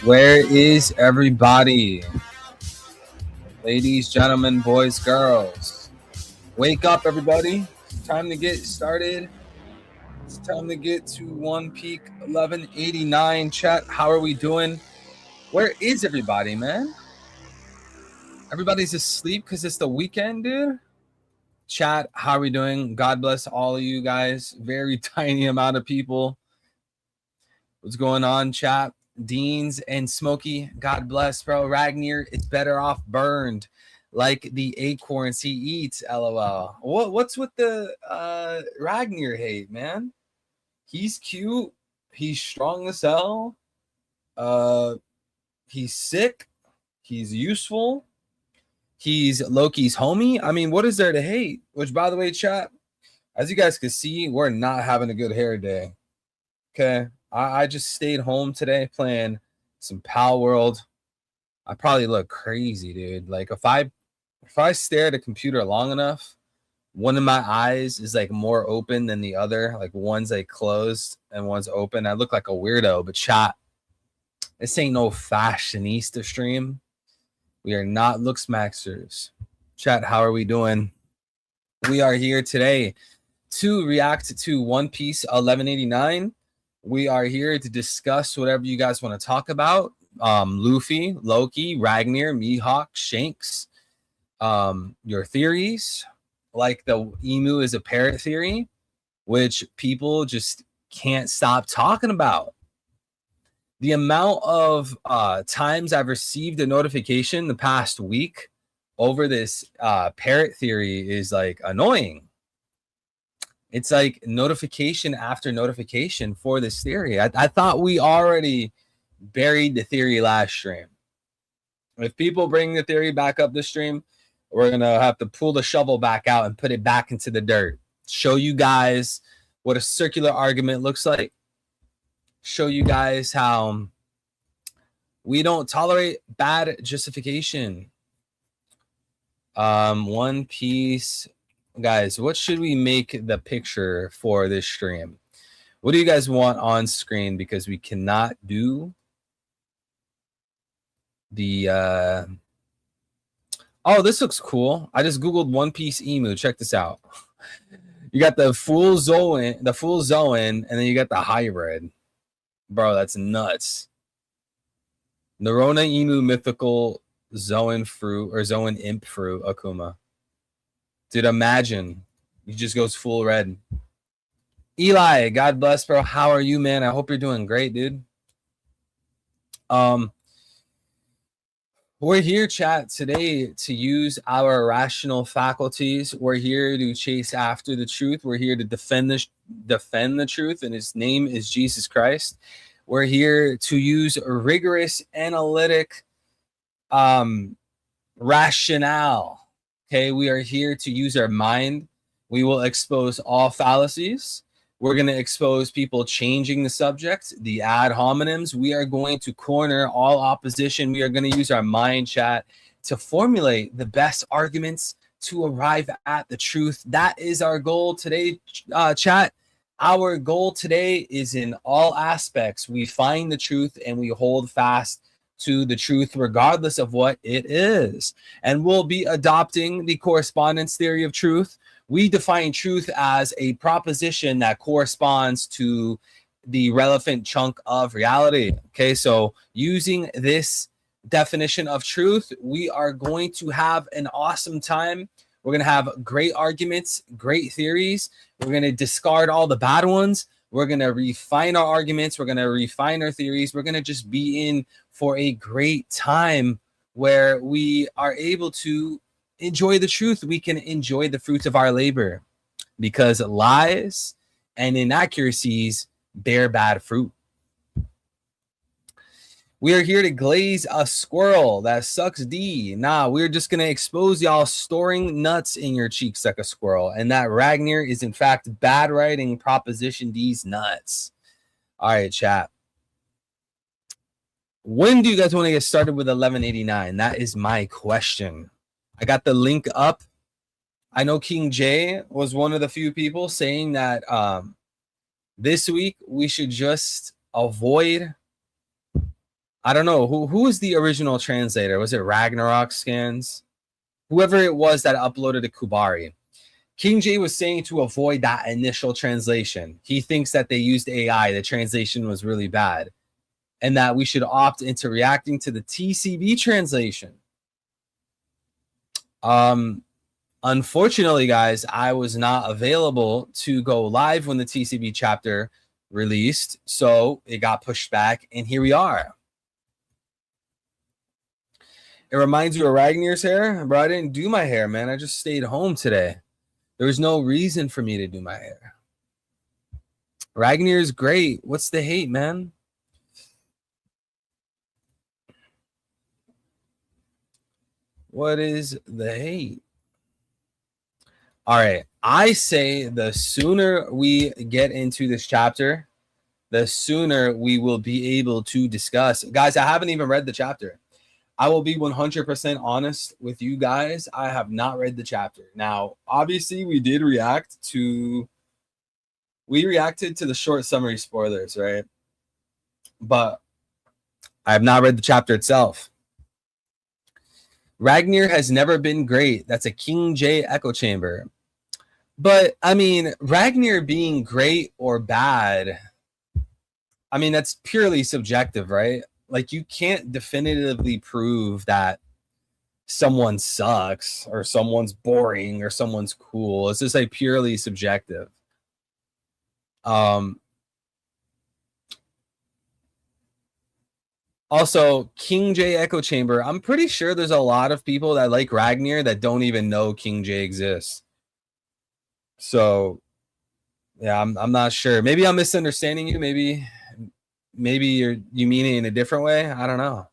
Where is everybody? Ladies, gentlemen, boys, girls. Wake up, everybody. It's time to get started. It's time to get to One Peak 1189. Chat, how are we doing? Where is everybody, man? Everybody's asleep because it's the weekend, dude. Chat, how are we doing? God bless all of you guys. Very tiny amount of people. What's going on, chat? Deans and Smokey, God bless, bro. Ragnar, it's better off burned, like the acorns he eats. LOL. What's with the Ragnar hate, man? He's cute. He's strong as hell. He's sick. He's useful. He's Loki's homie. I mean, what is there to hate? Which, by the way, chat, as you guys can see, we're not having a good hair day. Okay. I just stayed home today playing some Pal World. I probably look crazy, dude. Like if I stare at a computer long enough, one of my eyes is like more open than the other. Like one's like closed and one's open. I look like a weirdo, but chat, this ain't no fashionista stream. We are not looks maxers. Chat, how are we doing? We are here today to react to One Piece 1189. We are here to discuss whatever you guys want to talk about. Luffy, Loki, Ragnar, Mihawk, Shanks, your theories, like the emu is a parrot theory, which people just can't stop talking about. The amount of times I've received a notification the past week over this parrot theory is like annoying. It's like notification after notification for this theory. I thought we already buried the theory last stream. If people bring the theory back up this stream, we're going to have to pull the shovel back out and put it back into the dirt. Show you guys what a circular argument looks like. Show you guys how we don't tolerate bad justification. One Piece. Guys, what should we make the picture for this stream? What do you guys want on screen? Because we cannot do the oh, this looks cool. I just googled One Piece emu. Check this out. You got the full Zoan, and then you got the hybrid. Bro, that's nuts. Nerona emu mythical Zoan fruit or Zoan imp fruit Akuma. Dude, imagine. He just goes full red. Eli, God bless, bro. How are you, man? I hope you're doing great, dude. We're here, chat, today to use our rational faculties. We're here to chase after the truth. We're here to defend the truth, and his name is Jesus Christ. We're here to use rigorous analytic rationale. Okay, we are here to use our mind. We will expose all fallacies. We're going to expose people changing the subject, the ad hominems. We are going to corner all opposition. We are going to use our mind, chat, to formulate the best arguments to arrive at the truth. That is our goal today, chat. Our goal today is in all aspects. We find the truth and we hold fast to the truth regardless of what it is. And we'll be adopting the correspondence theory of truth. We define truth as a proposition that corresponds to the relevant chunk of reality. Okay, so using this definition of truth, we are going to have an awesome time. We're going to have great arguments, great theories. We're going to discard all the bad ones. We're going to refine our arguments. We're going to refine our theories. We're going to just be in for a great time where we are able to enjoy the truth. We can enjoy the fruits of our labor, because lies and inaccuracies bear bad fruit. We are here to glaze a squirrel that sucks D. Nah, we're just going to expose y'all storing nuts in your cheeks like a squirrel. And that Ragnar is, in fact, bad writing Proposition D's nuts. All right, chat. When do you guys want to get started with 1189? That is my question. I got the link up. I know King J was one of the few people saying that this week we should just avoid I don't know who was the original translator. Was it Ragnarok Scans? Whoever it was that uploaded to Kubari. King J was saying to avoid that initial translation. He thinks that they used AI. The translation was really bad, and that we should opt into reacting to the TCB translation. Unfortunately, guys, I was not available to go live when the TCB chapter released, so it got pushed back, and here we are. It reminds you of Ragnar's hair? Bro, I didn't do my hair, man. I just stayed home today. There was no reason for me to do my hair. Ragnar is great. What's the hate, man? What is the hate? All right. I say the sooner we get into this chapter, the sooner we will be able to discuss. Guys, I haven't even read the chapter. I will be 100% honest with you guys. I have not read the chapter. Now, obviously, we reacted to the short summary spoilers, right? But I have not read the chapter itself. Ragnar has never been great. That's a King J echo chamber. But, I mean, Ragnar being great or bad, I mean, that's purely subjective, right? Like, you can't definitively prove that someone sucks or someone's boring or someone's cool. It's just like purely subjective. Also, King J echo chamber. I'm pretty sure there's a lot of people that like Ragnar that don't even know King J exists. So, yeah, I'm not sure. Maybe I'm misunderstanding you. Maybe you mean it in a different way. I don't know.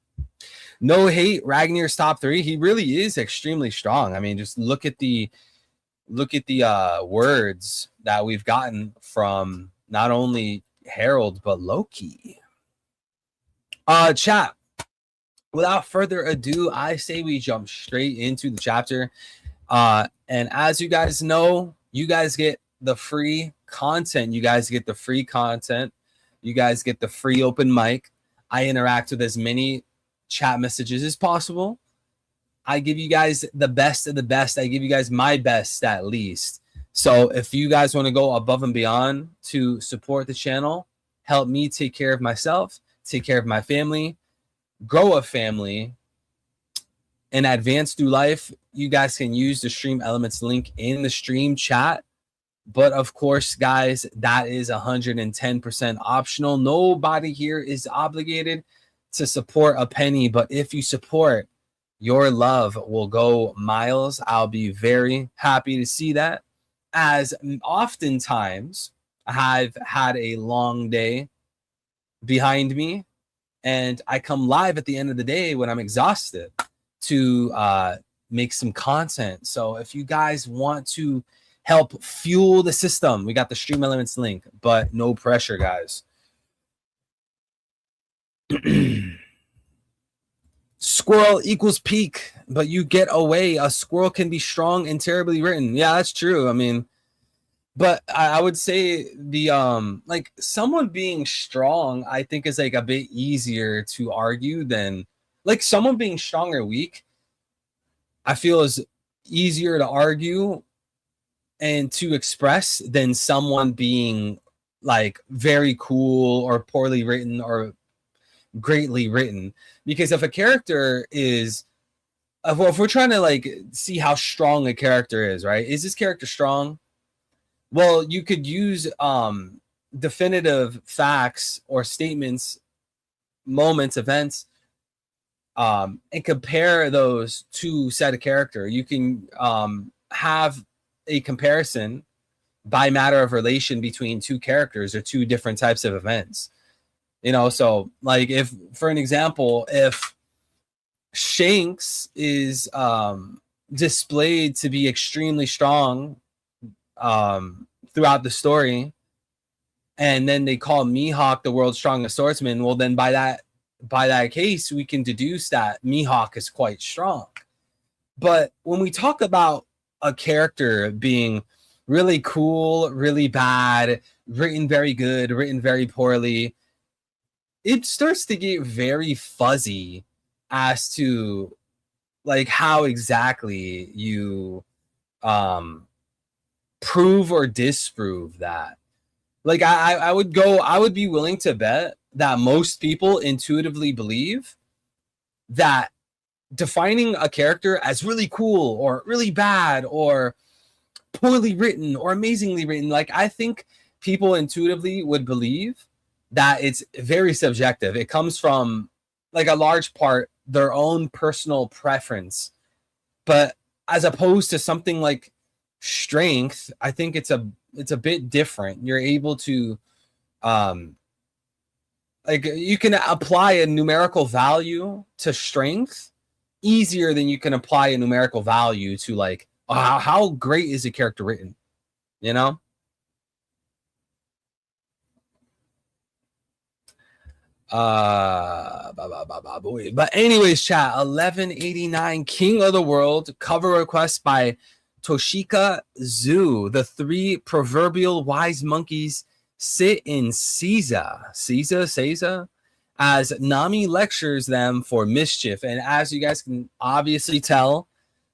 No hate. Ragnar's top 3. He really is extremely strong. I mean, just look at the words that we've gotten from not only Harold but Loki. Chat. Without further ado, I say we jump straight into the chapter. And as you guys know, you guys get the free content. You guys get the free content. You guys get the free open mic. I interact with as many chat messages as possible. I give you guys the best of the best. I give you guys my best at least. So if you guys want to go above and beyond to support the channel, help me take care of myself, take care of my family, grow a family, and advance through life, you guys can use the Stream Elements link in the stream chat. But of course, guys, that is 110% optional. Nobody here is obligated to support a penny, but if you support, your love will go miles. I'll be very happy to see that, as oftentimes I've had a long day behind me, and I come live at the end of the day when I'm exhausted to make some content. So if you guys want to help fuel the system, we got the Stream Elements link, but no pressure, guys. Squirrel equals peak, but you get away. A squirrel can be strong and terribly written. Yeah, that's true. I mean, but I would say the like someone being strong, I think is like a bit easier to argue than like someone being strong or weak. I feel is easier to argue and to express than someone being like very cool or poorly written or greatly written. Because if a character is, if we're trying to like see how strong a character is, right? Is this character strong? Well, you could use definitive facts or statements, moments, events, and compare those to set of character. You can have a comparison by matter of relation between two characters or two different types of events. You know, so like if, for an example, if Shanks is displayed to be extremely strong throughout the story, and then they call Mihawk the world's strongest swordsman, well, then by that case, we can deduce that Mihawk is quite strong. But when we talk about a character being really cool, really bad, written very good, written very poorly, it starts to get very fuzzy as to like how exactly you um prove or disprove that. Like I would be willing to bet that most people intuitively believe that defining a character as really cool or really bad or poorly written or amazingly written, like I think people intuitively would believe that it's very subjective. It comes from like a large part their own personal preference. But as opposed to something like strength, I think it's a bit different. You're able to like you can apply a numerical value to strength easier than you can apply a numerical value to like how great is a character written, you know? But anyways, chat, 1189 King of the World cover request by Toshika Zoo. The three proverbial wise monkeys sit in Seiza, as Nami lectures them for mischief. And as you guys can obviously tell,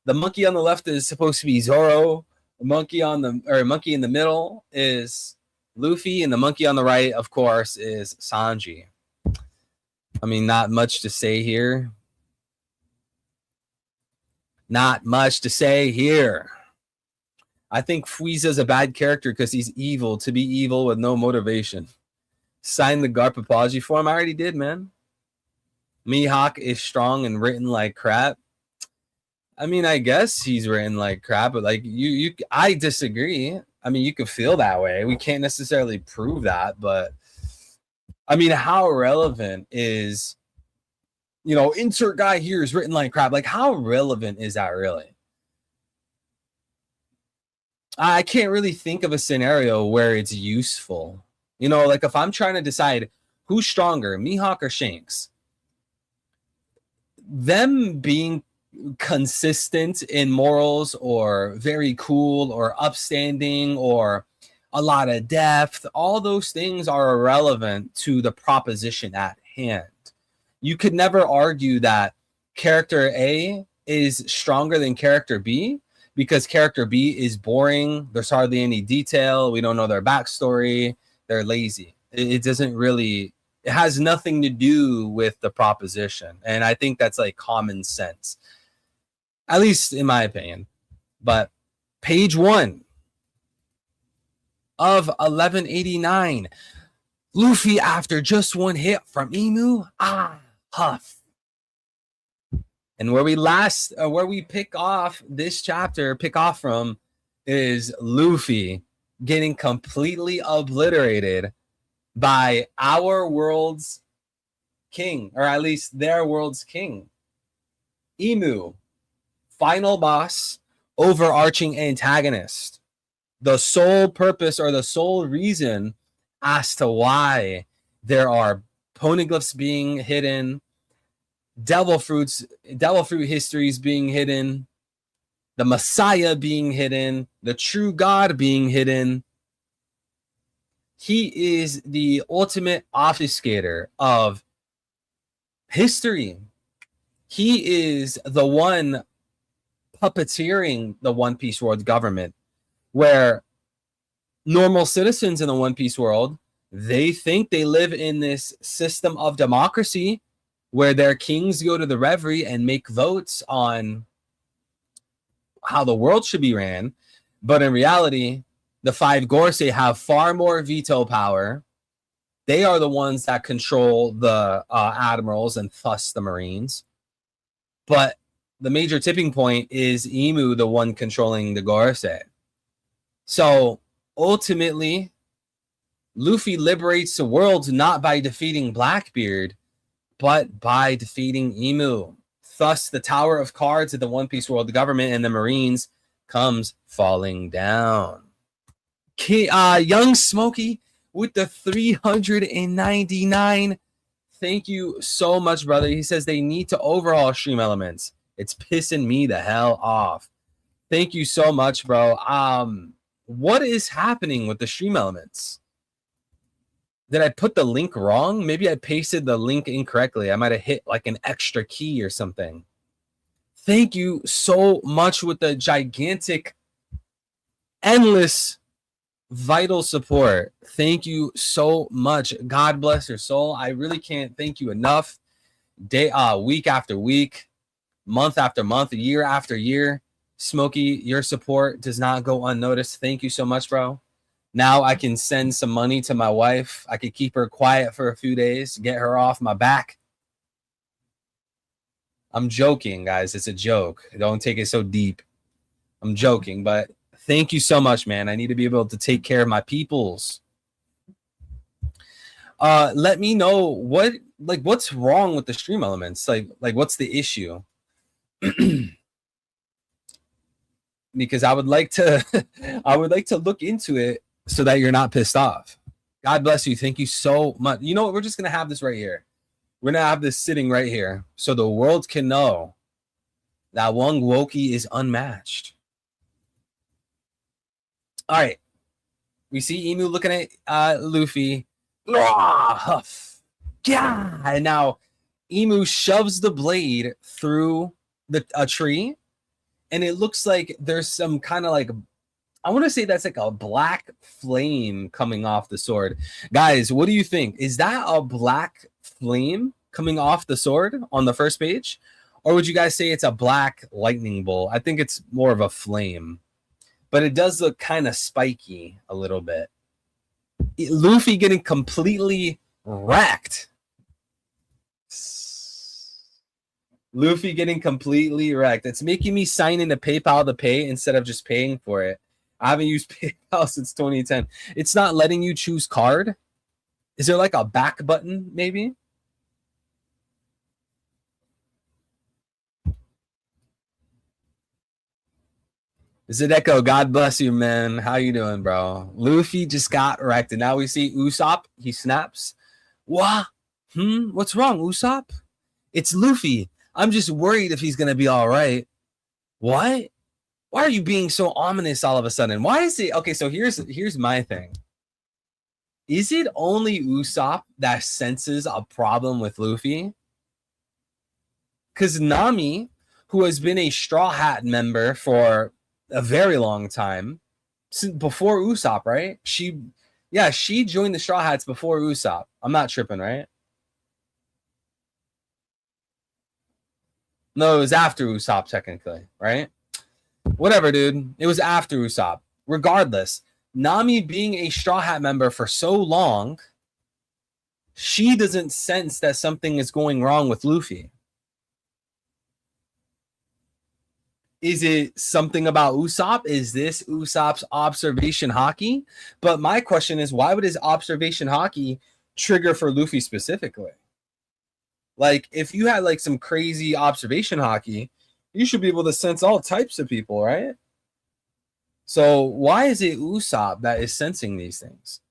the monkey on the left is supposed to be Zoro. The monkey monkey in the middle is Luffy, and the monkey on the right, of course, is Sanji. I mean, not much to say here. Not much to say here. I think Fuiza's a bad character because he's evil, to be evil with no motivation. Sign the Garp apology form. I already did, man. Mihawk is strong and written like crap. I mean, I guess he's written like crap, but like I disagree. I mean, you could feel that way. We can't necessarily prove that, but I mean, how relevant is, insert guy here is written like crap. Like, how relevant is that really? I can't really think of a scenario where it's useful. Like if I'm trying to decide who's stronger, Mihawk or Shanks, them being consistent in morals or very cool or upstanding or a lot of depth, all those things are irrelevant to the proposition at hand. You could never argue that character A is stronger than character B because character B is boring. There's hardly any detail. We don't know their backstory. They're lazy. It doesn't really, it has nothing to do with the proposition. And I think that's like common sense, at least in my opinion. But page 1 of 1189, Luffy after just one hit from Imu, huff. And where we pick off this chapter, from is Luffy getting completely obliterated by our world's king, or at least their world's king. Imu, final boss, overarching antagonist. The sole purpose or the sole reason as to why there are poneglyphs being hidden, devil fruit histories being hidden, the Messiah being hidden, the true God being hidden. He is the ultimate obfuscator of history. He is the one puppeteering the One Piece world government, where normal citizens in the One Piece world, they think they live in this system of democracy where their kings go to the Reverie and make votes on how the world should be ran. But in reality, the five Gorosei have far more veto power. They are the ones that control the admirals and thus the Marines. But the major tipping point is Imu, the one controlling the Gorosei. So ultimately, Luffy liberates the world not by defeating Blackbeard, but by defeating Imu. Thus, the Tower of Cards of the One Piece world government and the Marines comes falling down. Young Smokey with the 399. Thank you so much, brother. He says they need to overhaul Stream Elements. It's pissing me the hell off. Thank you so much, bro. What is happening with the Stream Elements? Did I put the link wrong? Maybe I pasted the link incorrectly. I might have hit like an extra key or something. Thank you so much with the gigantic, endless, vital support. Thank you so much. God bless your soul. I really can't thank you enough. Week after week, month after month, year after year. Smokey, your support does not go unnoticed. Thank you so much, bro. Now I can send some money to my wife. I could keep her quiet for a few days, get her off my back. I'm joking, guys. It's a joke. Don't take it so deep. I'm joking, but thank you so much, man. I need to be able to take care of my peoples. Let me know what's wrong with the stream elements. Like what's the issue? Because I would like to look into it so that you're not pissed off. God bless you. Thank you so much. You know what? We're just going to have this right here. We're going to have this sitting right here so the world can know that Wong Woki is unmatched. All right. We see Emu looking at Luffy. Huff. Yeah. And now Emu shoves the blade through a tree. And it looks like there's some kind of like, I want to say that's like a black flame coming off the sword. Guys, what do you think? Is that a black flame coming off the sword on the first page? Or would you guys say it's a black lightning bolt? I think it's more of a flame. But it does look kind of spiky a little bit. Luffy getting completely wrecked. Luffy getting completely wrecked. It's making me sign into PayPal to pay instead of just paying for it. I haven't used PayPal since 2010. It's not letting you choose card. Is there like a back button, maybe? Zedeko, God bless you, man. How you doing, bro? Luffy just got wrecked, and now we see Usopp. He snaps. What? What's wrong, Usopp? It's Luffy. I'm just worried if he's gonna be all right. What? Why are you being so ominous all of a sudden? Why is it okay? So here's my thing. Is it only Usopp that senses a problem with Luffy? Because Nami, who has been a Straw Hat member for a very long time, before Usopp, right? She joined the Straw Hats before Usopp. I'm not tripping, right? No, it was after Usopp, technically, right? Whatever, dude. It was after Usopp. Regardless, Nami being a Straw Hat member for so long, she doesn't sense that something is going wrong with Luffy. Is it something about Usopp? Is this Usopp's observation haki? But my question is, why would his observation haki trigger for Luffy specifically? Like, if you had like some crazy observation haki, you should be able to sense all types of people, right? So why is it Usopp that is sensing these things?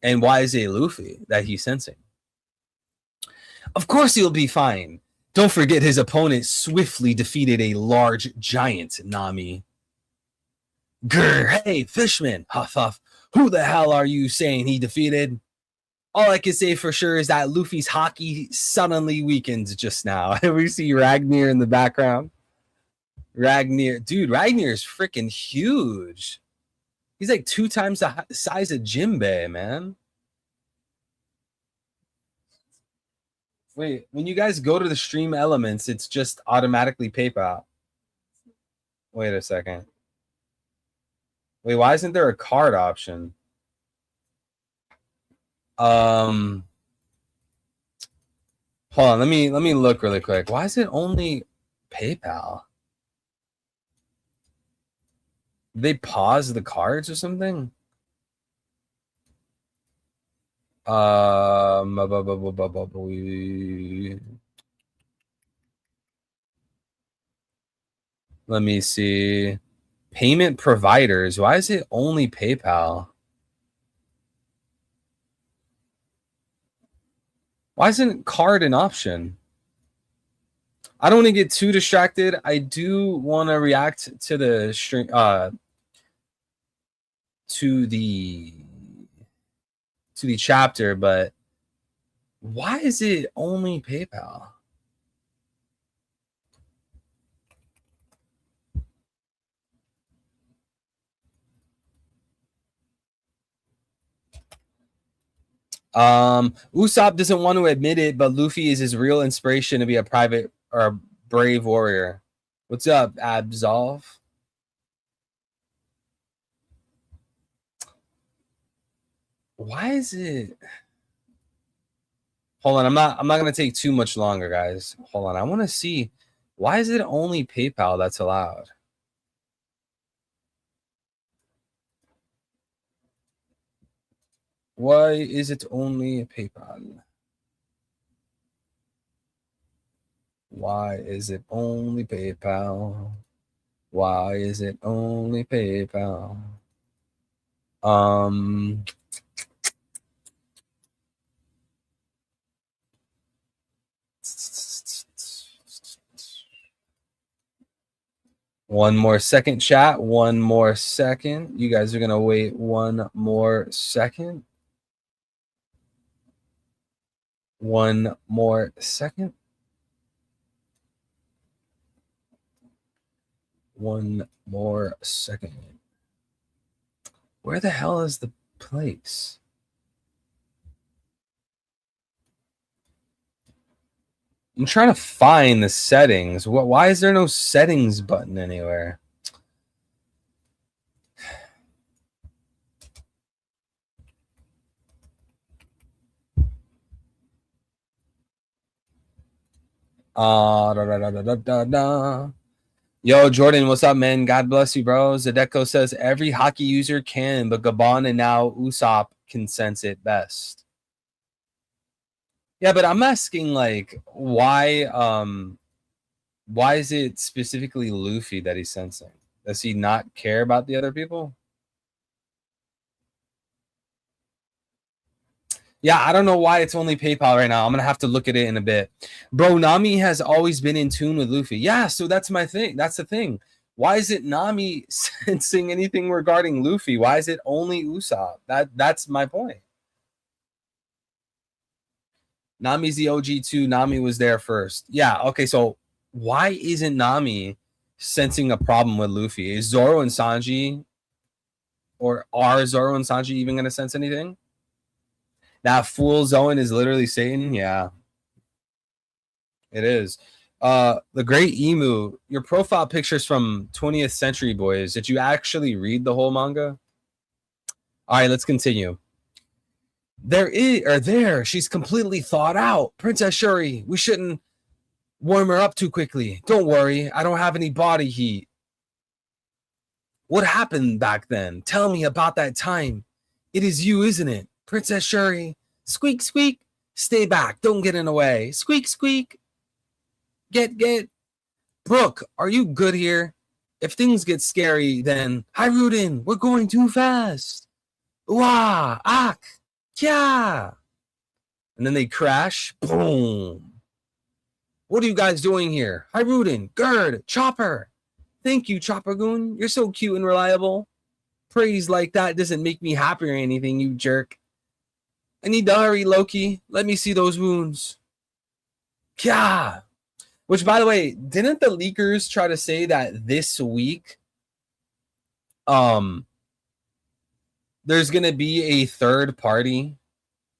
And why is it Luffy that he's sensing? Of course he'll be fine. Don't forget his opponent swiftly defeated a large giant, Nami. Grr, hey, Fishman, huff huff. Who the hell are you saying he defeated? All I can say for sure is that Luffy's haki suddenly weakened just now. We see Ragnar in the background. Ragnar, dude, Ragnar is freaking huge. He's like 2 times the size of Jinbei, man. Wait, when you guys go to the stream elements, it's just automatically PayPal. Wait a second. Wait, why isn't there a card option? Hold on, let me look really quick. Why is it only PayPal? Did they pause the cards or something? Let me see. Payment providers. Why is it only PayPal? Why isn't card an option? I don't want to get too distracted. I do want to react to the stream, to to the chapter, but why is it only PayPal? Usopp doesn't want to admit it, but Luffy is his real inspiration to be a private or a brave warrior. What's up, Absolve? Why is it? Hold on, I'm not gonna take too much longer, guys. Hold on, I want to see why is it only PayPal that's allowed? Why is it only PayPal? Why is it only PayPal? Why is it only PayPal? One more second, chat. One more second. You guys are going to wait one more second. One more second. One more second. Where the hell is the place? I'm trying to find the settings. Why is there no settings button anywhere? Yo, Jordan, what's up, man? God bless you, bro. Zedeko says every hockey user can, but Gabon and now Usopp can sense it best. Yeah, but I'm asking, like, why is it specifically Luffy that he's sensing? Does he not care about the other people? Yeah, I don't know why it's only PayPal right now. I'm gonna have to look at it in a bit. Bro, Nami has always been in tune with Luffy. Yeah, so that's my thing. That's the thing. Why is it Nami sensing anything regarding Luffy? Why is it only Usopp? That's my point. Nami's the OG too. Nami was there first. Yeah, okay, so why isn't Nami sensing a problem with Luffy? Is Zoro and Sanji, or are Zoro and Sanji even gonna sense anything? That fool Zoan is literally Satan. Yeah, it is. The Great Emu. Your profile pictures from 20th Century Boys. Did you actually read the whole manga? All right, let's continue. There. She's completely thawed out. Princess Shuri. We shouldn't warm her up too quickly. Don't worry. I don't have any body heat. What happened back then? Tell me about that time. It is you, isn't it? Princess Shuri. Squeak, squeak. Stay back. Don't get in the way. Squeak, squeak. Get. Brooke, are you good here? If things get scary, then Hiruden, we're going too fast. Wah, ak, kya. And then they crash. Boom. What are you guys doing here? Hiruden, Gerd, Chopper. Thank you, Chopper-gun. You're so cute and reliable. Praise like that doesn't make me happy or anything, you jerk. I need to hurry, Loki. Let me see those wounds. Kya. Which, by the way, didn't the leakers try to say that this week there's going to be a third party?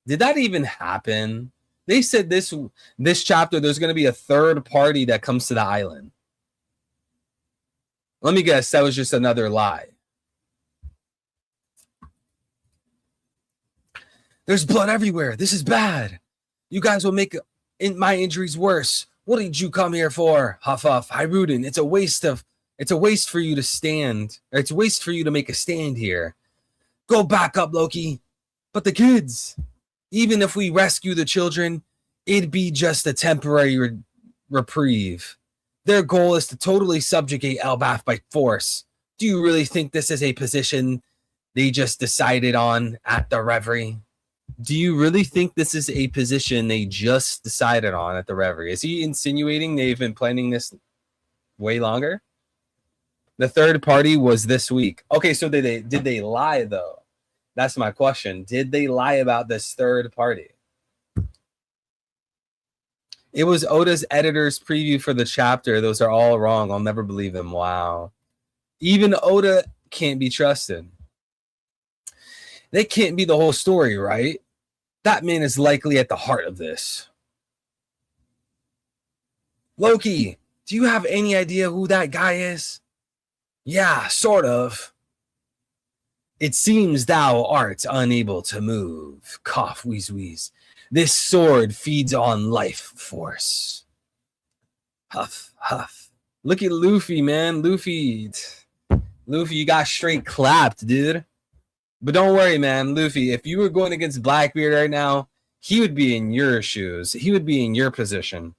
Did that even happen? They said this chapter there's going to be a third party that comes to the island. Let me guess, that was just another lie. There's blood everywhere. This is bad. You guys will make my injuries worse. What did you come here for? Huff huff. Hiruden, it's a waste for you to stand. Or it's a waste for you to make a stand here. Go back up, Loki. But the kids, even if we rescue the children, it'd be just a temporary reprieve. Their goal is to totally subjugate Elbaf by force. Do you really think this is a position they just decided on at the Reverie? Do you really think this is a position they just decided on at the Reverie? Is he insinuating they've been planning this way longer? The third party was this week. Okay, so did they lie though? That's my question. Did they lie about this third party? It was Oda's editor's preview for the chapter. Those are all wrong. I'll never believe them. Wow. Even Oda can't be trusted. They can't be the whole story, right? That man is likely at the heart of this. Loki, do you have any idea who that guy is? Yeah, sort of. It seems thou art unable to move. Cough, wheeze, wheeze. This sword feeds on life force. Huff, huff. Look at Luffy, man. Luffy, you got straight clapped, dude. But don't worry, man. Luffy, if you were going against Blackbeard right now, he would be in your shoes. He would be in your position.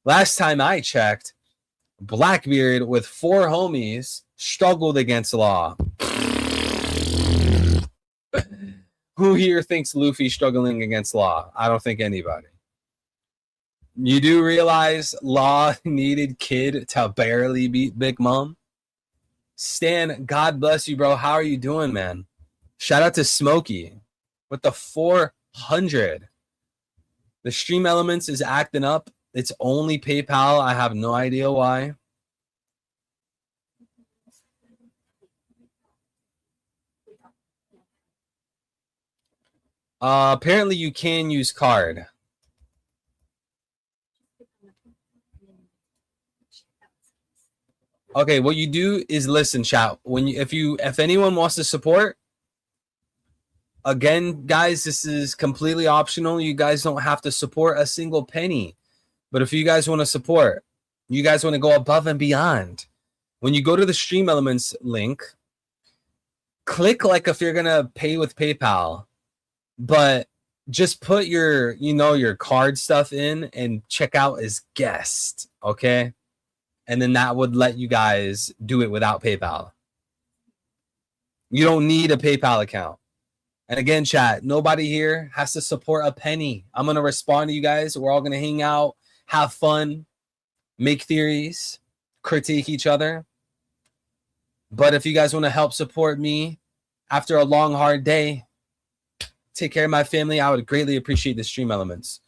Last time I checked, Blackbeard with 4 homies struggled against Law. Who here thinks Luffy struggling against Law? I don't think anybody. You do realize Law needed Kid to barely beat Big Mom? Stan, God bless you, bro. How are you doing, man? Shout out to Smokey with the 400. The Stream Elements is acting up. It's only PayPal. I have no idea why. Apparently you can use card. Okay, what you do is listen, chat. If anyone wants to support, again, guys, this is completely optional. You guys don't have to support a single penny. But if you guys want to support, you guys want to go above and beyond, when you go to the Stream Elements link, click like if you're gonna pay with PayPal, but just put your card stuff in and check out as guest, okay? And then that would let you guys do it without PayPal. You don't need a PayPal account. And again, chat, nobody here has to support a penny. I'm gonna respond to you guys. We're all gonna hang out, have fun, make theories, critique each other. But if you guys want to help support me after a long, hard day, take care of my family, I would greatly appreciate the Stream Elements.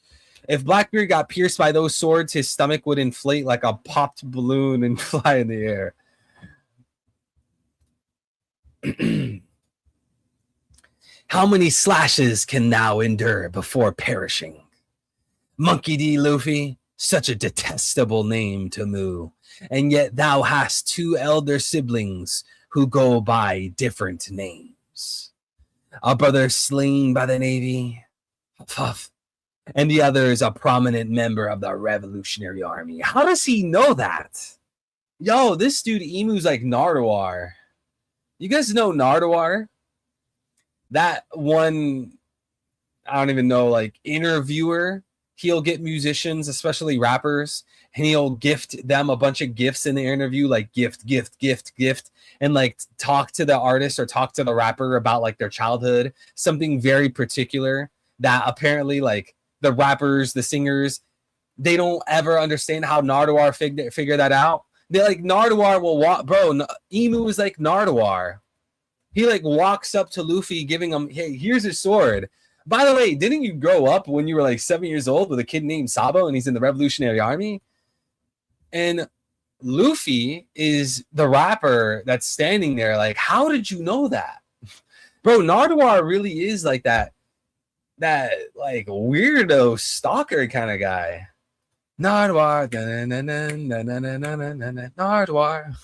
If Blackbeard got pierced by those swords, his stomach would inflate like a popped balloon and fly in the air. How many slashes can thou endure before perishing? Monkey D. Luffy, such a detestable name to Moo, and yet thou hast 2 elder siblings who go by different names. A brother slain by the Navy, Puff, and the other is a prominent member of the Revolutionary Army. How does he know that? Yo, this dude Emu's like Nardwuar. You guys know Nardwuar? That one, I don't even know, like interviewer. He'll get musicians, especially rappers, and he'll gift them a bunch of gifts in the interview, like gift, and like talk to the artist or talk to the rapper about like their childhood, something very particular that apparently like the rappers, the singers, they don't ever understand how Nardwuar figure that out. They like Nardwuar will walk, bro. Emu is like Nardwuar. He like walks up to Luffy, giving him, hey, here's his sword. By the way, didn't you grow up when you were like 7 years old with a kid named Sabo and he's in the Revolutionary Army? And Luffy is the rapper that's standing there like, how did you know that? Bro, Nardwuar really is like that like weirdo stalker kind of guy. Nardwuar, Nardwuar.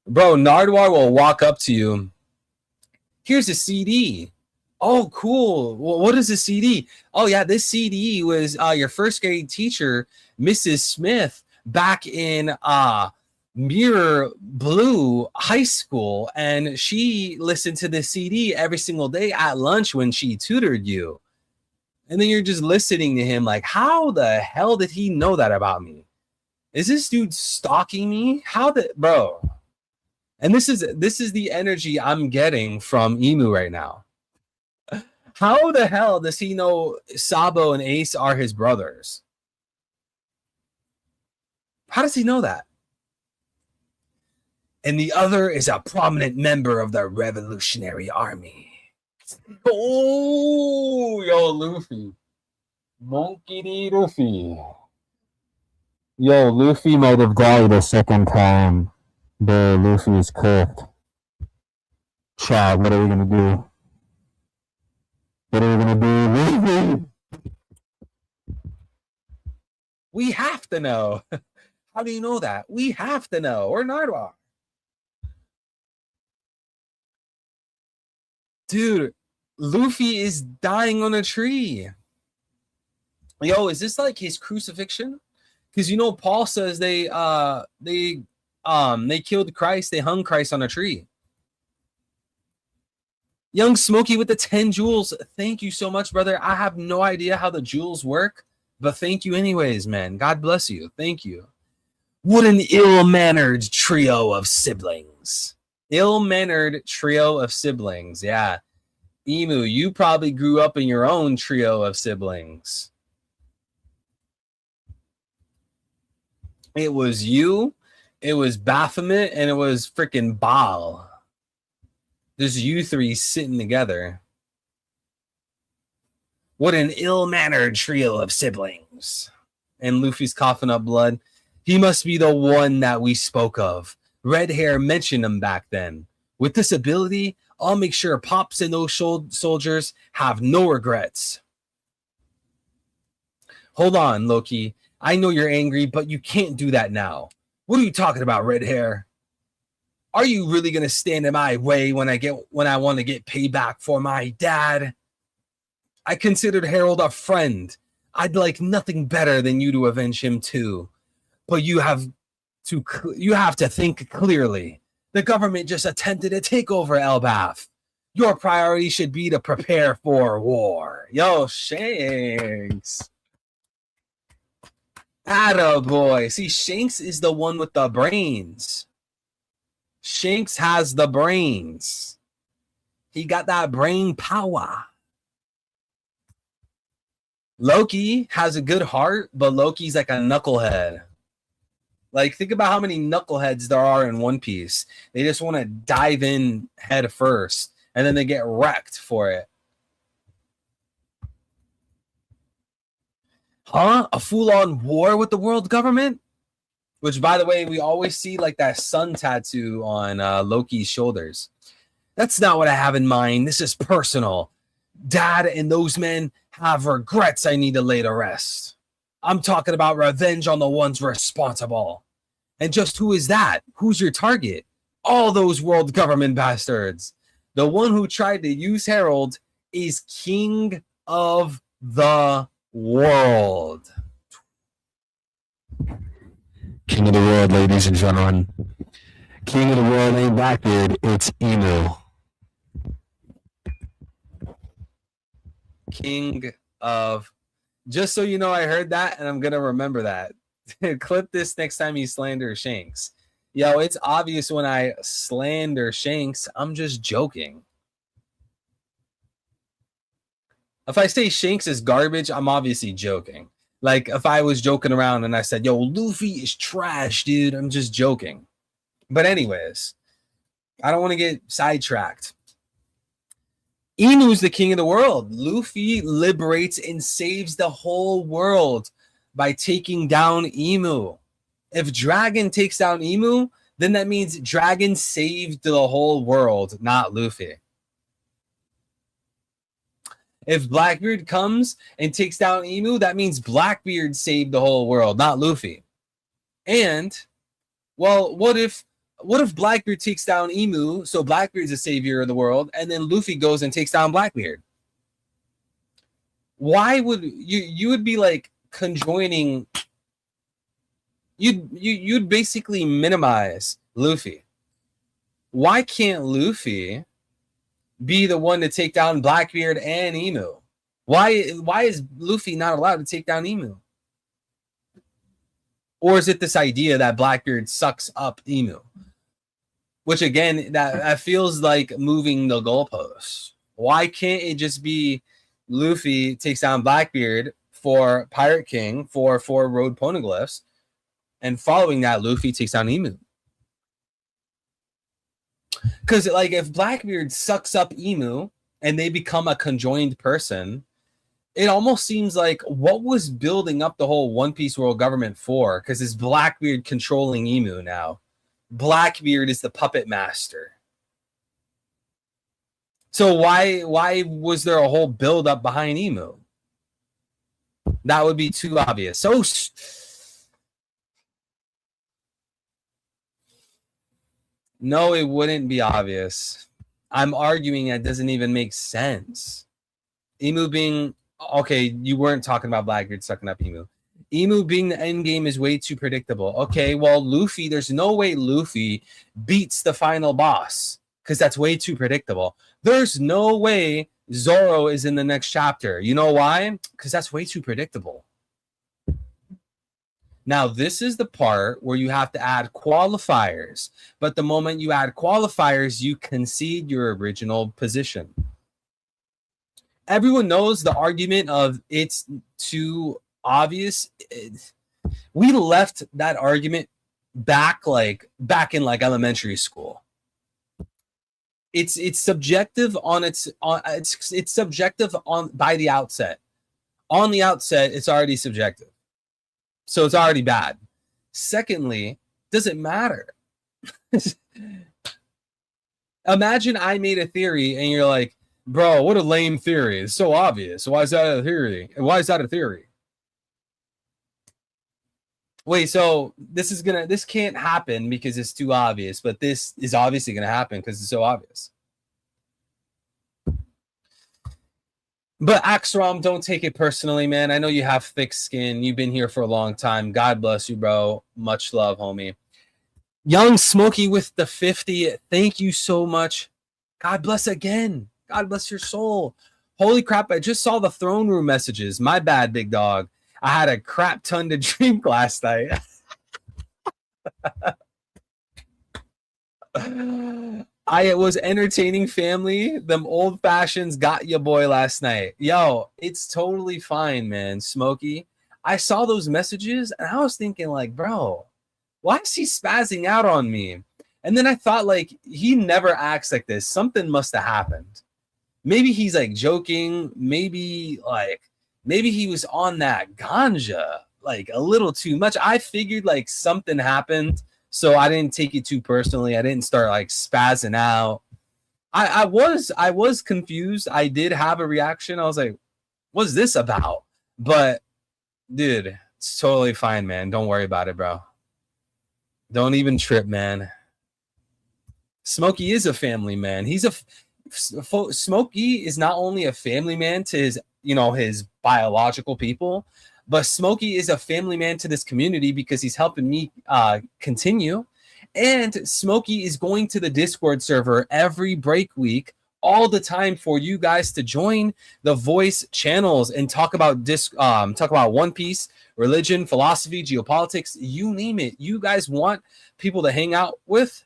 Bro, Nardwuar will walk up to you. Here's a CD. Oh, cool. Well, what is a CD? Oh, yeah, this CD was your first grade teacher, Mrs. Smith, back in Mirror Blue High School. And she listened to this CD every single day at lunch when she tutored you. And then you're just listening to him like, how the hell did he know that about me? Is this dude stalking me? Bro? And this is the energy I'm getting from Emu right now. How the hell does he know Sabo and Ace are his brothers? How does he know that? and the other is a prominent member of the Revolutionary Army. Oh, yo, Luffy. Monkey D. Luffy. Yo, Luffy might have died a second time. The Luffy is cooked. Chat, what are we gonna do? What are we gonna do, Luffy? We have to know. How do you know that? We have to know. Or Nardwar. Dude, Luffy is dying on a tree. Yo, is this like his crucifixion? Because you know Paul says they killed Christ, they hung Christ on a tree. Young Smokey with the 10 jewels. Thank you so much, brother. I have no idea how the jewels work, but thank you anyways, man. God bless you. Thank you. What an ill-mannered trio of siblings. Ill-mannered trio of siblings. Yeah. Emu, you probably grew up in your own trio of siblings. It was you, it was Baphomet, and it was freaking Baal. Just you three sitting together. What an ill-mannered trio of siblings. And Luffy's coughing up blood. He must be the one that we spoke of. Red Hair mentioned him back then. With this ability, I'll make sure Pops and those soldiers have no regrets. Hold on, Loki. I know you're angry, but you can't do that now. What are you talking about, Red Hair? Are you really going to stand in my way when I want to get payback for my dad? I considered Harold a friend. I'd like nothing better than you to avenge him too. But you have to think clearly. The government just attempted to take over Elbaf. Your priority should be to prepare for war. Yo, Shanks. Attaboy. See, Shanks is the one with the brains. Shanks has the brains. He got that brain power. Loki has a good heart, but Loki's like a knucklehead. Like, think about how many knuckleheads there are in One Piece. They just want to dive in head first, and then they get wrecked for it. Huh? A full-on war with the world government? Which, by the way, we always see like that sun tattoo on Loki's shoulders. That's not what I have in mind. This is personal. Dad and those men have regrets I need to lay to rest. I'm talking about revenge on the ones responsible. And just who is that? Who's your target? All those world government bastards. The one who tried to use Harold is king of the world. King of the world, ladies and gentlemen. King of the world ain't Blackbeard, it's Emu. King of... Just so you know, I heard that, and I'm going to remember that. Clip this next time you slander Shanks. Yo, it's obvious when I slander Shanks, I'm just joking. If I say Shanks is garbage, I'm obviously joking. Like, if I was joking around and I said, yo, Luffy is trash, dude, I'm just joking. But anyways, I don't want to get sidetracked. Emu's the king of the world. Luffy liberates and saves the whole world by taking down Emu. If Dragon takes down Emu, then that means Dragon saved the whole world, not Luffy. If Blackbeard comes and takes down Emu, that means Blackbeard saved the whole world, not Luffy. And, well, what if Blackbeard takes down Emu, so Blackbeard's the savior of the world, and then Luffy goes and takes down Blackbeard? Why would you would be like conjoining? You'd basically minimize Luffy. Why can't Luffy be the one to take down Blackbeard and Emu? Why is Luffy not allowed to take down Emu? Or is it this idea that Blackbeard sucks up Emu? Which, again, that feels like moving the goalposts. Why can't it just be Luffy takes down Blackbeard for Pirate King for 4 road poneglyphs, and following that, Luffy takes down Emu? Because like if Blackbeard sucks up Emu and they become a conjoined person, it almost seems like what was building up the whole One Piece world government for? Because it's Blackbeard controlling Emu now. Blackbeard is the puppet master. So why was there a whole build up behind Emu? That would be too obvious. So no, it wouldn't be obvious. I'm arguing that doesn't even make sense. Emu being okay, you weren't talking about Blackbeard sucking up Emu. Emu being the end game is way too predictable. Okay, well, Luffy, there's no way Luffy beats the final boss because that's way too predictable. There's no way Zoro is in the next chapter. You know why? Because that's way too predictable. Now, this is the part where you have to add qualifiers. But the moment you add qualifiers, you concede your original position. Everyone knows the argument of it's too obvious. We left that argument back in elementary school. It's subjective it's subjective by the outset. On the outset, it's already subjective. So it's already bad. Secondly, does it matter? Imagine I made a theory and you're like, bro, what a lame theory. It's so obvious. Why is that a theory? Why is that a theory? Wait, so this can't happen because it's too obvious, but this is obviously gonna happen because it's so obvious. But Axrom, don't take it personally, man. I know you have thick skin. You've been here for a long time. God bless you, bro. Much love, homie. Young Smokey with the 50. Thank you so much. God bless again. God bless your soul. Holy crap, I just saw the throne room messages. My bad, big dog. I had a crap ton to drink last night. I was entertaining family. Them old fashions got ya boy last night. Yo, it's totally fine, man. Smokey. I saw those messages and I was thinking like, bro, why is he spazzing out on me? And then I thought like, he never acts like this. Something must have happened. Maybe he's like joking. Maybe he was on that ganja like a little too much. I figured like something happened. So I didn't take it too personally. I didn't start like spazzing out. I was confused. I did have a reaction. I was like, what's this about? But dude, it's totally fine, man. Don't worry about it, bro. Don't even trip, man. Smokey is a family man. Smokey is not only a family man to his biological people, but Smokey is a family man to this community because he's helping me continue. And Smokey is going to the Discord server every break week all the time for you guys to join the voice channels and talk about One Piece, religion, philosophy, geopolitics, you name it. You guys want people to hang out with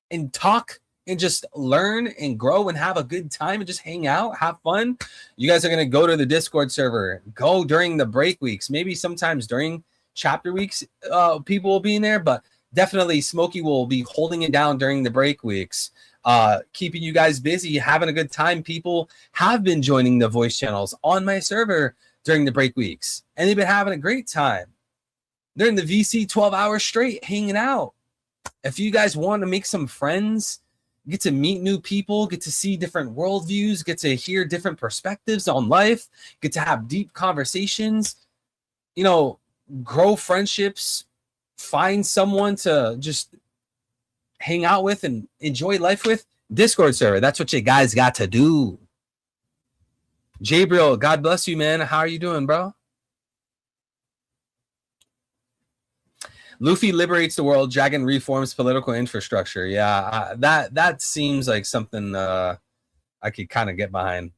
and talk and just learn and grow and have a good time and just hang out, have fun. You guys are going to go to the Discord server, go during the break weeks, maybe sometimes during chapter weeks, people will be in there, but definitely Smokey will be holding it down during the break weeks, keeping you guys busy, having a good time. People have been joining the voice channels on my server during the break weeks, and they've been having a great time. They're in the VC 12 hours straight hanging out. If you guys want to make some friends, get to meet new people, get to see different worldviews, get to hear different perspectives on life, get to have deep conversations, grow friendships, find someone to just hang out with and enjoy life with. Discord server, that's what you guys got to do. Jabriel, God bless you, man. How are you doing, bro? Luffy liberates the world. Dragon reforms political infrastructure. Yeah, that seems like something I could kind of get behind.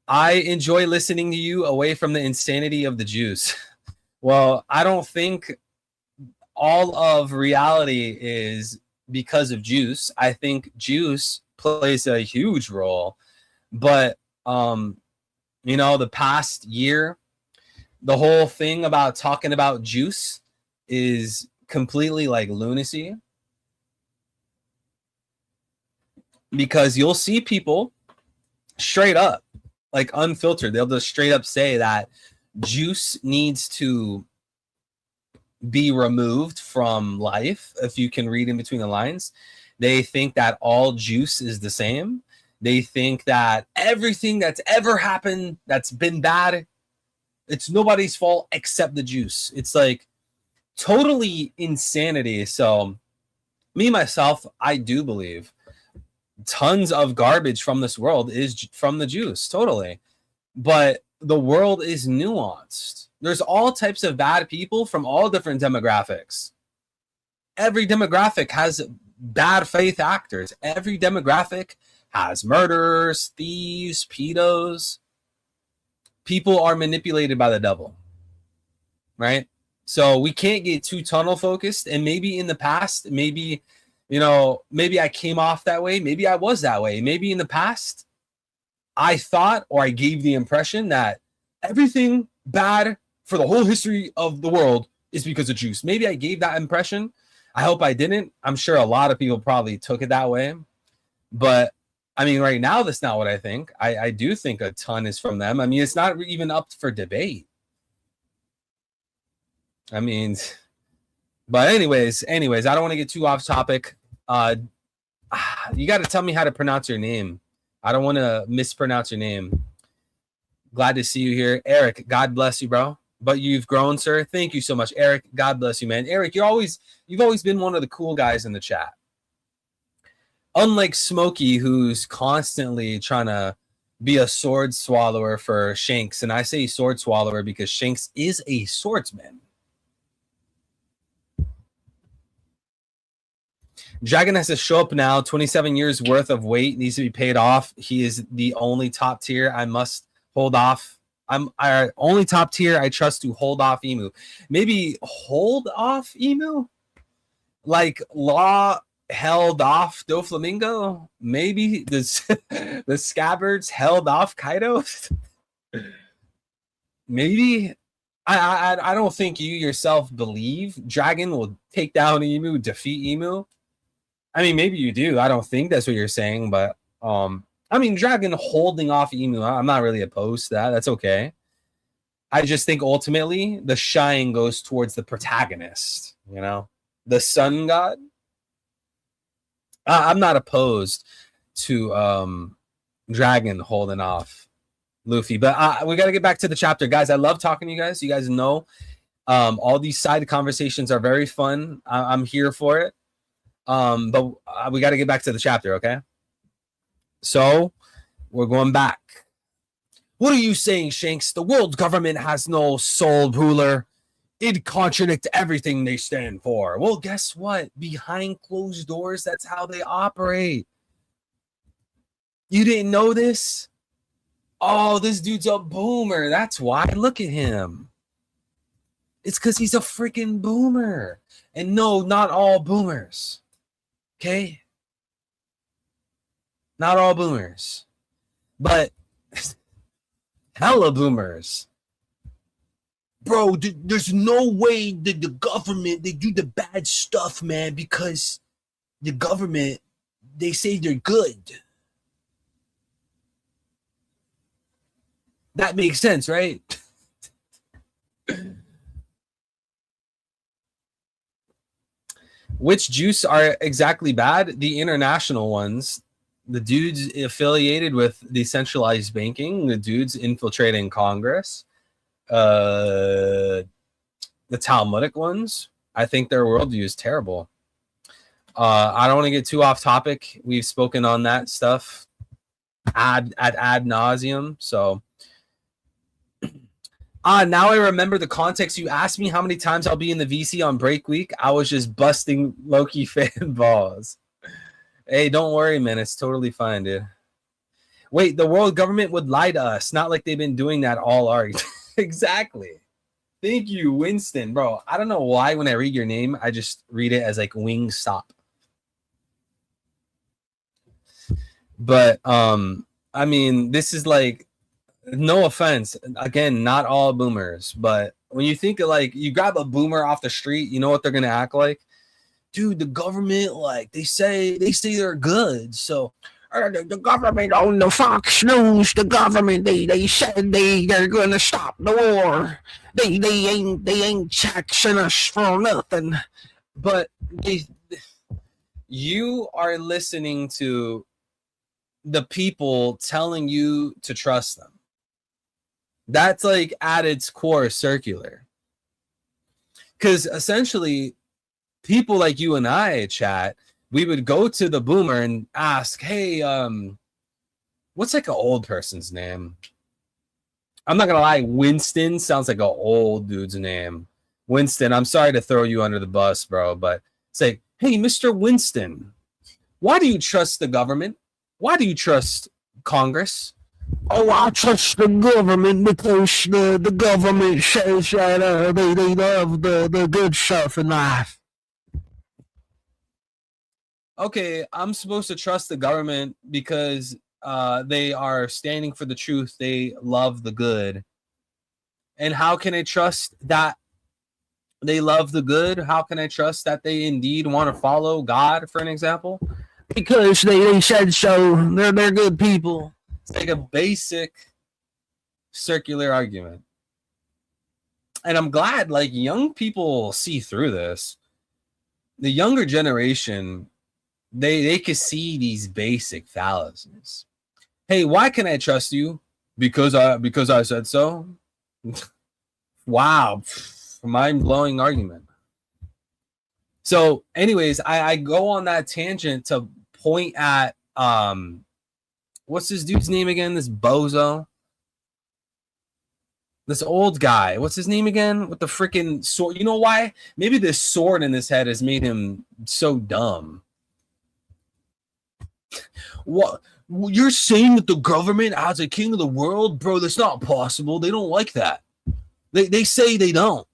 I enjoy listening to you away from the insanity of the juice. Well, I don't think all of reality is because of juice. I think juice plays a huge role. But, the past year, the whole thing about talking about juice is completely like lunacy. because you'll see people straight up, like unfiltered, they'll just straight up say that juice needs to be removed from life. If you can read in between the lines, they think that all juice is the same. They think that everything that's ever happened that's been bad, it's nobody's fault except the juice. It's like totally insanity. So me myself, I do believe tons of garbage from this world is from the juice, totally. But the world is nuanced. There's all types of bad people from all different demographics. Every demographic has bad faith actors. Every demographic has murderers, thieves, pedos. People are manipulated by the devil, right? So we can't get too tunnel focused. And maybe in the past, maybe, you know, maybe I came off that way. Maybe I was that way. Maybe in the past, I thought, or I gave the impression that everything bad for the whole history of the world is because of juice. Maybe I gave that impression. I hope I didn't. I'm sure a lot of people probably took it that way. But I mean, right now, that's not what I think. I do think a ton is from them. I mean, it's not even up for debate. I mean, but anyways, I don't want to get too off topic. You got to tell me how to pronounce your name. I don't want to mispronounce your name. Glad to see you here. Eric, God bless you, bro. But you've grown, sir. Thank you so much, Eric. God bless you, man. Eric, you've always been one of the cool guys in the chat. Unlike Smokey, who's constantly trying to be a sword swallower for Shanks. And I say sword swallower because Shanks is a swordsman. Dragon has to show up now. 27 years worth of weight needs to be paid off. He is the only top tier I must hold off. I'm our only top tier I trust to hold off Emu. Maybe hold off Emu? Like Law held off Doflamingo? Maybe the Scabbards held off Kaido? Maybe. I don't think you yourself believe Dragon will take down Emu, defeat Emu. I mean, maybe you do. I don't think that's what you're saying, but I mean, Dragon holding off Emu, I'm not really opposed to that. That's okay. I just think ultimately the shine goes towards the protagonist, you know, the sun god. I'm not opposed to Dragon holding off Luffy, but we got to get back to the chapter, guys. I love talking to you guys. You guys know all these side conversations are very fun. I'm here for it. But we got to get back to the chapter, okay? So we're going back. What are you saying, Shanks? The world government has no sole ruler. It contradicts everything they stand for. Well, guess what? Behind closed doors, that's how they operate. You didn't know this? Oh, this dude's a boomer. That's why. Look at him. It's because he's a freaking boomer. And no, not all boomers. Okay? Not all boomers. But hella boomers. Bro, there's no way that the government, they do the bad stuff, man, because the government, they say they're good. That makes sense, right? Which juice are exactly bad? The international ones. The dudes affiliated with decentralized banking. The dudes infiltrating Congress. The Talmudic ones. I think their worldview is terrible. I don't want to get too off topic. We've spoken on that stuff ad nauseum. So now I remember the context. You asked me how many times I'll be in the VC on break week. I was just busting Loki fan balls. Hey, don't worry, man. It's totally fine, dude. Wait, the world government would lie to us. Not like they've been doing that all arc. Exactly. Thank you, Winston. Bro, I don't know why when I read your name, I just read it as like Wingstop. But, I mean, this is like, no offense. Again, not all boomers. But when you think of like, you grab a boomer off the street, you know what they're going to act like? Dude, the government, like, they say they're good. So The government on the Fox News, the government they said they're gonna stop the war. They ain't taxing us for nothing. But you are listening to the people telling you to trust them. That's like at its core circular. Because essentially, people like you and I, chat, we would go to the boomer and ask, hey, what's like an old person's name? I'm not gonna lie, Winston sounds like an old dude's name. Winston, I'm sorry to throw you under the bus, bro, but it's like, hey, Mr. Winston, why do you trust the government? Why do you trust Congress? Oh, I trust the government because the government says that they love the good stuff in life. Okay, I'm supposed to trust the government because they are standing for the truth. They love the good. And how can I trust that they love the good? How can I trust that they indeed want to follow God, for an example? Because they said so. They're good people. It's like a basic circular argument. And I'm glad like young people see through this. The younger generation, they can see these basic fallacies. Hey, why can I trust you? Because I said so. Wow, mind-blowing argument. So, anyways, I go on that tangent to point at what's this dude's name again? This bozo. This old guy. What's his name again? With the freaking sword. You know why? Maybe this sword in his head has made him so dumb. What? You're saying that the government has a king of the world? Bro, that's not possible. They don't like that. They say they don't.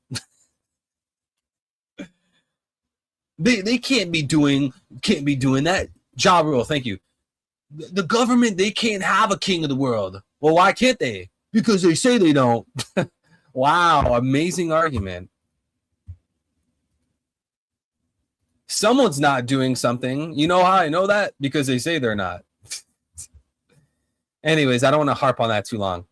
They can't be doing that. Ja Rule, thank you. The government, they can't have a king of the world. Well, why can't they? Because they say they don't. Wow, amazing argument. Someone's not doing something. You know how I know that? Because they say they're not. Anyways, I don't want to harp on that too long.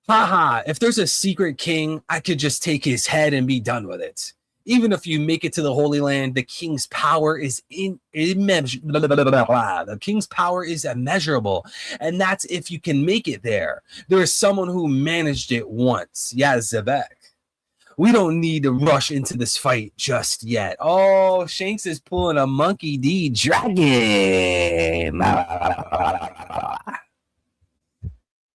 Haha, if there's a secret king, I could just take his head and be done with it. Even if you make it to the Holy Land, the king's power is immeasurable. The king's power is immeasurable, and that's if you can make it there. There is someone who managed it once. Yeah, Zebek. We don't need to rush into this fight just yet. Oh, Shanks is pulling a Monkey D dragon.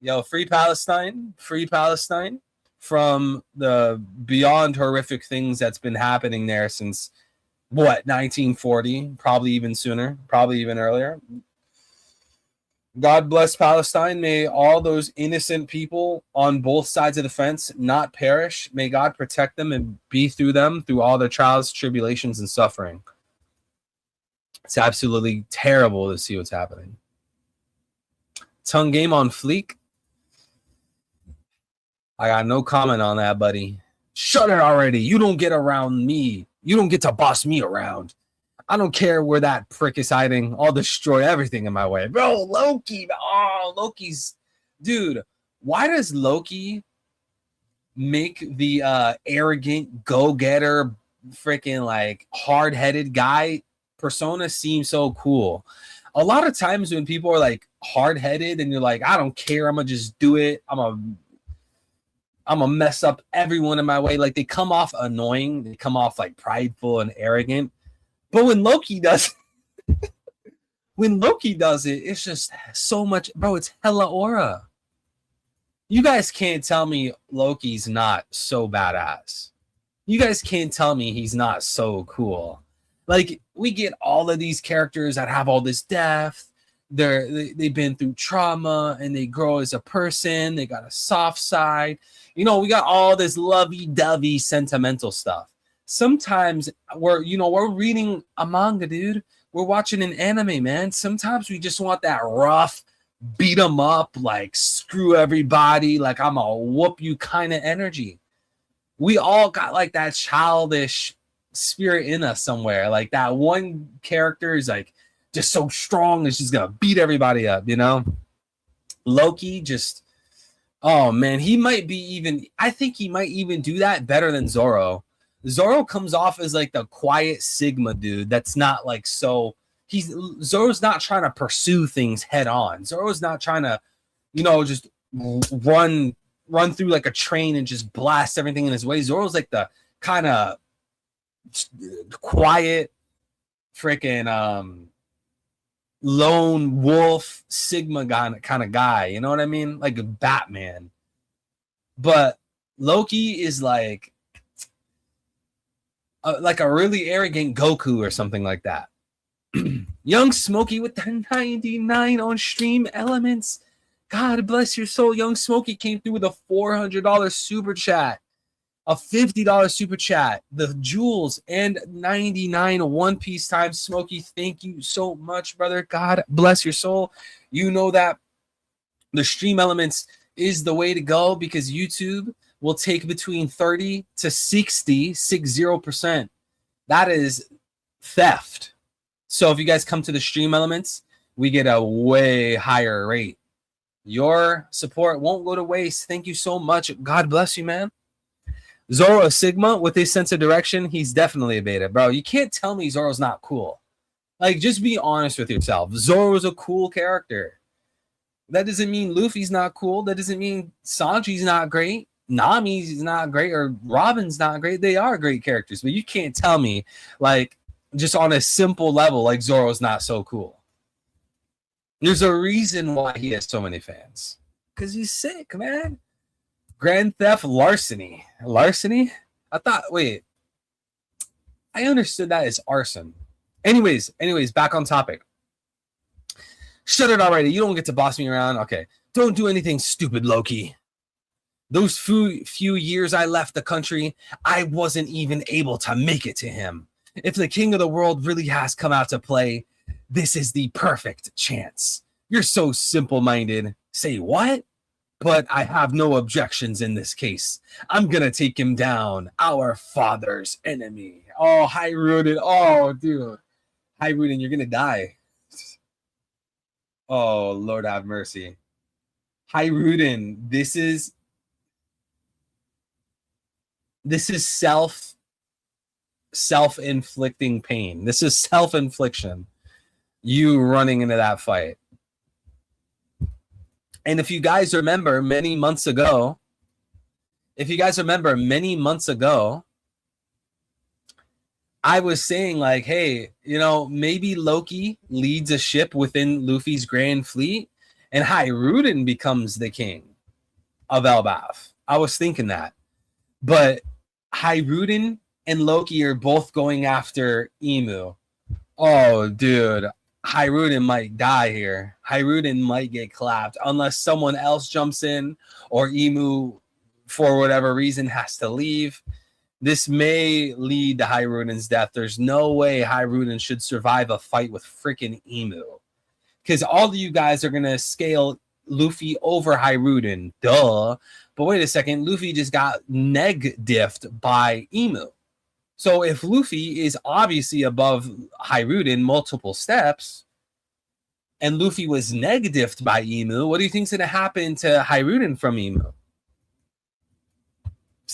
Yo, free Palestine. Free Palestine. From the beyond horrific things that's been happening there since, what, 1940? Probably even sooner. Probably even earlier. God bless Palestine. May all those innocent people on both sides of the fence not perish. May God protect them and be through them through all their trials, tribulations, and suffering. It's absolutely terrible to see what's happening. Tongue game on fleek. I got no comment on that, buddy. Shut it already. You don't get around me. You don't get to boss me around. I don't care where that prick is hiding. I'll destroy everything in my way. Bro, Loki. Oh, Loki's... Dude, why does Loki make the arrogant, go-getter, freaking, like, hard-headed guy persona seem so cool? A lot of times when people are, like, hard-headed and you're like, I don't care. I'm going to just do it. I'm going to mess up everyone in my way. Like, they come off annoying. They come off, like, prideful and arrogant. But when Loki does it, it's just so much. Bro, it's hella aura. You guys can't tell me Loki's not so badass. You guys can't tell me he's not so cool. Like, we get all of these characters that have all this depth. They've been through trauma and they grow as a person. They got a soft side. You know, we got all this lovey-dovey sentimental stuff. Sometimes we're reading a manga, dude. We're watching an anime, man. Sometimes we just want that rough, beat 'em up, like screw everybody, like I'm a whoop you kind of energy. We all got like that childish spirit in us somewhere. Like that one character is like, just so strong. It's just gonna beat everybody up, you know. Loki just, oh man, he might be even. I think he might even do that better than Zoro. Zoro comes off as like the quiet Sigma dude. That's not like so. Zoro's not trying to pursue things head on. Zoro's not trying to, you know, just run through like a train and just blast everything in his way. Zoro's like the kind of quiet, freaking lone wolf Sigma guy kind of guy. You know what I mean? Like a Batman. But Loki is like a really arrogant Goku or something like that. Young Smokey with the 99 on stream elements. God bless your soul. Young Smokey came through with a $400 super chat, a $50 super chat, the jewels, and 99 One Piece time. Smokey, thank you so much, brother. God bless your soul. You know that the stream elements is the way to go because YouTube will take between 30 to 60%. That is theft. So if you guys come to the stream elements, we get a way higher rate. Your support won't go to waste. Thank you so much. God bless you, man. Zoro Sigma with his sense of direction, he's definitely a beta, bro. You can't tell me Zoro's not cool. Like, just be honest with yourself. Zoro's a cool character. That doesn't mean Luffy's not cool. That doesn't mean Sanji's not great. Nami's not great, or Robin's not great. They are great characters, but you can't tell me, like, just on a simple level, like Zoro's not so cool. There's a reason why he has so many fans. Because he's sick, man. Grand Theft Larceny. Larceny? I understood that as arson. Anyways, back on topic. Shut it already. You don't get to boss me around. Okay. Don't do anything stupid, Loki. Those few years I left the country, I wasn't even able to make it to him. If the king of the world really has come out to play, this is the perfect chance. You're so simple-minded. Say what? But I have no objections in this case. I'm going to take him down, our father's enemy. Oh, Highrooded. Oh, dude. Highrooded, you're going to die. Oh, Lord have mercy. Highrooded, this is self-inflicting pain. This is self-infliction. You running into that fight. And if you guys remember many months ago, I was saying like, hey, you know, maybe Loki leads a ship within Luffy's grand fleet and Highrooded becomes the king of Elbaf. I was thinking that. But Highrooded and Loki are both going after Emu. Oh, dude. Highrooded might die here. Highrooded might get clapped unless someone else jumps in or Emu, for whatever reason, has to leave. This may lead to Highrooded's death. There's no way Highrooded should survive a fight with freaking Emu. Because all of you guys are going to scale Luffy over Highrooded. Duh. But wait a second. Luffy just got neg-diffed by Emu. So if Luffy is obviously above Highrooded multiple steps, and Luffy was neg-diffed by Emu, what do you think's going to happen to Highrooded from Emu?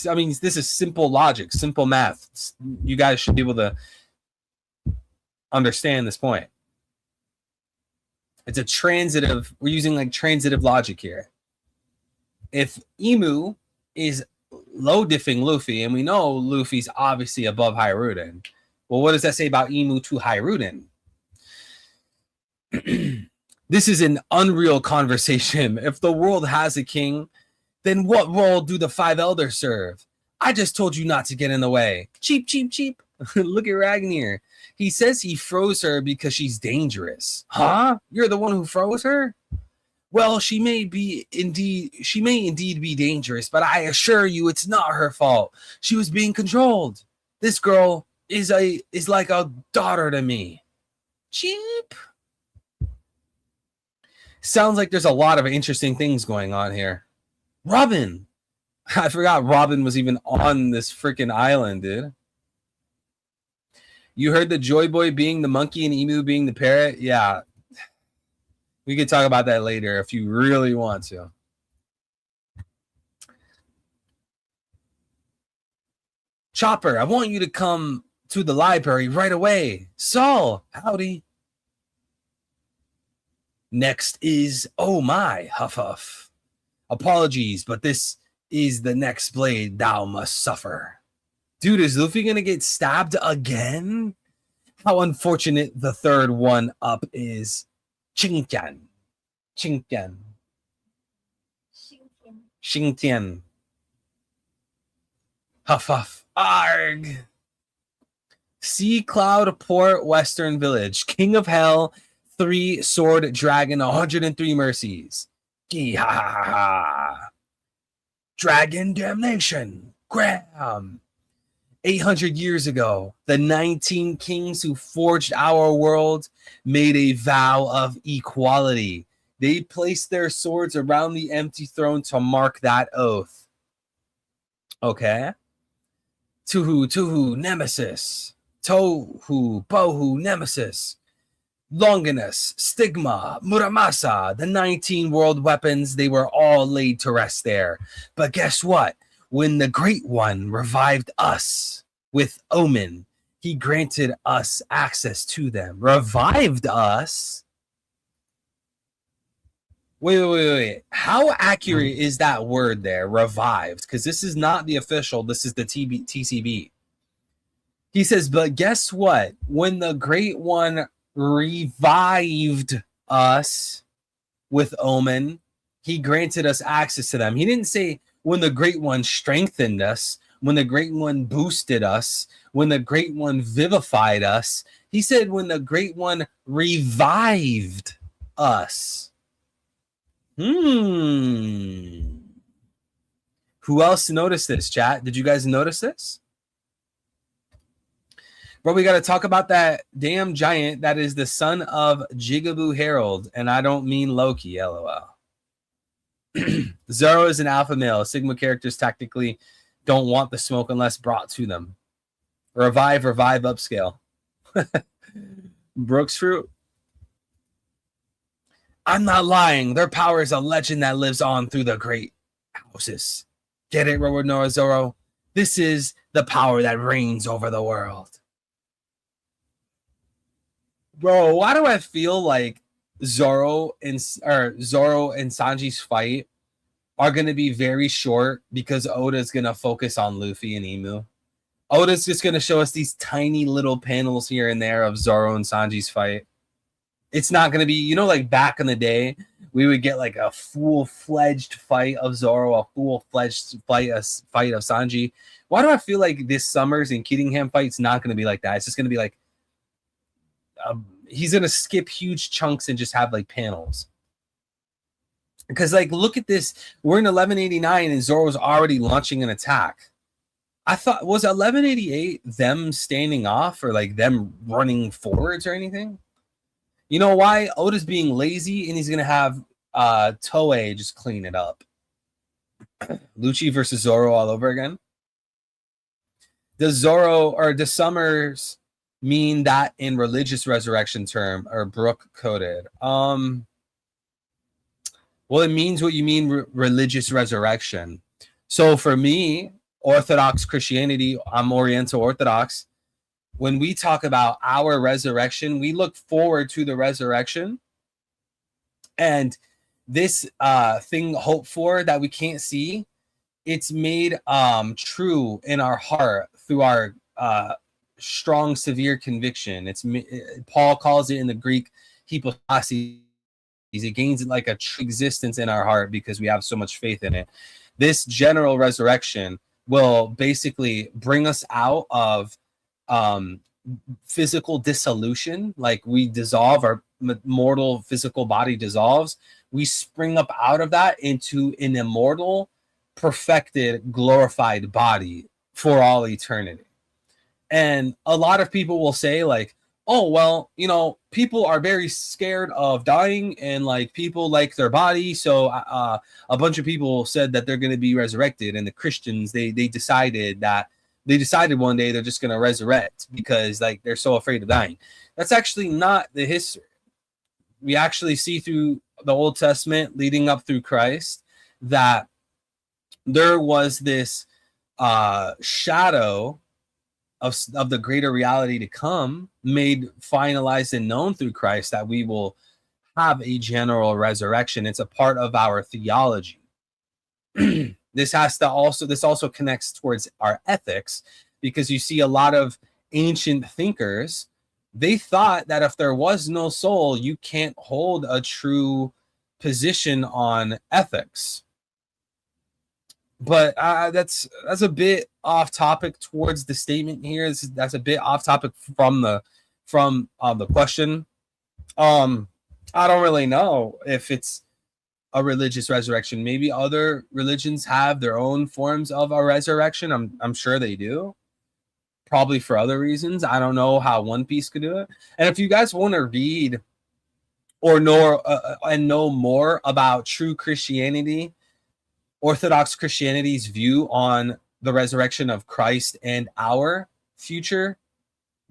I mean, this is simple logic, simple math. You guys should be able to understand this point. It's a transitive. We're using like transitive logic here. If Emu is low diffing Luffy, and we know Luffy's obviously above Highrooded. Well, what does that say about Emu to Highrooded? This is an unreal conversation. If the world has a king, then what role do the five elders serve? I just told you not to get in the way. Cheap, cheap, cheap. Look at Ragnar. He says he froze her because she's dangerous. Huh? You're the one who froze her? Well, she may indeed be dangerous, but I assure you it's not her fault. She was being controlled. This girl is like a daughter to me. Cheap. Sounds like there's a lot of interesting things going on here. Robin. I forgot Robin was even on this freaking island, dude. You heard the Joy Boy being the monkey and Emu being the parrot? Yeah. We could talk about that later if you really want to. Chopper, I want you to come to the library right away. Saul, howdy. Next is Oh My, Huff Huff. Apologies, but this is the next blade thou must suffer. Dude, is Luffy going to get stabbed again? How unfortunate the third one up is. Xingtian. Xingtian. Xingtian. Huff Huff. Arg. Sea Cloud Port Western Village. King of Hell. 3 Sword Dragon. 103 Mercies. Gee ha ha ha ha. Dragon Damnation. Graham. 800 years ago, the 19 kings who forged our world made a vow of equality. They placed their swords around the empty throne to mark that oath. Okay. Tuhu, Nemesis. Tohu, Bohu, Nemesis. Longinus, Stigma, Muramasa, the 19 world weapons, they were all laid to rest there. But guess what? When the Great One revived us with Omen, he granted us access to them. Revived us? Wait. How accurate is that word there, revived? Because this is not the official, this is the TCB. He says, but guess what? When the Great One revived us with Omen, he granted us access to them. He didn't say when the Great One strengthened us, when the Great One boosted us, when the Great One vivified us. He said when the Great One revived us. Who else noticed this, chat? Did you guys notice this? Bro, we got to talk about that damn giant that is the son of Jigaboo Harold, and I don't mean Loki, lol. Zoro is an alpha male. Sigma characters tactically don't want the smoke unless brought to them. Revive, upscale. Brooks Fruit. I'm not lying. Their power is a legend that lives on through the great houses. Get it, Robert Noah Zoro? This is the power that reigns over the world. Bro, why do I feel like Zoro and Sanji's fight are going to be very short because Oda's going to focus on Luffy and Emu? Oda's just going to show us these tiny little panels here and there of Zoro and Sanji's fight. It's not going to be, you know, like back in the day, we would get like a full-fledged fight of Zoro, a full-fledged fight of Sanji. Why do I feel like this summer's and Kettingham fight's not going to be like that? It's just going to be like, he's going to skip huge chunks and just have like panels. Because like, look at this. We're in 1189 and Zoro's already launching an attack. I thought, was 1188 them standing off or like them running forwards or anything? You know why? Oda's being lazy and he's going to have Toei just clean it up. Lucci versus Zoro all over again. Does Zoro or does Summers mean that in religious resurrection term or Brook coded? Well, it means what you mean religious resurrection. So for me, Orthodox Christianity, I'm Oriental Orthodox. When we talk about our resurrection, we look forward to the resurrection. And this thing hoped for that we can't see, it's made true in our heart through our strong, severe conviction. Paul calls it in the Greek hypostasis. It gains like a true existence in our heart because we have so much faith in it. This general resurrection will basically bring us out of physical dissolution. Like we dissolve, our mortal physical body dissolves. We spring up out of that into an immortal, perfected, glorified body for all eternity. And a lot of people will say like, oh, well, you know, people are very scared of dying and like people like their body. So a bunch of people said that they're going to be resurrected. And the Christians, they decided that they decided one day they're just going to resurrect because like they're so afraid of dying. That's actually not the history. We actually see through the Old Testament leading up through Christ that there was this shadow of the greater reality to come, made finalized and known through Christ, that we will have a general resurrection. It's a part of our theology. This also connects towards our ethics, because you see a lot of ancient thinkers, they thought that if there was no soul, you can't hold a true position on ethics. But that's a bit off topic towards the statement here. That's a bit off topic from the question. I don't really know if it's a religious resurrection. Maybe other religions have their own forms of a resurrection. I'm sure they do. Probably for other reasons. I don't know how One Piece could do it. And if you guys want to read or know more about true Christianity, Orthodox Christianity's view on the resurrection of Christ and our future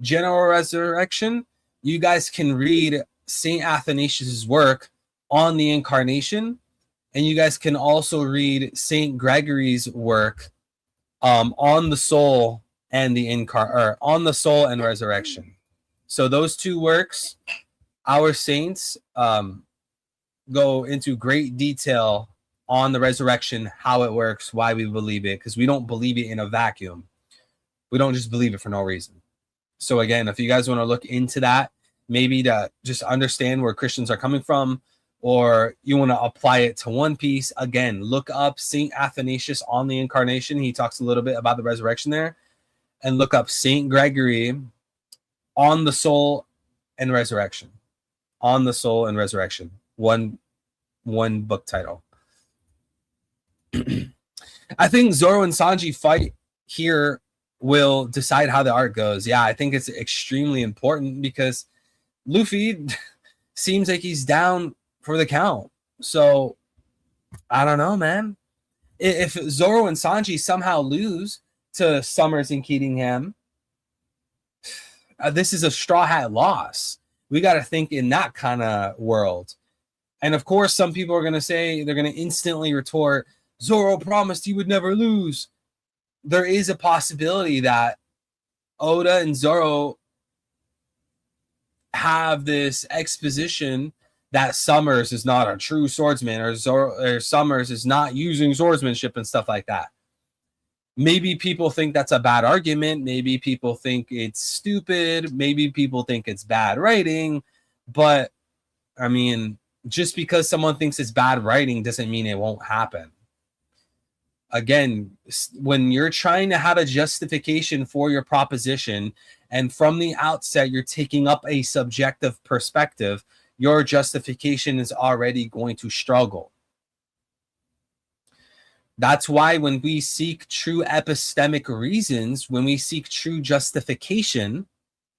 general resurrection, you guys can read St. Athanasius' work on the incarnation, and you guys can also read St. Gregory's work on the soul and on the soul and resurrection. So those two works, our saints go into great detail on the resurrection, how it works, why we believe it, because we don't believe it in a vacuum. We don't just believe it for no reason. So again, if you guys want to look into that, maybe to just understand where Christians are coming from, or you want to apply it to One Piece, again, look up St. Athanasius on the incarnation. He talks a little bit about the resurrection there. And look up St. Gregory on the soul and resurrection. On the soul and resurrection. One book title. I think Zoro and Sanji fight here will decide how the arc goes. Yeah, I think it's extremely important because Luffy seems like he's down for the count. So I don't know, man. If Zoro and Sanji somehow lose to Summers and Keatingham, this is a straw hat loss. We got to think in that kind of world. And of course, some people are going to say, they're going to instantly retort, Zoro promised he would never lose. There is a possibility that Oda and Zoro have this exposition that Summers is not a true swordsman, or Summers is not using swordsmanship and stuff like that. Maybe people think that's a bad argument. Maybe people think it's stupid. Maybe people think it's bad writing. But, I mean, just because someone thinks it's bad writing doesn't mean it won't happen. Again, when you're trying to have a justification for your proposition, and from the outset you're taking up a subjective perspective, your justification is already going to struggle. That's why when we seek true epistemic reasons, when we seek true justification,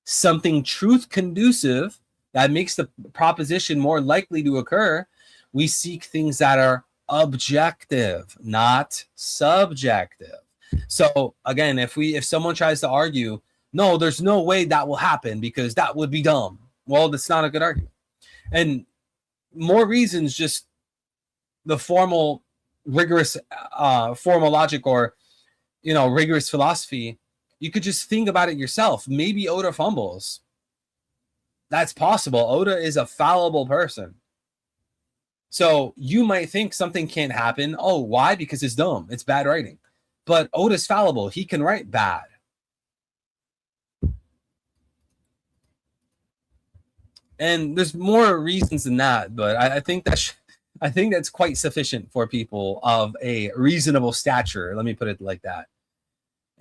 something truth conducive that makes the proposition more likely to occur, we seek things that are objective, not subjective. So again, if someone tries to argue, no, there's no way that will happen because that would be dumb, well, that's not a good argument. And more reasons, just the rigorous formal logic, or rigorous philosophy, you could just think about it yourself. Maybe Oda fumbles. That's possible. Oda is a fallible person. So you might think something can't happen. Oh, why? Because it's dumb. It's bad writing. But Oda's fallible. He can write bad. And there's more reasons than that, but I think that's quite sufficient for people of a reasonable stature. Let me put it like that.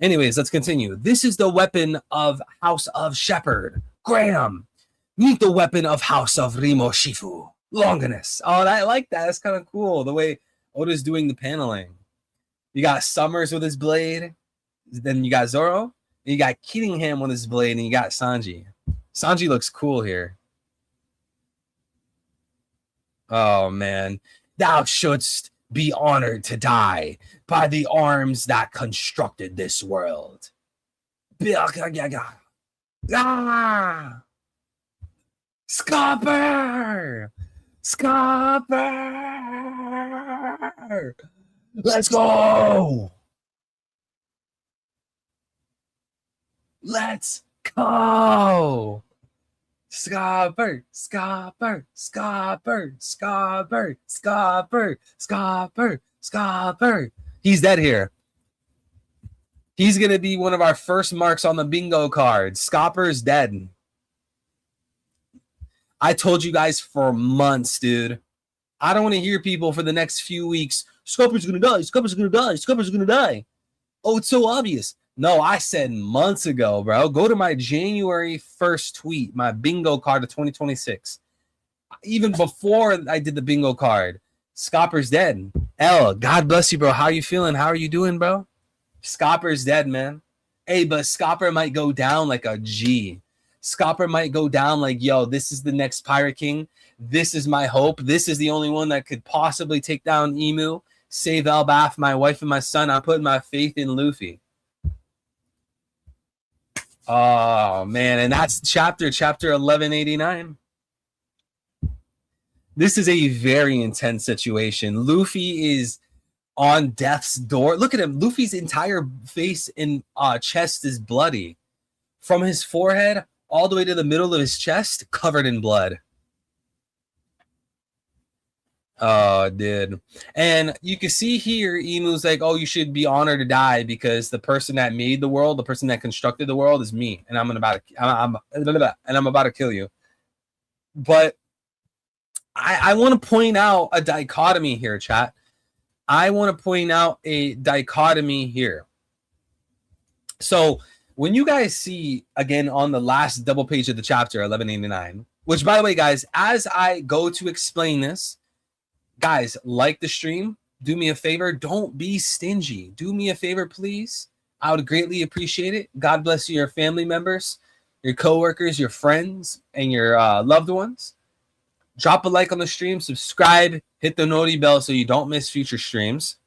Anyways, let's continue. This is the weapon of House of Shepherd. Graham, meet the weapon of House of Rimoshifu. Longinus. Oh, I like that. That's kind of cool. The way Oda's doing the paneling. You got Summers with his blade. Then you got Zoro. And you got Keatingham with his blade. And you got Sanji. Sanji looks cool here. Oh, man. Thou shouldst be honored to die by the arms that constructed this world. Ah! Scupper! Scupper! Let's go! Let's go! Scupper! Scupper! Scupper! Scupper! Scupper! Scupper! Scupper! He's dead here. He's going to be one of our first marks on the bingo card. Scopper's dead. I told you guys for months, dude. I don't want to hear people for the next few weeks. Scopper's going to die. Scopper's going to die. Scopper's going to die. Oh, it's so obvious. No, I said months ago, bro. Go to my January 1st tweet, my bingo card of 2026. Even before I did the bingo card, Scopper's dead. L, God bless you, bro. How are you feeling? How are you doing, bro? Scopper's dead, man. Hey, but Scopper might go down like a G. Scopper might go down like, yo, this is the next Pirate King. This is my hope. This is the only one that could possibly take down Emu, save Elbaf, my wife, and my son. I'm putting my faith in Luffy. Oh, man. And that's chapter 1189. This is a very intense situation. Luffy is on death's door. Look at him. Luffy's entire face and chest is bloody. From his forehead all the way to the middle of his chest, covered in blood. Oh, dude. And you can see here, Emu's like, oh, you should be honored to die because the person that made the world, the person that constructed the world is me. And I'm about to kill you. But I want to point out a dichotomy here, chat. I want to point out a dichotomy here. So when you guys see, again, on the last double page of the chapter, 1189, which, by the way, guys, as I go to explain this, guys, like the stream. Do me a favor. Don't be stingy. Do me a favor, please. I would greatly appreciate it. God bless you, your family members, your coworkers, your friends, and your loved ones. Drop a like on the stream, subscribe, hit the noti bell so you don't miss future streams,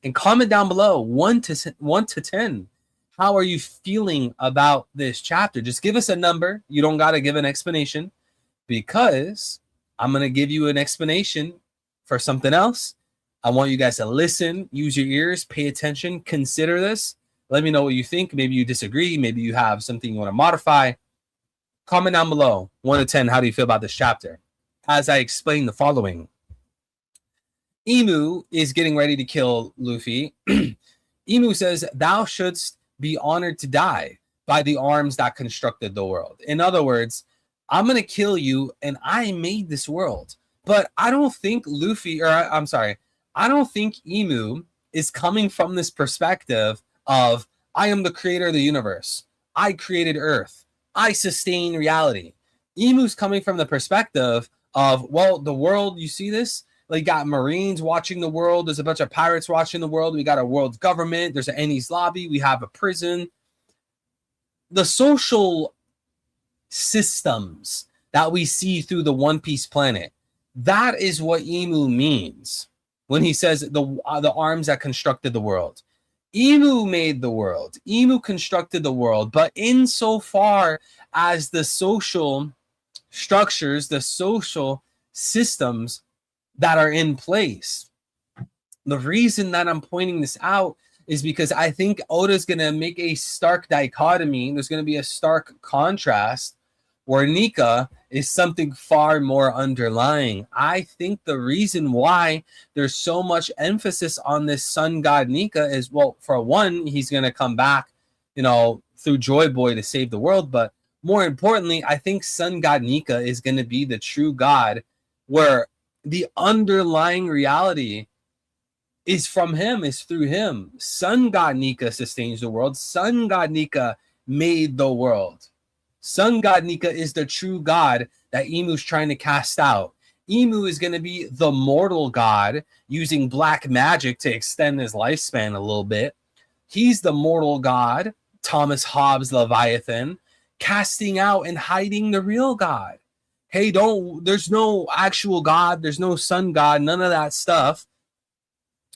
and comment down below 1 to 10. How are you feeling about this chapter? Just give us a number. You don't got to give an explanation because I'm going to give you an explanation for something else. I want you guys to listen, use your ears, pay attention, consider this. Let me know what you think. Maybe you disagree. Maybe you have something you want to modify. Comment down below 1 to 10. How do you feel about this chapter? As I explain the following. Emu is getting ready to kill Luffy. Emu says, thou shouldst be honored to die by the arms that constructed the world. In other words, I'm going to kill you and I made this world. But I don't think I don't think Emu is coming from this perspective of, I am the creator of the universe. I created Earth. I sustain reality. Emu's coming from the perspective of, well, the world, you see this? Like, got Marines watching the world. There's a bunch of pirates watching the world. We got a world government. There's an Enies lobby. We have a prison. The social systems that we see through the One Piece planet, that is what Emu means when he says the arms that constructed the world. Emu made the world. Emu constructed the world. But insofar as the social structures, the social systems that are in place, the reason that I'm pointing this out is because I think Oda's going to make a stark dichotomy. There's going to be a stark contrast where Nika is something far more underlying. I think the reason why there's so much emphasis on this sun god Nika is, well, for one, he's going to come back, through Joy Boy to save the world. But more importantly, I think sun god Nika is going to be the true god where the underlying reality is from him, is through him. Sun god Nika sustains the world. Sun god Nika made the world. Sun god Nika is the true god that Emu's trying to cast out. Emu is going to be the mortal god using black magic to extend his lifespan a little bit. He's the mortal god, Thomas Hobbes Leviathan, casting out and hiding the real god. Hey, there's no actual god. There's no sun god, none of that stuff.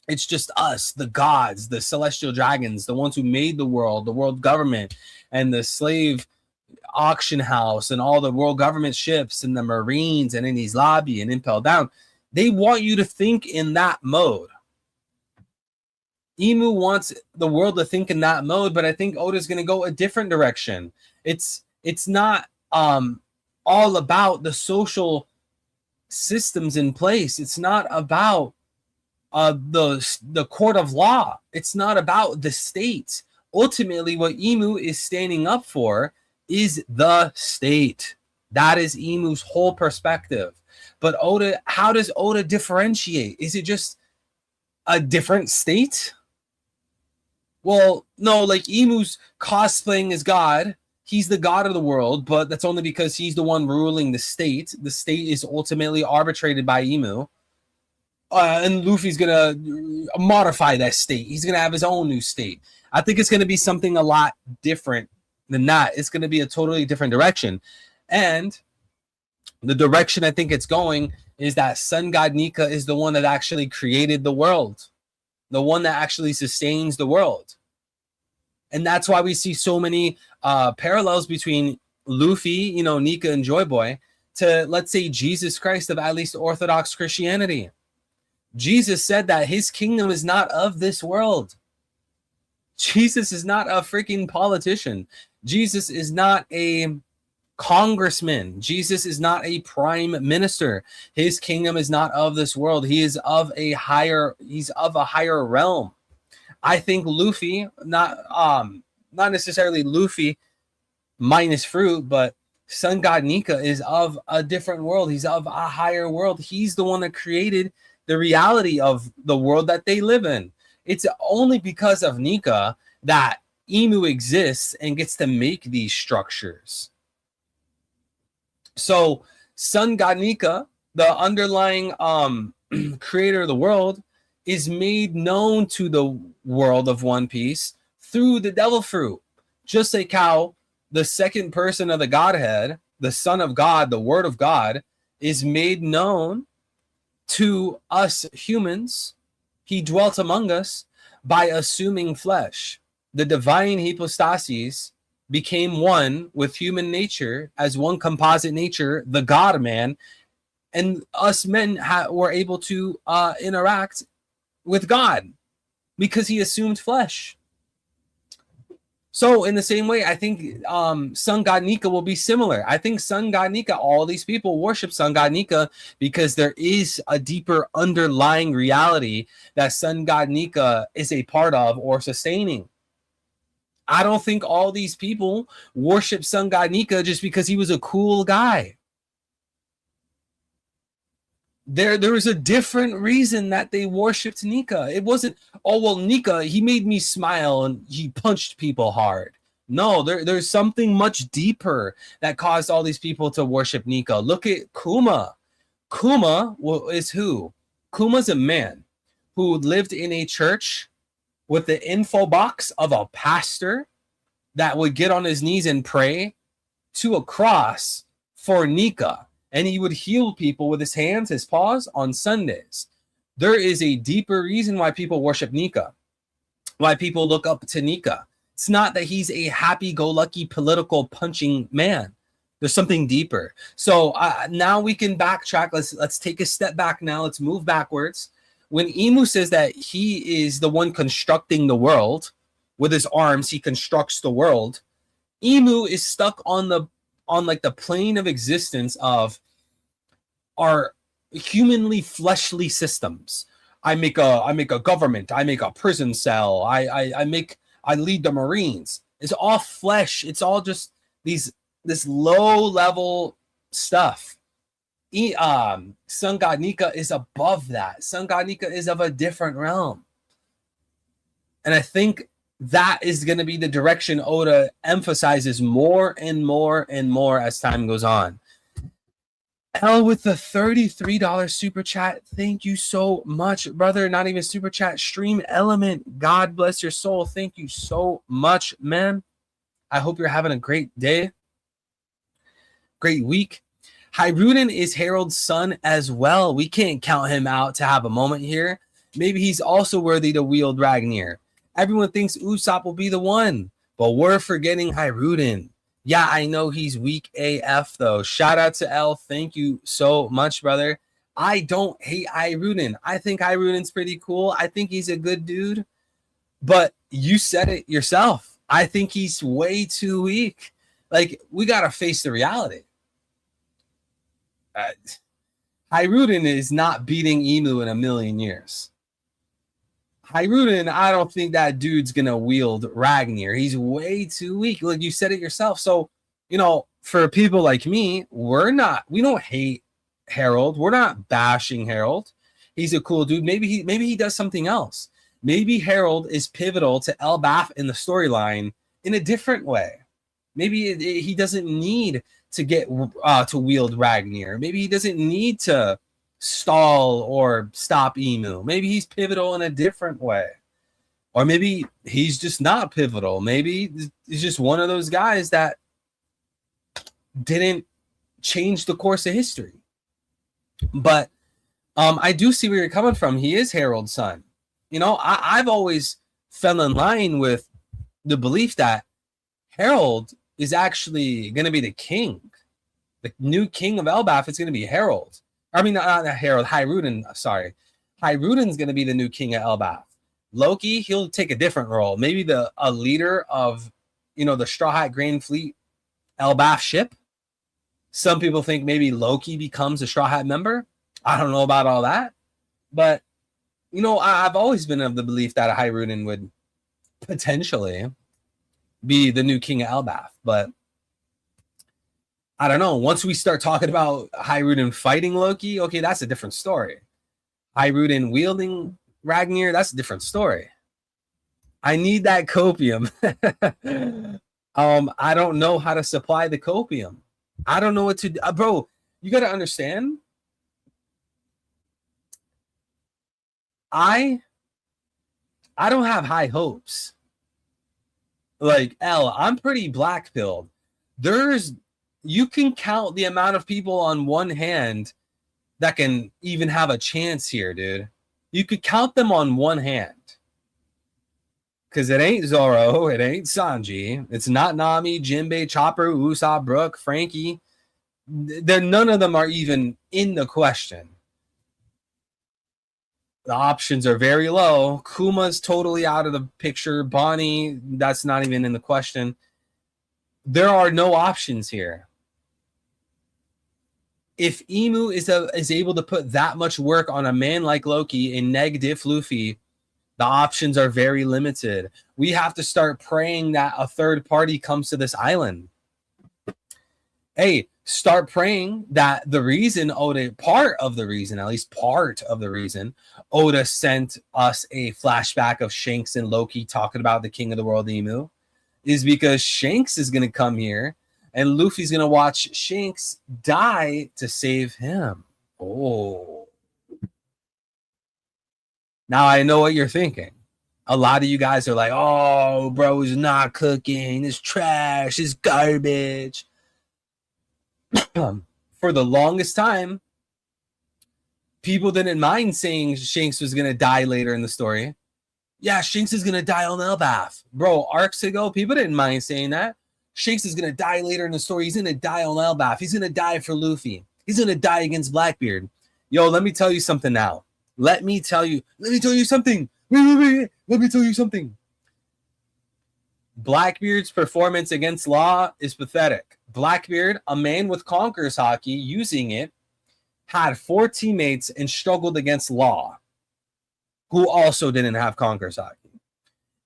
It's just us, the gods, the celestial dragons, the ones who made the world government, and the slave auction house, and all the world government ships, and the Marines, and Enies Lobby, and Impel Down. They want you to think in that mode. Emu wants the world to think in that mode, but I think Oda's going to go a different direction. It's not all about the social systems in place. It's not about the court of law. It's not about the state. Ultimately, what Emu is standing up for is the state. That is Emu's whole perspective. But Oda, how does Oda differentiate? Is it just a different state? Well, no, like Emu's cosplaying as God. He's the god of the world, but that's only because he's the one ruling the state. The state is ultimately arbitrated by Emu. And Luffy's going to modify that state. He's going to have his own new state. I think it's going to be something a lot different than that. It's going to be a totally different direction. And the direction I think it's going is that Sun God Nika is the one that actually created the world, the one that actually sustains the world. And that's why we see so many parallels between Luffy, Nika and Joy Boy, to, let's say, Jesus Christ of at least Orthodox Christianity. Jesus said that his kingdom is not of this world. Jesus is not a freaking politician. Jesus is not a congressman. Jesus is not a prime minister. His kingdom is not of this world. He is of a higher realm. I think Luffy, not necessarily Luffy minus fruit, but Sun God Nika is of a different world. He's of a higher world. He's the one that created the reality of the world that they live in. It's only because of Nika that Emu exists and gets to make these structures. So Sun God Nika, the underlying creator of the world, is made known to the world of One Piece through the devil fruit. Just like how the second person of the Godhead, the Son of God, the Word of God, is made known to us humans. He dwelt among us by assuming flesh. The divine hypostases became one with human nature as one composite nature, the God man, and us men were able to interact with God because he assumed flesh. So in the same way, I think Sun God Nika will be similar. I think Sun God Nika, all these people worship Sun God Nika because there is a deeper underlying reality that Sun God Nika is a part of or sustaining. I don't think all these people worship Sun God Nika just because he was a cool guy. There was a different reason that they worshipped Nika. It wasn't, oh, well, Nika, he made me smile and he punched people hard. No, there's something much deeper that caused all these people to worship Nika. Look at Kuma. Kuma is who? Kuma's a man who lived in a church with the info box of a pastor that would get on his knees and pray to a cross for Nika. And he would heal people with his hands, his paws on Sundays. There is a deeper reason why people worship Nika, why people look up to Nika. It's not that he's a happy-go-lucky political punching man. There's something deeper. So now we can backtrack. Let's take a step back now. Let's move backwards. When Emu says that he is the one constructing the world with his arms, he constructs the world. Emu is stuck on the plane of existence of our humanly fleshly systems. I make a government. I make a prison cell. I lead the Marines. It's all flesh. It's all just this low level stuff. Sun God Nika is above that. Sun God Nika is of a different realm. And I think that is going to be the direction Oda emphasizes more and more and more as time goes on. L with the $33 super chat. Thank you so much, brother. Not even super chat. Stream Element. God bless your soul. Thank you so much, man. I hope you're having a great day. Great week. Hyruden is Harold's son as well. We can't count him out to have a moment here. maybe he's also worthy to wield Ragnir. Everyone thinks Usopp will be the one, but we're forgetting Hiruden. Yeah, I know he's weak AF though. Shout out to L. Thank you so much, brother. I don't hate Hiruden. I think Hiruden's pretty cool. I think he's a good dude. But you said it yourself. I think he's way too weak. Like, we got to face the reality. Hiruden is not beating Emu in a million years. Hiruden, I don't think that dude's going to wield Ragnir. He's way too weak. Like, you said it yourself. So, you know, for people like me, we don't hate Harold. We're not bashing Harold. He's a cool dude. Maybe he does something else. Maybe Harold is pivotal to Elbaf in the storyline in a different way. Maybe he doesn't need to get to wield Ragnir. Maybe he doesn't need to stall or stop Emu. Maybe he's pivotal in a different way. Or maybe he's just not pivotal. Maybe he's just one of those guys that didn't change the course of history. But I do see where you're coming from. He is Harold's son. You know, I've always fell in line with the belief that Harold is actually going to be the king. The new king of Elbaf is going to be Harold. I mean, not Harold, Hiruden. Sorry. Hiruden's going to be the new king of Elbaf. Loki, he'll take a different role. Maybe a leader of, you know, the Straw Hat Grain Fleet Elbaf ship. Some people think maybe Loki becomes a Straw Hat member. I don't know about all that. But you know, I've always been of the belief that Hiruden would potentially be the new king of Elbaf. But I don't know. Once we start talking about Hiruden fighting Loki, okay, that's a different story. Hiruden wielding Ragnir, that's a different story. I need that copium. I don't know how to supply the copium. I don't know what to do. Bro, you got to understand. I don't have high hopes. Like, I'm pretty black pilled. You can count the amount of people on one hand that can even have a chance here, dude. You could count them on one hand. Because it ain't Zoro, it ain't Sanji, it's not Nami, Jinbei, Chopper, Usopp, Brook, Frankie. None of them are even in the question. The options are very low. Kuma's totally out of the picture. Bonnie, that's not even in the question. There are no options here. If Emu is able to put that much work on a man like Loki and neg diff Luffy, the options are very limited. We have to start praying that a third party comes to this island. Hey, start praying that the reason Oda, at least part of the reason, Oda sent us a flashback of Shanks and Loki talking about the King of the World Emu is because Shanks is going to come here and Luffy's going to watch Shanks die to save him. Oh. Now I know what you're thinking. A lot of you guys are like, oh, bro, he's not cooking. It's trash. It's garbage. For the longest time, people didn't mind saying Shanks was going to die later in the story. Yeah, Shanks is going to die on Elbaf. Bro, arcs ago, people didn't mind saying that. Shanks is going to die later in the story. He's going to die on Elbaf. He's going to die for Luffy. He's going to die against Blackbeard. Yo, let me tell you something now. Let me tell you something. Wait. Let me tell you something. Blackbeard's performance against Law is pathetic. Blackbeard, a man with Conqueror's Haki, using it, had 4 teammates and struggled against Law, who also didn't have Conqueror's Haki.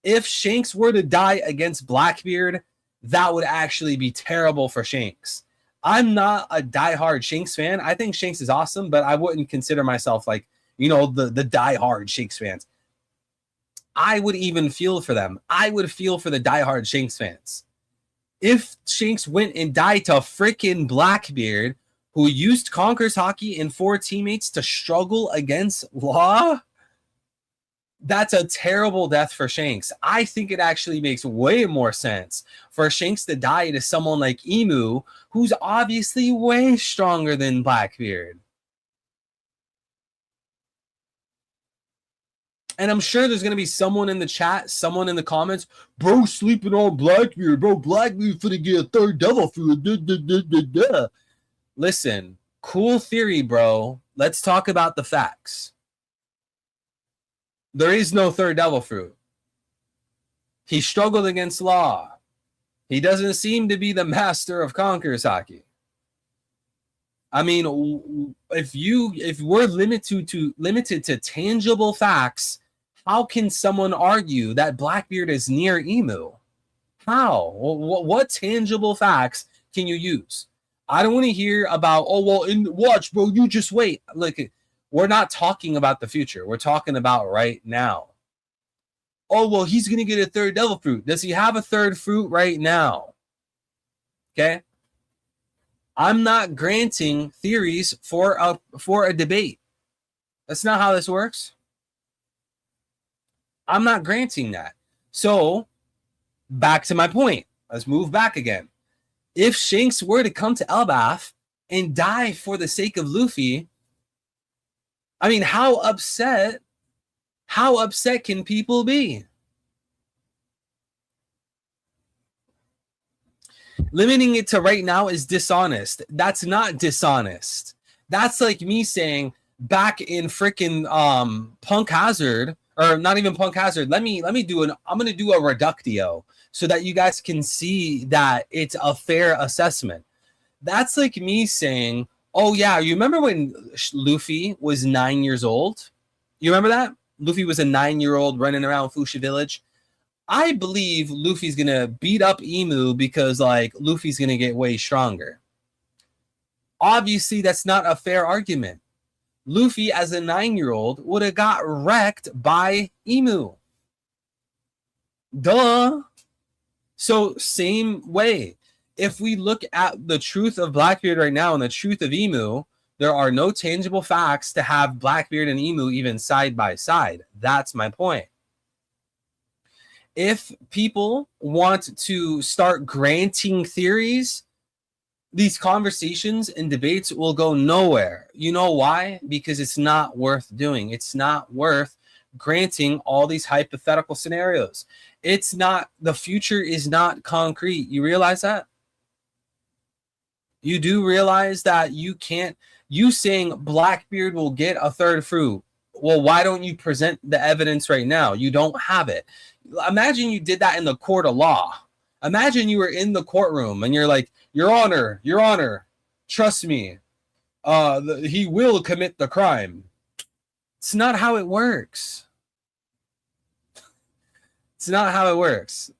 If Shanks were to die against Blackbeard, that would actually be terrible for Shanks. I'm not a diehard Shanks fan. I think Shanks is awesome, but I wouldn't consider myself like, you know, the diehard Shanks fans. I would even feel for them. I would feel for the diehard Shanks fans. If Shanks went and died to freaking Blackbeard, who used Conqueror's Haki and 4 teammates to struggle against Law, that's a terrible death for Shanks. I think it actually makes way more sense for Shanks to die to someone like Emu, who's obviously way stronger than Blackbeard. And I'm sure there's going to be someone in the chat, someone in the comments, bro, sleeping on Blackbeard, bro. Blackbeard finna get a third devil fruit. Listen, cool theory, bro. Let's talk about the facts. There is no third devil fruit. He struggled against law. He doesn't seem to be the master of Conqueror's Haki. I mean, if we're limited to tangible facts, how can someone argue that Blackbeard is near Emu? How? What tangible facts can you use? I don't want to hear about, oh, well, watch, bro, you just wait. Like, we're not talking about the future. We're talking about right now. Oh, well, he's going to get a third devil fruit. Does he have a third fruit right now? Okay. I'm not granting theories for a debate. That's not how this works. I'm not granting that. So, back to my point. Let's move back again. If Shanks were to come to Elbaf and die for the sake of Luffy, I mean, how upset can people be? Limiting it to right now is dishonest. That's not dishonest. That's like me saying back in freaking Punk Hazard, or not even Punk Hazard. I'm gonna do a reductio so that you guys can see that it's a fair assessment. That's like me saying, oh yeah, you remember when Luffy was 9 years old? You remember that? Luffy was a 9-year-old running around Fuchsia Village. I believe Luffy's going to beat up Emu because, like, Luffy's going to get way stronger. Obviously, that's not a fair argument. Luffy, as a 9-year-old, would have got wrecked by Emu. Duh. So, same way. If we look at the truth of Blackbeard right now and the truth of Emu, there are no tangible facts to have Blackbeard and Emu even side by side. That's my point. If people want to start granting theories, these conversations and debates will go nowhere. You know why? Because it's not worth doing. It's not worth granting all these hypothetical scenarios. It's not, the future is not concrete. You realize that? You do realize that you can't, you saying Blackbeard will get a third fruit. Well, why don't you present the evidence right now? You don't have it. Imagine you did that in the court of law. Imagine you were in the courtroom and you're like, Your Honor, trust me, he will commit the crime. It's not how it works. It's not how it works.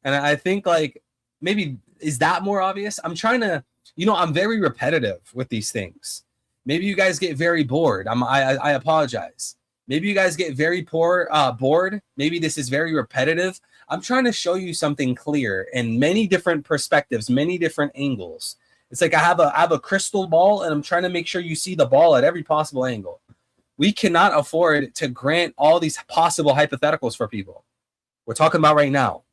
And I think, like, maybe, is that more obvious? I'm trying to, I'm very repetitive with these things. Maybe you guys get very bored. I apologize. Maybe you guys get very bored. Maybe this is very repetitive. I'm trying to show you something clear in many different perspectives, many different angles. It's like I have a crystal ball, and I'm trying to make sure you see the ball at every possible angle. We cannot afford to grant all these possible hypotheticals for people. We're talking about right now.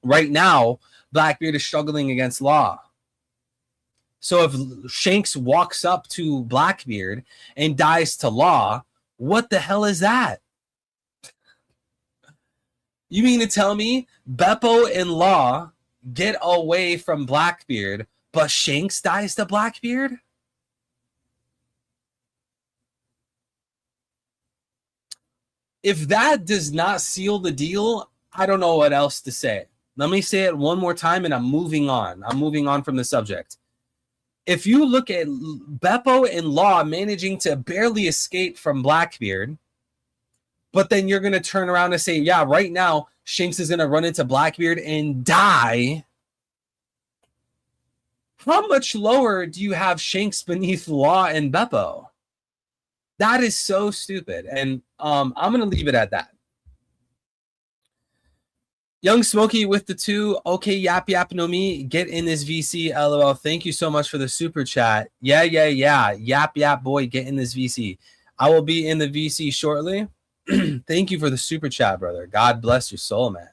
Right now, Blackbeard is struggling against law. So if Shanks walks up to Blackbeard and dies to law, what the hell is that? You mean to tell me Beppo and Law get away from Blackbeard, but Shanks dies to Blackbeard? If that does not seal the deal, I don't know what else to say. Let me say it one more time and I'm moving on. I'm moving on from the subject. If you look at Beppo and Law managing to barely escape from Blackbeard, but then you're going to turn around and say, yeah, right now, Shanks is going to run into Blackbeard and die. How much lower do you have Shanks beneath Law and Beppo? That is so stupid. And I'm going to leave it at that. Young Smokey with the 2. Okay, Yap Yap No Me. Get in this VC. LOL. Thank you so much for the super chat. Yeah. Yap Yap boy, get in this VC. I will be in the VC shortly. Thank you for the super chat, brother. God bless your soul, man.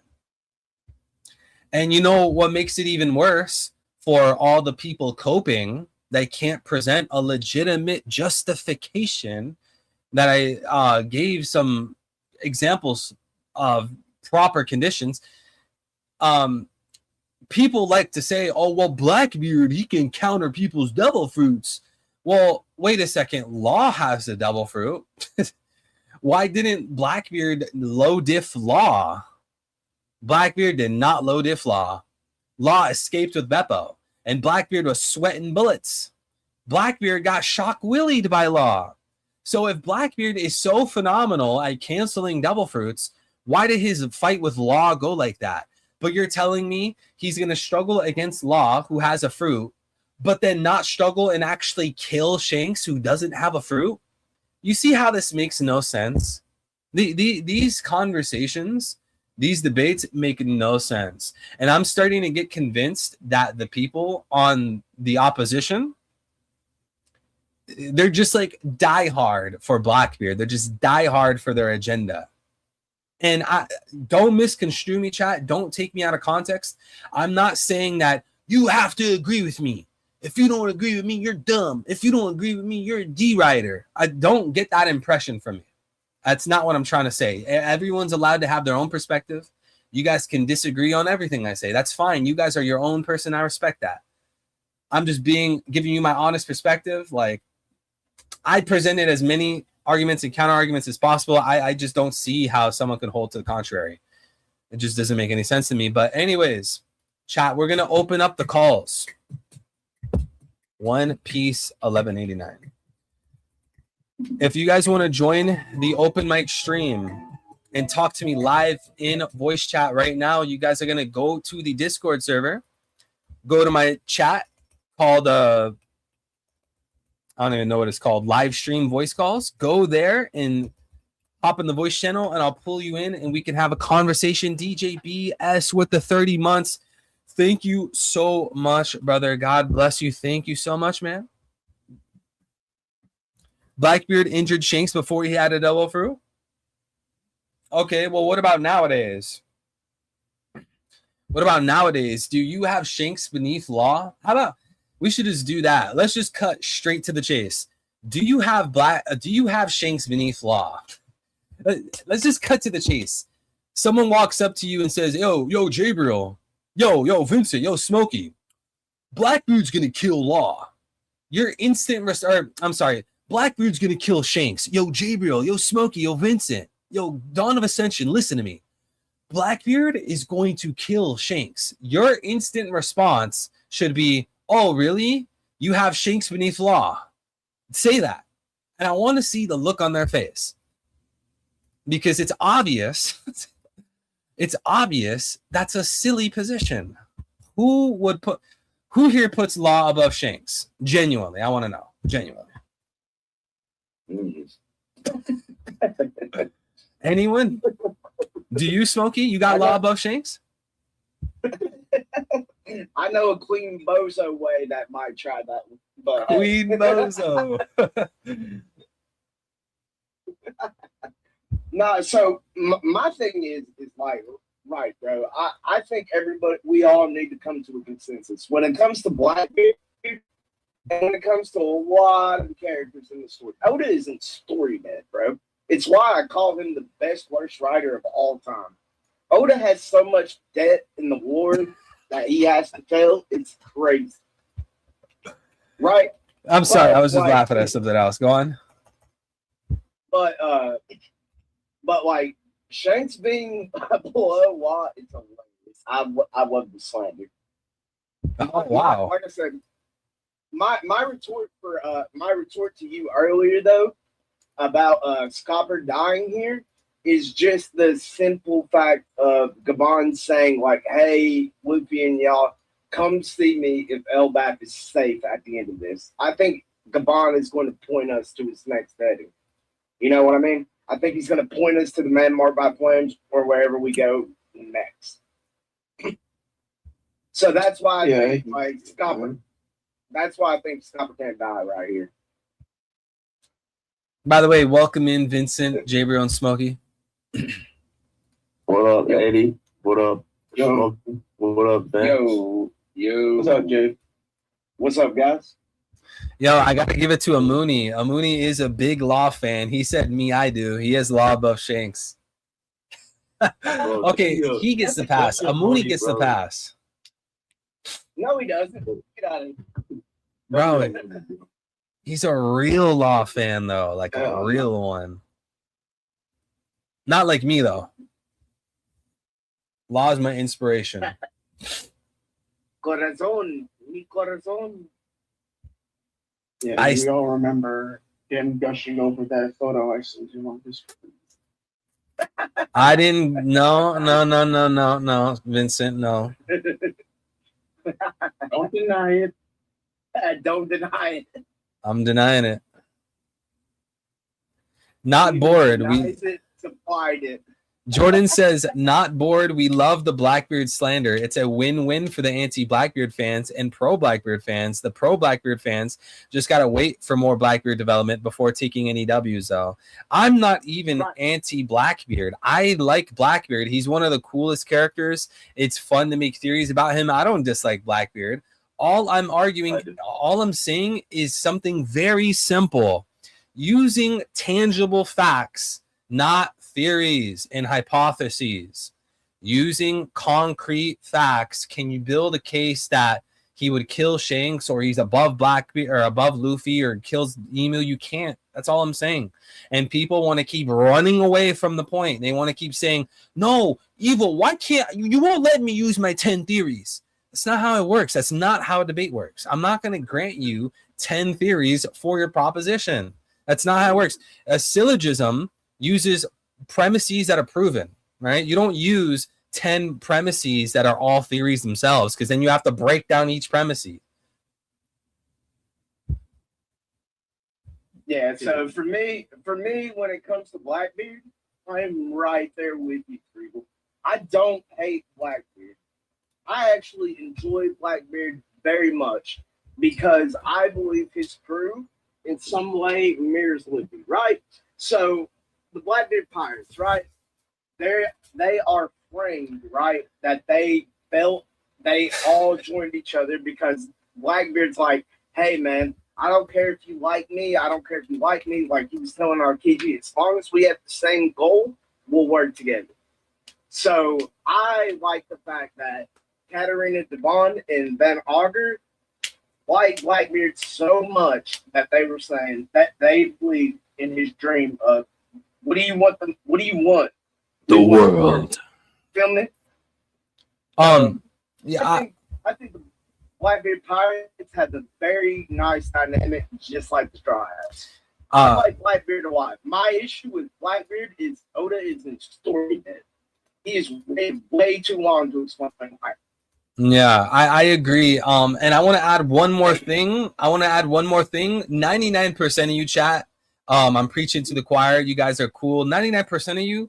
And you know what makes it even worse for all the people coping that can't present a legitimate justification that I gave some examples of proper conditions. People like to say, oh, well, Blackbeard, he can counter people's devil fruits. Well, wait a second. Law has a devil fruit. Why didn't Blackbeard low diff Law? Blackbeard did not low diff Law. Law escaped with Beppo, and Blackbeard was sweating bullets. Blackbeard got shock willied by Law. So if Blackbeard is so phenomenal at canceling devil fruits, why did his fight with Law go like that? But you're telling me he's going to struggle against Law, who has a fruit, but then not struggle and actually kill Shanks, who doesn't have a fruit? You see how this makes no sense? These conversations, these debates make no sense. And I'm starting to get convinced that the people on the opposition, they're just like die hard for Blackbeard. They're just die hard for their agenda. And I don't misconstrue me, chat. Don't take me out of context. I'm not saying that you have to agree with me. If you don't agree with me, you're dumb. If you don't agree with me, you're a D-rider. I don't get that impression from you. That's not what I'm trying to say. Everyone's allowed to have their own perspective. You guys can disagree on everything I say. That's fine. You guys are your own person. I respect that. I'm just giving you my honest perspective. Like, I presented as many arguments and counter arguments as possible. I just don't see how someone could hold to the contrary. It just doesn't make any sense to me. But anyways, chat, we're going to open up the calls. One Piece 1189. If you guys want to join the open mic stream and talk to me live in voice chat right now, you guys are going to go to the Discord server, go to my chat called I don't even know what it's called, live stream voice calls. Go there and hop in the voice channel and I'll pull you in and we can have a conversation. DJ BS with the 30 months. Thank you so much, brother. God bless you. Thank you so much, man. Blackbeard injured Shanks before he had a double fruit. Okay, well, what about nowadays? What about nowadays? Do you have Shanks beneath Law? How about we should just do that? Let's just cut straight to the chase. Do you have Shanks beneath Law? Let's just cut to the chase. Someone walks up to you and says, yo, Jabriel, yo, Vincent, yo, Smokey, Blackbeard's gonna kill Law. Your instant Blackbeard's gonna kill Shanks. Yo, Jabriel, yo, Smokey, yo, Vincent, yo, Dawn of Ascension, listen to me. Blackbeard is going to kill Shanks. Your instant response should be, oh, really? You have Shanks beneath Law. Say that. And I want to see the look on their face. Because it's obvious. It's obvious that's a silly position. Who here puts Law above Shanks? Genuinely, I want to know. Genuinely. Anyone? Do you, Smokey? You got Law above Shanks? I know a Queen Bozo way that might try that. But Queen Bozo. No, so my thing is like, right, bro. I think we all need to come to a consensus when it comes to Blackbeard and when it comes to a lot of the characters in the story. Oda isn't story dead, bro. It's why I call him the best, worst writer of all time. Oda has so much debt in the war that he has to tell. It's crazy. Right? I'm sorry. I was just laughing at something else. Go on. But like Shanks being below Law, it's hilarious. I love the slander. Oh wow! Like I said, my retort to you earlier though about Scopper dying here is just the simple fact of Gabon saying like, "Hey, Luffy and y'all, come see me if Elbap is safe at the end of this." I think Gabon is going to point us to his next heading. You know what I mean? I think he's going to point us to the man marked by flames or wherever we go next. So that's why I think like Scopper. That's why I think Scopper can't die right here. By the way, welcome in Vincent, Jabriel, and Smokey. What up, Eddie? What up? Yo. What up, Ben? Yo. What's up, Jay? What's up, guys? Yo, I gotta give it to Amuni. Amuni is a big Law fan. He said me, I do. He has Law above Shanks. Bro, Okay, that's he gets the your- pass. that's your Amuni money, gets the bro. pass. No, he doesn't. Get out of here. Bro, he's a real Law fan though, like a Hell real one. Not like me though. Law is my inspiration. Corazon, mi corazon. Yeah, I- we all remember him gushing over that photo I sent you on his. I didn't. No, Vincent. No. Don't deny it. Don't deny it. I'm denying it. Not bored. We Denies it, supplied it. Jordan says, not bored. We love the Blackbeard slander. It's a win-win for the anti-Blackbeard fans and pro-Blackbeard fans. The pro-Blackbeard fans just got to wait for more Blackbeard development before taking any W's, though. I'm not even anti-Blackbeard. I like Blackbeard. He's one of the coolest characters. It's fun to make theories about him. I don't dislike Blackbeard. All I'm saying is something very simple. Using tangible facts, not theories and hypotheses. Using concrete facts, can you build a case that he would kill Shanks or he's above Blackbeard or above Luffy or kills Emu? You can't. That's all I'm saying. And people want to keep running away from the point. They want to keep saying, no, Evil, why can't you won't let me use my 10 theories? That's not how it works. That's not how a debate works. I'm not going to grant you 10 theories for your proposition. That's not how it works. A syllogism uses premises that are proven, right? You don't use 10 premises that are all theories themselves, because then you have to break down each premise. Yeah, so for me, when it comes to Blackbeard, I'm right there with you, Treagle. I don't hate Blackbeard. I actually enjoy Blackbeard very much because I believe his crew in some way mirrors Luffy, right? So the Blackbeard Pirates, right? They are framed, right? That they felt they all joined each other because Blackbeard's like, hey man, I don't care if you like me, I don't care if you like me, like he was telling Aokiji, as long as we have the same goal, we'll work together. So I like the fact that Katarina Devon and Van Auger like Blackbeard so much that they were saying that they believe in his dream of what do you want them? What do you want? The world. Feel me? Yeah, I think the Blackbeard Pirates had a very nice dynamic, just like the Straw Hats. I like Blackbeard a lot. My issue with Blackbeard is Oda is in story head. He is way too long to explain why. Yeah, I agree. And I want to add one more thing. 99% of you chat, I'm preaching to the choir. You guys are cool. 99% of you,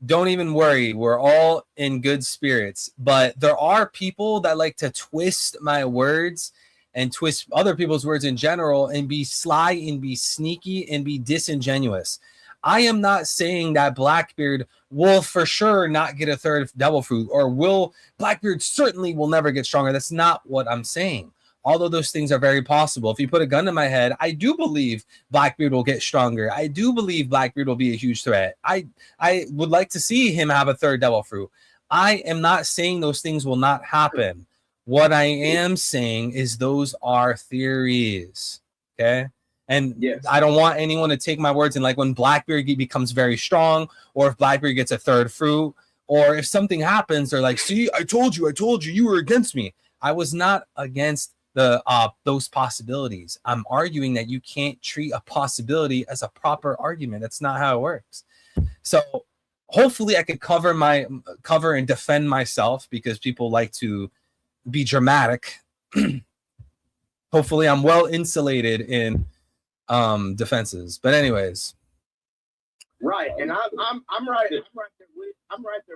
don't even worry. We're all in good spirits. But there are people that like to twist my words and twist other people's words in general and be sly and be sneaky and be disingenuous. I am not saying that Blackbeard will for sure not get a third devil fruit, or Blackbeard certainly will never get stronger. That's not what I'm saying. Although those things are very possible. If you put a gun to my head, I do believe Blackbeard will get stronger. I do believe Blackbeard will be a huge threat. I would like to see him have a third devil fruit. I am not saying those things will not happen. What I am saying is those are theories. Okay? And yes, I don't want anyone to take my words and like when Blackbeard becomes very strong, or if Blackbeard gets a third fruit, or if something happens, they're like, see, I told you, you were against me. I was not against those possibilities. I'm arguing that you can't treat a possibility as a proper argument. That's not how it works. So hopefully I could cover and defend myself, because people like to be dramatic. Hopefully I'm well insulated in defenses. But anyways, right, and I'm right there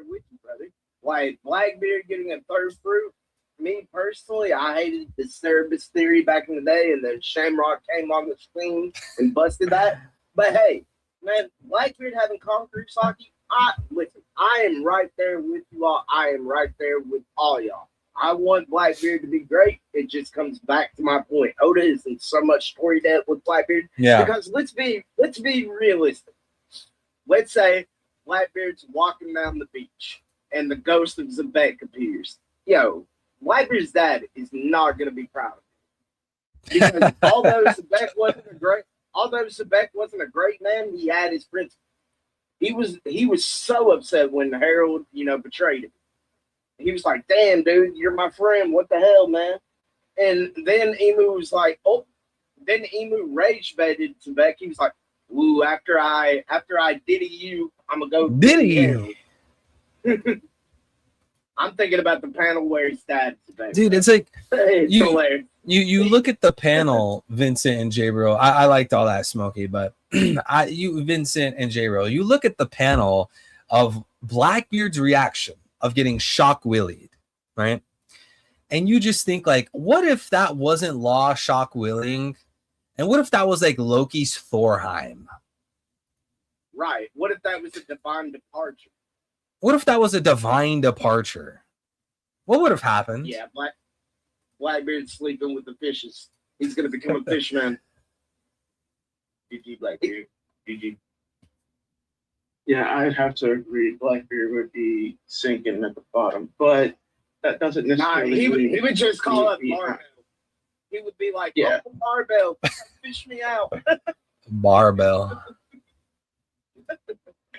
with you, brother. Like Blackbeard getting a third fruit. Me personally, I hated the Cerebus theory back in the day, and then Shamrock came on the screen and busted that. But hey, man, Blackbeard having conquered Saki, I am right there with you all. I am right there with all y'all. I want Blackbeard to be great. It just comes back to my point. Oda is in so much story depth with Blackbeard. Yeah. Because let's be realistic. Let's say Blackbeard's walking down the beach and the ghost of Zebek appears. Yo, Blackbeard's dad is not gonna be proud of him. Because although Zebek wasn't a great man, he had his principles. He was so upset when Harold, betrayed him. He was like, "Damn, dude, you're my friend. What the hell, man?" And then Emu was like, "Oh." Then Emu rage baited Zebek. He was like, "Ooh, after I diddy you, I'm gonna go Diddy. Harold." I'm thinking about the panel where he stabbed Zebek. Dude, it's like It's you- hilarious. you look at the panel, Vincent and J-Bro. I liked all that, Smokey, but Vincent and J-Bro, you look at the panel of Blackbeard's reaction of getting shock willied, right? And you just think like, what if that wasn't Law shock willing? And what if that was like Loki's Thorheim? Right. What if that was a divine departure? What if that was a divine departure? What would have happened? Yeah, Blackbeard sleeping with the fishes. He's gonna become a fish man. GG Blackbeard. GG. Yeah, I'd have to agree. Blackbeard would be sinking at the bottom, but that doesn't Nah, necessarily he mean would just call up he- Barbell. He would be like, Yeah. "Uncle Barbell, fish me out." Barbell.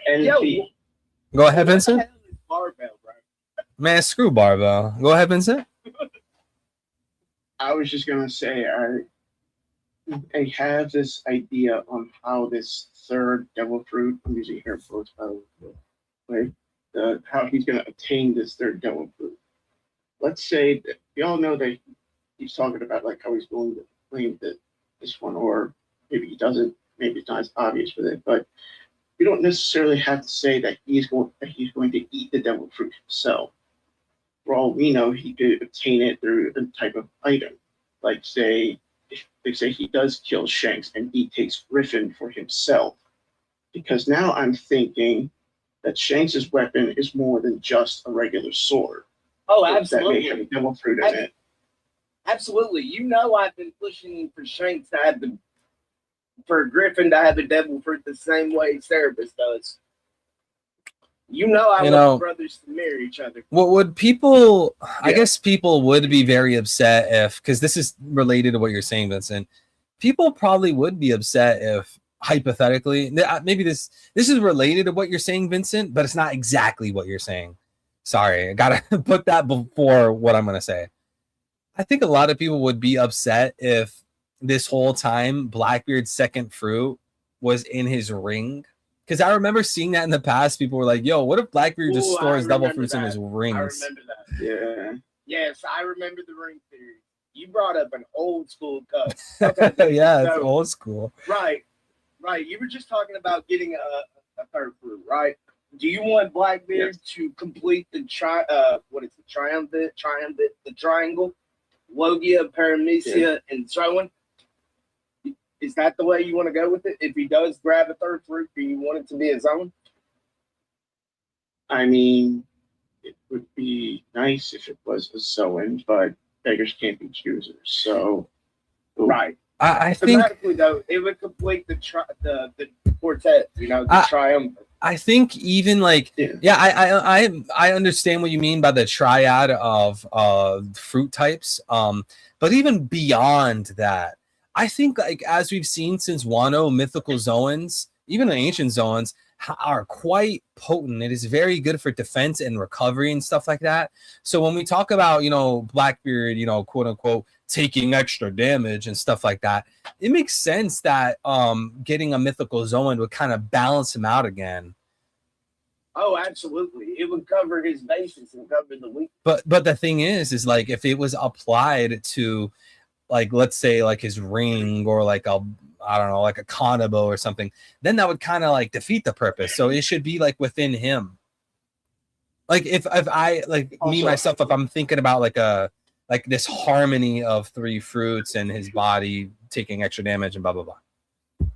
and Yo, he- Go ahead, what the Vincent. hell is Barbell, bro? Man, screw Barbell. Go ahead, Vincent. I was just gonna say I have this idea on how this third devil fruit, I'm using air quotes by the way, how he's gonna attain this third devil fruit. Let's say that we all know that he's talking about like how he's going to claim that this one, or maybe he doesn't, maybe it's not as obvious with it, but you don't necessarily have to say that he's going to eat the devil fruit himself. For all we know, he could obtain it through a type of item. Like say, if they say he does kill Shanks and he takes Griffin for himself. Because now I'm thinking that Shanks's weapon is more than just a regular sword. Oh, That may absolutely. have a devil fruit in it. Absolutely. I've been pushing for Shanks to have for Griffin to have the devil fruit the same way Cerebus does. I want brothers to marry each other. What would people? I Yeah. guess people would be very upset if, because this is related to what you're saying, Vincent. People probably would be upset if, hypothetically, maybe this is related to what you're saying, Vincent, but it's not exactly what you're saying. Sorry, I gotta put that before what I'm gonna say. I think a lot of people would be upset if this whole time Blackbeard's second fruit was in his ring. Because I remember seeing that in the past. People were like, yo, what if Blackbeard just Ooh, I stores double remember fruits in that. his I rings? remember that. Yeah. Yes, I remember the ring theory. You brought up an old school cup. Yeah, it's So- old school. Right. You were just talking about getting a third fruit, right? Do you want Blackbeard to complete the triangle? Logia, Paramecia, and so on? Is that the way you want to go with it? If he does grab a third fruit, do you want it to be his own? I mean, it would be nice if it was a Zoan, but beggars can't be choosers. So, Right. I think Thematically, though, it would complete the quartet, the triumvirate. I think even like Yeah. I understand what you mean by the triad of fruit types. But even beyond that, I think like as we've seen since Wano, mythical Zoans, even the ancient Zoans are quite potent. It is very good for defense and recovery and stuff like that. So when we talk about, Blackbeard, quote unquote, taking extra damage and stuff like that, it makes sense that getting a mythical Zoan would kind of balance him out again. Oh, absolutely. It would cover his bases and cover the weak. But the thing is like if it was applied to like let's say like his ring or like a Kanabo or something, then that would kind of like defeat the purpose. So it should be like within him. Like if I like me Also- myself, if I'm thinking about like this harmony of three fruits and his body taking extra damage and blah blah blah.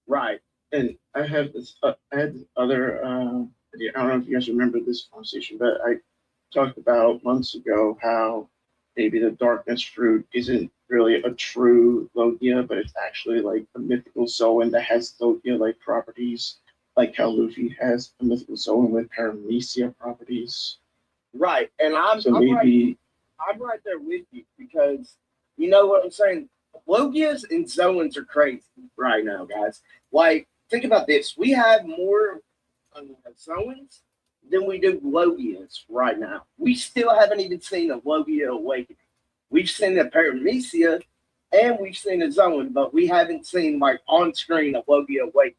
Right. and I have this. I had this other. I don't know if you guys remember this conversation, but talked about months ago how maybe the darkness fruit isn't really a true Logia, but it's actually like a mythical Zoan that has Logia-like properties, like how Luffy has a mythical Zoan with Paramecia properties. Right, and So maybe I'm right there with you because you know what I'm saying. Logias and Zoans are crazy right now, guys. Like, think about this: we have more Zoans than we do Logias right now. We still haven't even seen a Logia awakening. We've seen a Paramecia and we've seen a Zoan, but we haven't seen like on screen a Logia awakening.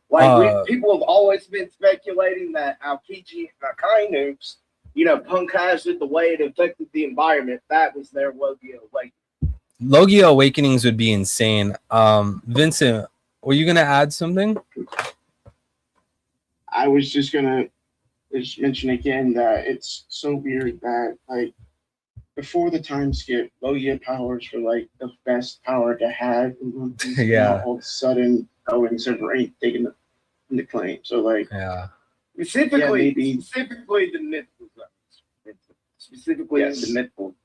Like people have always been speculating that Aokiji and Akainu, you know, Punk Hazard, the way it affected the environment, that was their Logia awakening. Logia awakenings would be insane. Vincent, were you gonna add something? I was just gonna mention again that it's so weird that like before the time skip, Logia powers were like the best power to have. Yeah. Now all of a sudden, Owen Silver ain't taking the claim. So like, Yeah. Specifically the mythical zones. Specifically Yes. the mythical.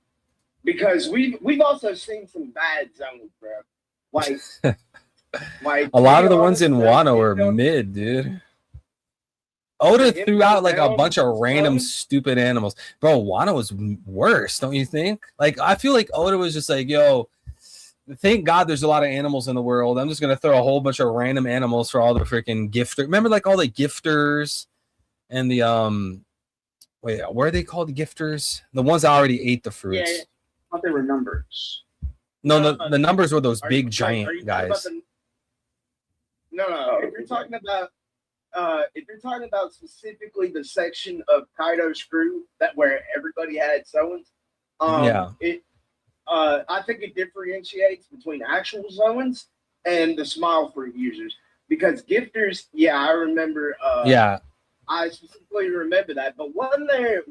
Because we've also seen some bad zones, bro. Like A lot to of be the ones in honest, Wano were you know, mid, dude. Oda Him threw out like a down, bunch of random son. stupid animals. Bro, Wano was worse, don't you think? Like, I feel like Oda was just like, yo, thank God there's a lot of animals in the world. I'm just going to throw a whole bunch of random animals for all the freaking gifters. Remember, like, all the gifters and the, wait, what are they called? The gifters? The ones that already ate the fruits. yeah, I thought they were numbers. No, the numbers were those Are big you giant talking about guys. No. Oh, If you're okay. talking about specifically the section of Kaido's crew that where everybody had Zoans, Yeah. I think it differentiates between actual Zoans and the smile fruit users because gifters. Yeah, I remember. Yeah. I specifically remember that. But wasn't there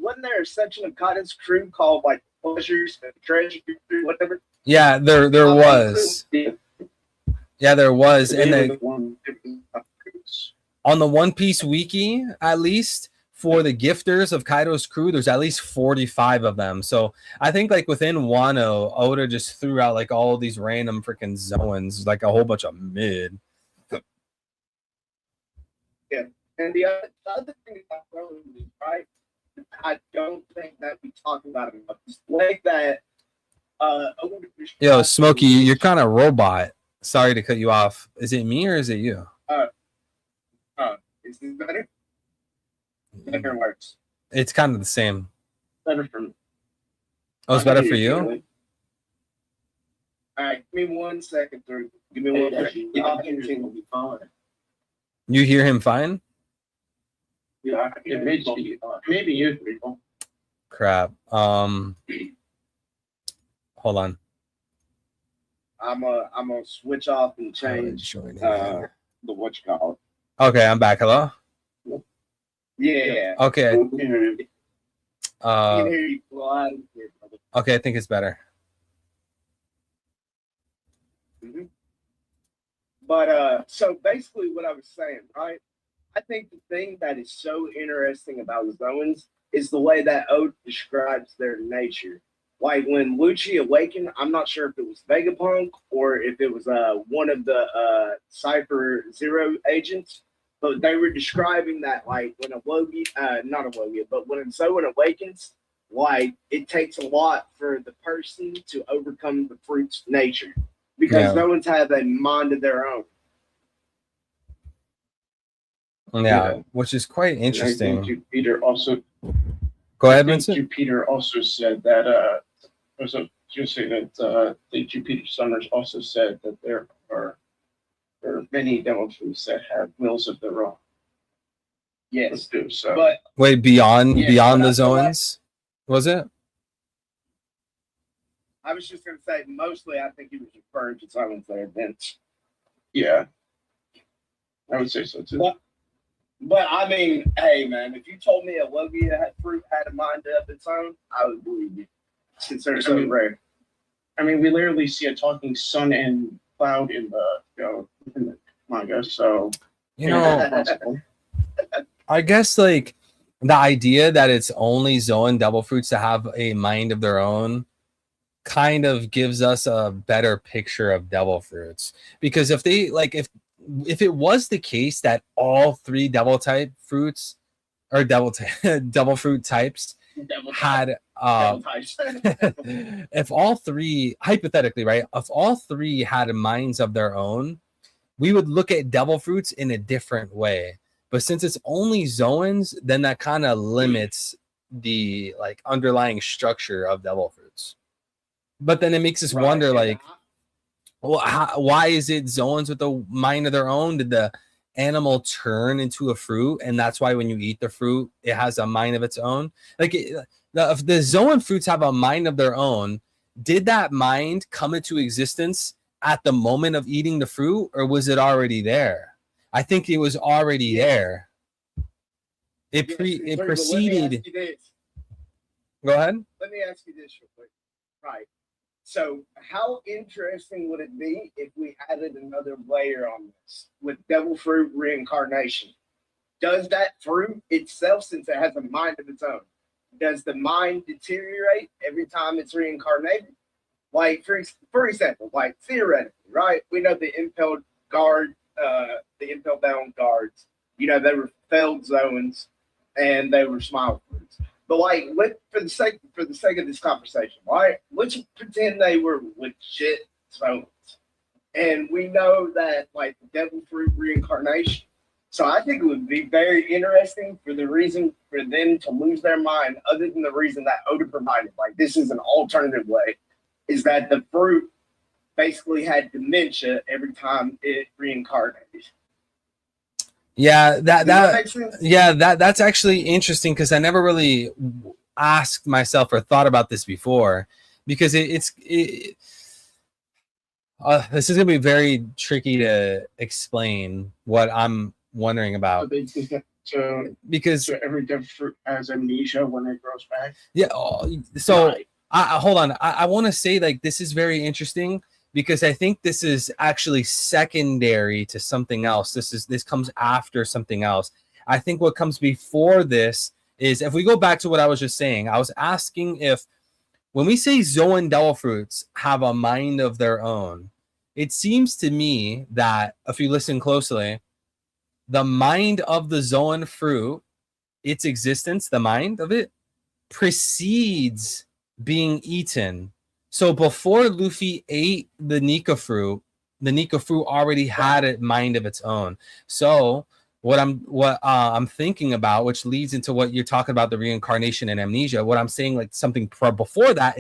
a section of Kaido's crew called like pleasures and treasure, whatever? Yeah, there was. Yeah, there was. They And were then the one different groups. on the One Piece wiki, at least for the gifters of Kaido's crew, there's at least 45 of them. So I think like within Wano, Oda just threw out like all these random freaking Zoans, like a whole bunch of mid. And the other thing about Rowan is, right, I don't think that we talk about it enough. It's like that. Yo, Smokey, you're kind of robot. Sorry to cut you off. Is it me or is it you? Is this better? Better works. It's kind of the same. Better for me. Oh, it's better for you? All right, give me 1 second, Drew. Give me 1 second. Y'all can will be fine. You hear him fine? Yeah, it may just be maybe you people. Crap. Hold on. I'm gonna switch off and change the what you call Okay, I'm back. Hello. it. Yeah. Okay. I can hear you loud and clear, brother. Okay, I think it's better. Mhm. But so basically what I was saying, right? I think the thing that is so interesting about Zoans is the way that Oda describes their nature. Like when Lucci awakened, I'm not sure if it was Vegapunk or if it was one of the Cypher Zero agents, but they were describing that like when a Logia, not a Logia, but when a Zoan awakens, like it takes a lot for the person to overcome the fruit's nature because Yeah. Zoans have a mind of their own. Yeah, which is quite I think interesting. Jupiter also. Go ahead, I think Vincent. Jupiter also said that. Also, just say that the Jupiter Summers also said that there are many devil fruits that have wills of their own. Yes, Do so. but Wait, beyond Yeah, beyond but the I feel like- zones, was it? I was just gonna say mostly I think he was referring to Zoans there, Vince. Yeah, I would say so too. But I mean, hey man, if you told me a Logia fruit had a mind of its own, I would believe you. Since they're so rare. I mean, we literally see a talking sun and cloud in the manga, so You know, possible. I guess like the idea that it's only Zoan devil fruits to have a mind of their own kind of gives us a better picture of devil fruits. Because if they like if it was the case that all three devil type fruits or devil fruit types Devil had types. if all three, hypothetically, right, if all three had minds of their own, we would look at devil fruits in a different way. But since it's only Zoans, then that kind of limits the like underlying structure of devil fruits. But then it makes us wonder, like, well, why is it Zoans with a mind of their own? Did the animal turn into a fruit, and that's why when you eat the fruit, it has a mind of its own? Like, if the Zoan fruits have a mind of their own, did that mind come into existence at the moment of eating the fruit, or was it already there? I think it was already there. It preceded. Go ahead. Let me ask you this real quick. Right. So, how interesting would it be if we added another layer on this with devil fruit reincarnation? Does that fruit itself, since it has a mind of its own, does the mind deteriorate every time it's reincarnated? Like, for example, like theoretically, right? We know the impelled guard, the impelled down guards, you know, they were failed zones and they were smile fruits. But like, for the sake of this conversation, right? Let's pretend they were legit zones, and we know that like the devil fruit reincarnation. So I think it would be very interesting for the reason for them to lose their mind, other than the reason that Oda provided. Like, this is an alternative way, is that the fruit basically had dementia every time it reincarnated. Yeah, that that's actually interesting, because I never really asked myself or thought about this before, because this is gonna be very tricky to explain what I'm wondering about. Because every devil fruit has amnesia when it grows back. Yeah. So Right. I hold on. I want to say, like, this is very interesting, because I think this is actually secondary to something else. This comes after something else. I think what comes before this is, if we go back to what I was just saying, I was asking if when we say Zoan devil fruits have a mind of their own, it seems to me that if you listen closely, the mind of the Zoan fruit, its existence, the mind of it, precedes being eaten. So before Luffy ate the Nika fruit already had a mind of its own. So what I'm thinking about, which leads into what you're talking about, the reincarnation and amnesia. What I'm saying, like something before that,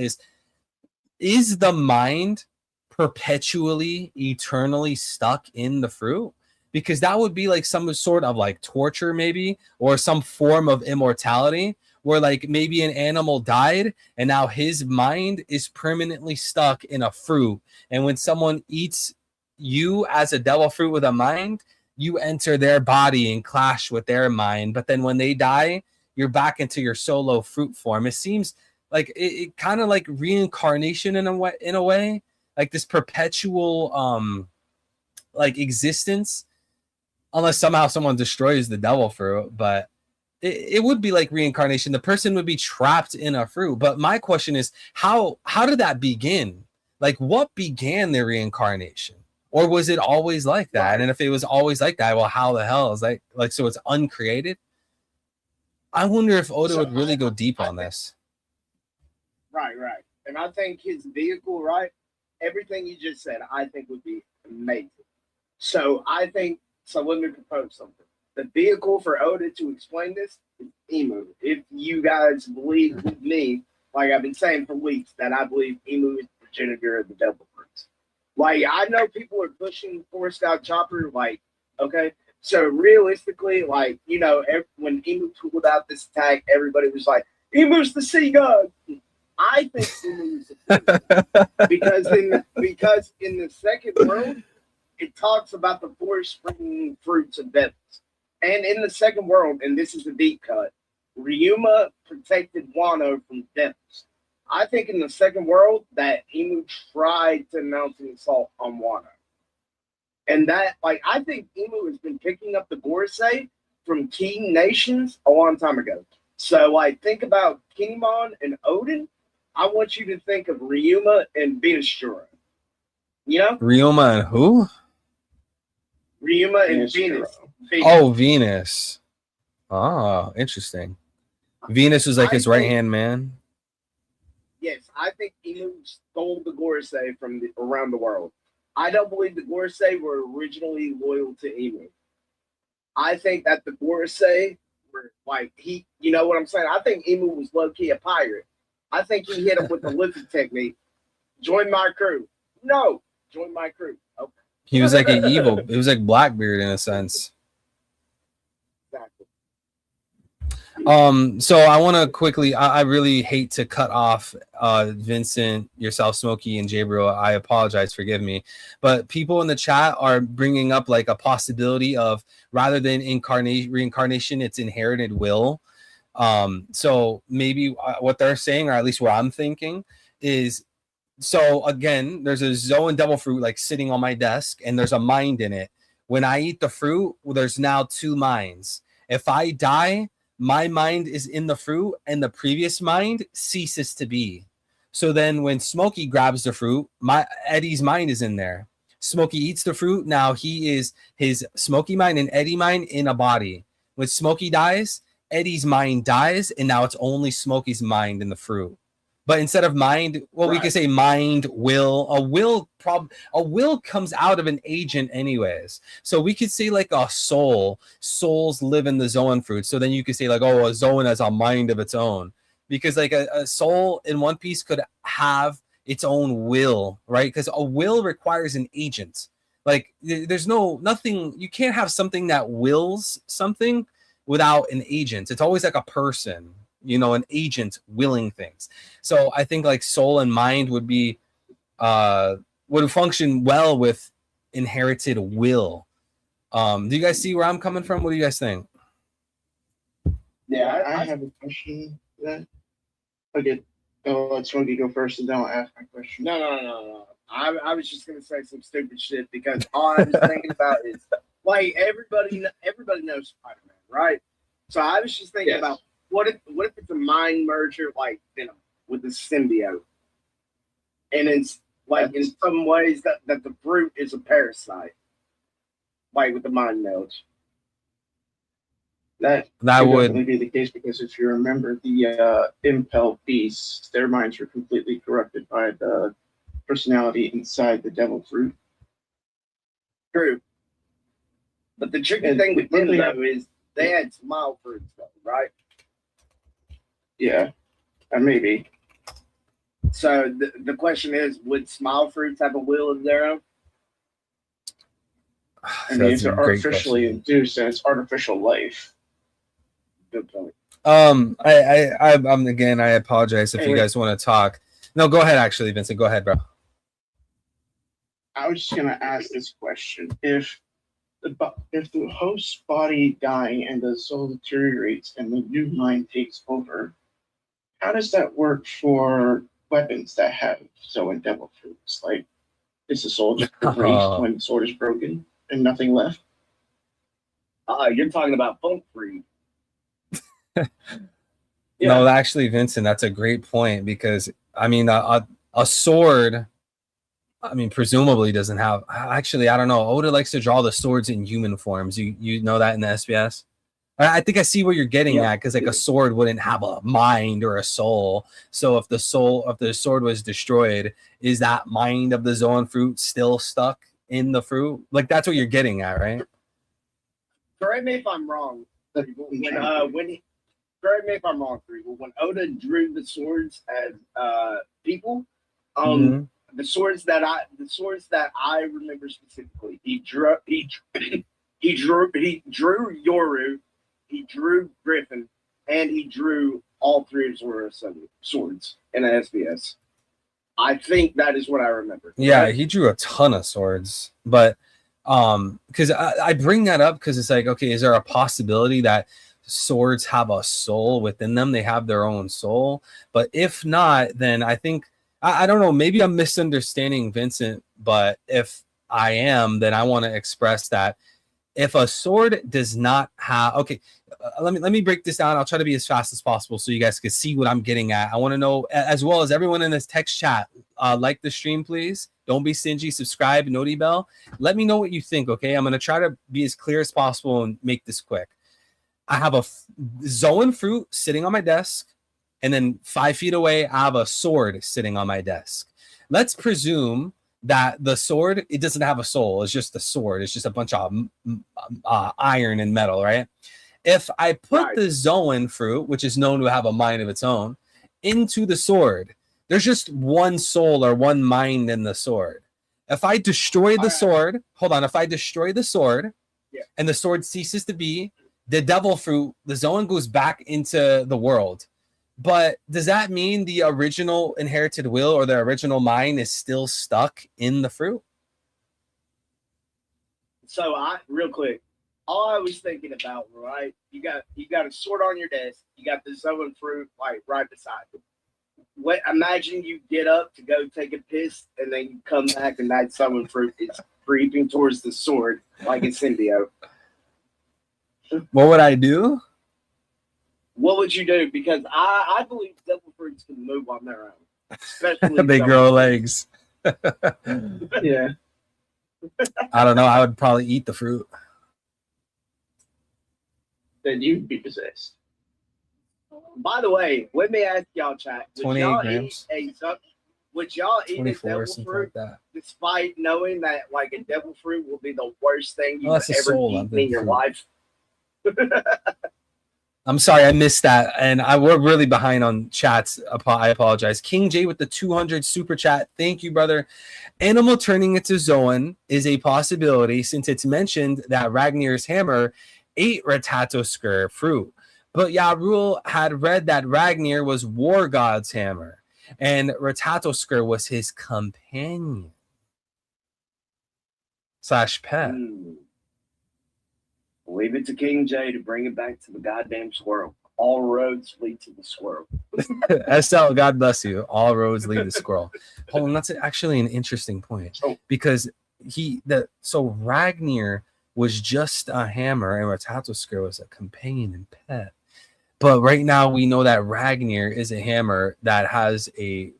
is the mind perpetually, eternally stuck in the fruit? Because that would be like some sort of like torture, maybe, or some form of immortality, where like maybe an animal died and now his mind is permanently stuck in a fruit. And when someone eats you as a devil fruit with a mind, you enter their body and clash with their mind. But then when they die, you're back into your solo fruit form. It seems like it kind of like reincarnation in a way, like this perpetual like existence, unless somehow someone destroys the devil fruit. But it would be like reincarnation. The person would be trapped in a fruit. But my question is, how did that begin? Like, what began their reincarnation? Or was it always like that? And if it was always like that, well, how the hell is like so it's uncreated? I wonder if Oda would really go deep on this. Right. And I think his vehicle, right? Everything you just said, I think would be amazing. So let me propose something. The vehicle for Oda to explain this is Imu. If you guys believe with me, like I've been saying for weeks, that I believe Imu is the progenitor of the devil fruits. Like, I know people are pushing Four Scout Chopper, like, okay. So realistically, like, you know, when Imu pulled out this attack, everybody was like, Imu's the sea god. I think Imu is the because in the second world, it talks about the four springing fruits of devils. And in the second world, and this is a deep cut, Ryuma protected Wano from devils. I think in the second world that Imu tried to mount an assault on Wano. And that, like, I think Imu has been picking up the Borisei from King Nations a long time ago. So, like, think about Kinemon and Odin. I want you to think of Ryuma and Venustura. You know? Ryuma and who? Ryuma and Venustura. Venus. Oh, Venus. Oh, interesting. Venus was like his right hand man. Yes, I think Emu stole the Gorosei from around the world. I don't believe the Gorosei were originally loyal to Emu. I think that the Gorosei were like you know what I'm saying? I think Emu was low key a pirate. I think he hit him with the lizard technique. Join my crew. No, join my crew. Okay. He was like an evil. It was like Blackbeard in a sense. Exactly. So I want to quickly, I really hate to cut off Vincent, yourself, Smokey, and Jabril. I apologize, forgive me. But people in the chat are bringing up like a possibility of rather than reincarnation, it's inherited will. So maybe what they're saying, or at least what I'm thinking, is so again, there's a Zoan devil fruit like sitting on my desk, and there's a mind in it. When I eat the fruit, there's now two minds. If I die, my mind is in the fruit and the previous mind ceases to be. So then when Smokey grabs the fruit, Eddie's mind is in there. Smokey eats the fruit. Now he is his Smokey mind and Eddie mind in a body. When Smokey dies, Eddie's mind dies, and now it's only Smokey's mind in the fruit. But instead of mind, well, we could say mind, will. A will comes out of an agent anyways. So we could say like a soul. Souls live in the Zoan fruit. So then you could say like, oh, a Zoan has a mind of its own. Because like a soul in One Piece could have its own will, right? Because a will requires an agent. Like there's nothing, you can't have something that wills something without an agent. It's always like a person. An agent willing things. So I think like soul and mind would be would function well with inherited will. Do you guys see where I'm coming from? What do you guys think? Yeah, I have a question. Okay, let Smokey go first, and then I'll ask my question. No. I was just gonna say some stupid shit because all I was thinking about is like everybody knows Spider-Man, right? So I was just thinking about what if it's a mind merger like Venom with the symbiote, and it's like in some ways that the fruit is a parasite, like with the mind meld. That would definitely be the case because if you remember the Impel beasts, their minds were completely corrupted by the personality inside the devil fruit. True. But the tricky thing with them though is they had smile fruits though, right? Yeah, maybe. So the question is, would smile fruits have a will of their own? I mean, if they're artificially induced, and it's artificial life. Good point. I'm again, I apologize if you guys want to talk. No, go ahead. Actually, Vincent, go ahead, bro. I was just gonna ask this question: if the host's body dying and the soul deteriorates and the new mind takes over, how does that work for weapons that have Zoan devil fruits? Like, is the soul just erased when the sword is broken and nothing left? You're talking about Funk Freed. No, actually, Vincent, that's a great point because I mean, a sword, I mean, presumably doesn't have. Actually, I don't know. Oda likes to draw the swords in human forms. You know that in the SBS. I think I see where you're getting at because like a sword wouldn't have a mind or a soul. So if the sword was destroyed, is that mind of the Zoan fruit still stuck in the fruit? Like that's what you're getting at, right? Correct me if I'm wrong. Correct me if I'm wrong, when Oda drew the swords as people, the swords that I remember specifically, he drew Yoru, he drew Griffin, and he drew all three of Zoro's swords in the SBS. I think that is what I remember. Yeah, right? he drew a ton of swords, but because I bring that up because it's like, okay, is there a possibility that swords have a soul within them? They have their own soul, but if not, then I think I don't know. Maybe I'm misunderstanding Vincent, but if I am, then I want to express that If a sword does not have, okay, let me break this down. I'll try to be as fast as possible so you guys can see what I'm getting at. I want to know, as well as everyone in this text chat, like the stream, please. Don't be stingy. Subscribe, noti bell. Let me know what you think. Okay, I'm gonna try to be as clear as possible and make this quick. I have a Zoan fruit sitting on my desk, and then 5 feet away, I have a sword sitting on my desk. Let's presume that the sword, it doesn't have a soul. It's just a sword. It's just a bunch of iron and metal, right? If I put the Zoan fruit, which is known to have a mind of its own, into the sword, there's just one soul or one mind in the sword. If I destroy the sword, hold on. If I destroy the sword, and the sword ceases to be, the devil fruit, the Zoan goes back into the world. But does that mean the original inherited will or the original mind is still stuck in the fruit? So real quick, all I was thinking about, right? You got a sword on your desk. You got the Zoan fruit like right beside you. What? Imagine you get up to go take a piss, and then you come back, and that Zoan fruit is creeping towards the sword like a symbiote. What would I do? What would you do? Because I believe devil fruits can move on their own, especially They grow legs. Yeah. I don't know. I would probably eat the fruit. Then you'd be possessed. By the way, let me ask y'all, chat. 28 grams. Would y'all eat a 24 or devil something fruit like that. despite knowing that like a devil fruit will be the worst thing you've that's a ever soul of eaten the in your fruit. life? I'm sorry, I missed that, and we're really behind on chats. I apologize. King J with the 200 super chat. Thank you, brother. Animal turning into Zoan is a possibility since it's mentioned that Ragnir's hammer ate Ratatoskr fruit, but Yarul had read that Ragnir was War God's hammer, and Ratatoskr was his companion / pet. Leave it to King J to bring it back to the goddamn squirrel. All roads lead to the squirrel. SL, God bless you. All roads lead to squirrel. Hold on, that's actually an interesting point because so Ragnir was just a hammer and Ratatoskr was a companion and pet. But right now we know that Ragnir is a hammer that has a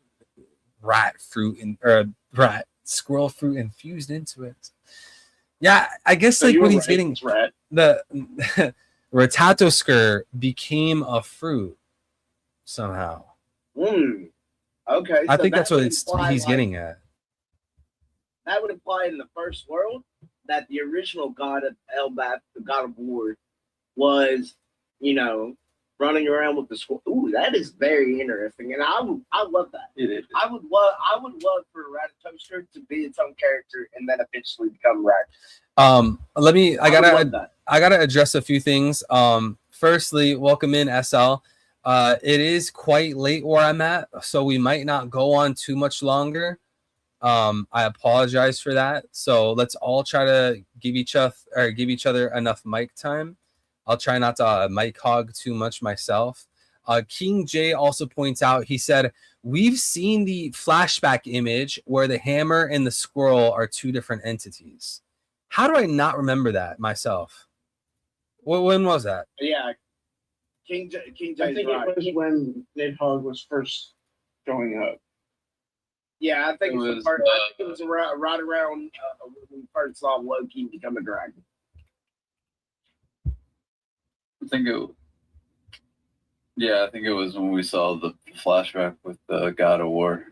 rat fruit or rat squirrel fruit infused into it. Yeah, I guess So like you when were he's right, getting it's rat. the Ratatoskr became a fruit somehow. Okay, I so think that's what would imply, he's getting at. That would imply in the first world that the original god of Elbaf, the god of war, was, running around with the squirrel. Ooh, that is very interesting, and I love that. It is. I would love for Ratatoskr to be its own character and then eventually become Rat. I gotta address a few things. Firstly, welcome in SL. It is quite late where I'm at, so we might not go on too much longer. I apologize for that. So let's all try to give each other enough mic time. I'll try not to mic hog too much myself. King J also points out, he said, we've seen the flashback image where the hammer and the squirrel are two different entities. How do I not remember that myself? When was that? Yeah, King J. I think it was when Nidhogg was first growing up. Yeah, I think It it was, was right around when we first saw Loki become a dragon. I think it was when we saw the flashback with the God of War.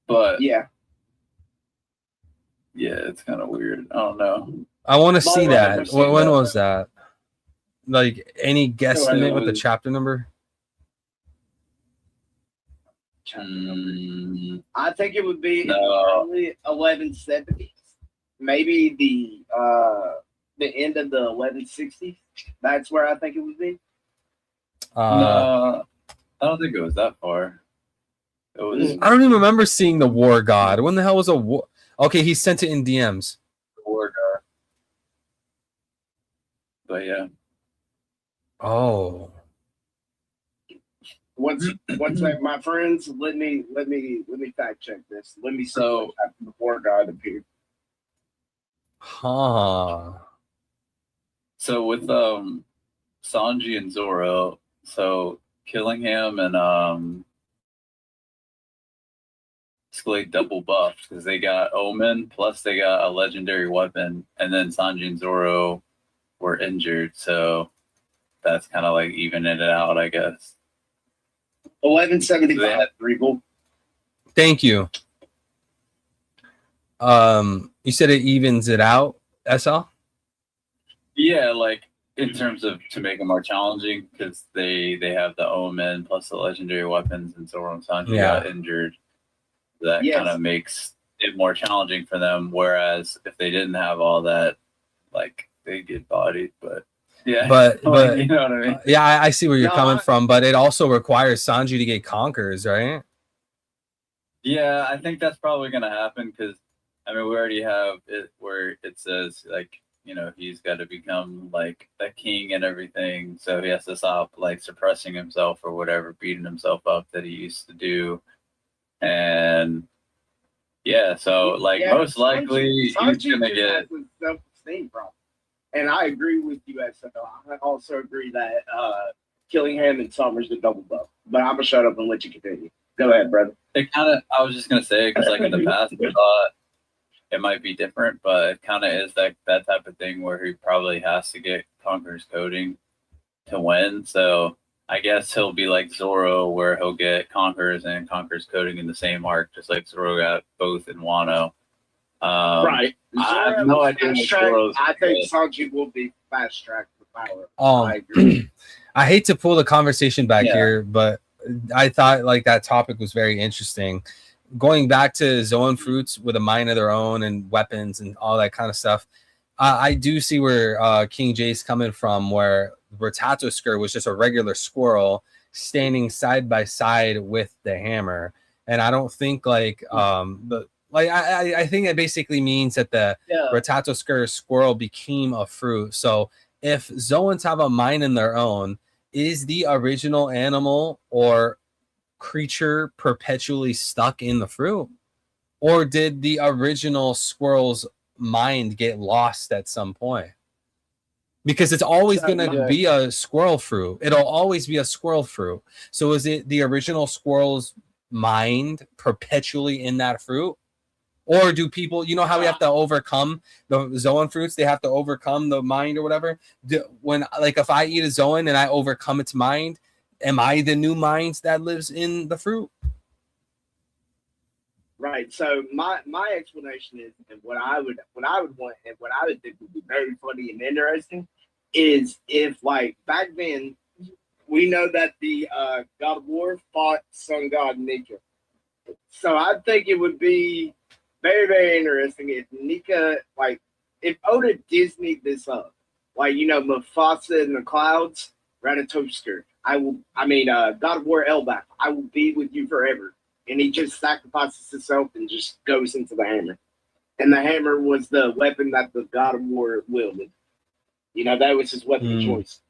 But Yeah. Yeah, it's kind of weird. I don't know. I want to see Well, that. I've never When seen that. was that? Like any guesstimate with the was- chapter number? I think it would be in the No. early 1170s, maybe the end of the 1160s. That's where I think it would be. No, I don't think it was that far. It was I don't even remember seeing the War God. When the hell was a war? Okay, he sent it in DMs. War God. But yeah, Once Oh, my friends, let me fact check this. Let me see So- after the War God appeared. huh. So with Sanji and Zoro, so Killingham and Skellig double buffed because they got Omen plus they got a legendary weapon, and then Sanji and Zoro were injured, so that's kind of like evening it out, I guess. 1175 Regal. Thank you. You said it evens it out, SL? Yeah, like in terms of to make it more challenging because they have the Omen plus the legendary weapons, and Zoro and Sanji got injured. That kind of makes it more challenging for them. Whereas if they didn't have all that, like they get bodied. But yeah, but you know what I mean? Yeah, I see where you're coming from. But it also requires Sanji to get conquers, right? Yeah, I think that's probably gonna happen because I mean we already have it where it says like he's got to become like a king and everything, so he has to stop like suppressing himself or whatever, beating himself up that he used to do. And yeah, so like most likely he's gonna get self-esteem problem. And I agree with you, SL. I also agree that Killingham and Summers the double buff. But I'm gonna shut up and let you continue. Go ahead, brother. It kind of, I was just gonna say because like in the past I thought it might be different, but it kind of is that type of thing where he probably has to get Conqueror's coding to win. So I guess he'll be like Zoro, where he'll get Conquerors and Conqueror's coding in the same arc, just like Zoro got both in Wano. Right. I have no idea. I think Sanji will be fast tracked for power. I agree. I hate to pull the conversation back here, but I thought like that topic was very interesting. Going back to Zoan fruits with a mind of their own and weapons and all that kind of stuff. I do see where King Jay's coming from, where Ratatoskr was just a regular squirrel standing side by side with the hammer, and I don't think like I think it basically means that the Ratatoskr squirrel became a fruit. So if Zoans have a mind in their own, is the original animal or creature perpetually stuck in the fruit, or did the original squirrel's mind get lost at some point? Because it's always going to be a squirrel fruit. It'll always be a squirrel fruit. So is it the original squirrel's mind perpetually in that fruit? Or do people, you know how we have to overcome the Zoan fruits? They have to overcome the mind or whatever. When, like, if I eat a Zoan and I overcome its mind, am I the new mind that lives in the fruit? Right. So my explanation is, and what I would want, and what I would think would be very funny and interesting, is if like back then we know that the God of War fought Sun God Nika. So I think it would be very, very interesting if Nika, like, if Oda Disneyed this up, like, Mufasa in the clouds, Ratatoskr, God of War Elbaf, I will be with you forever. And he just sacrifices himself and just goes into the hammer. And the hammer was the weapon that the God of War wielded. That was his weapon of choice.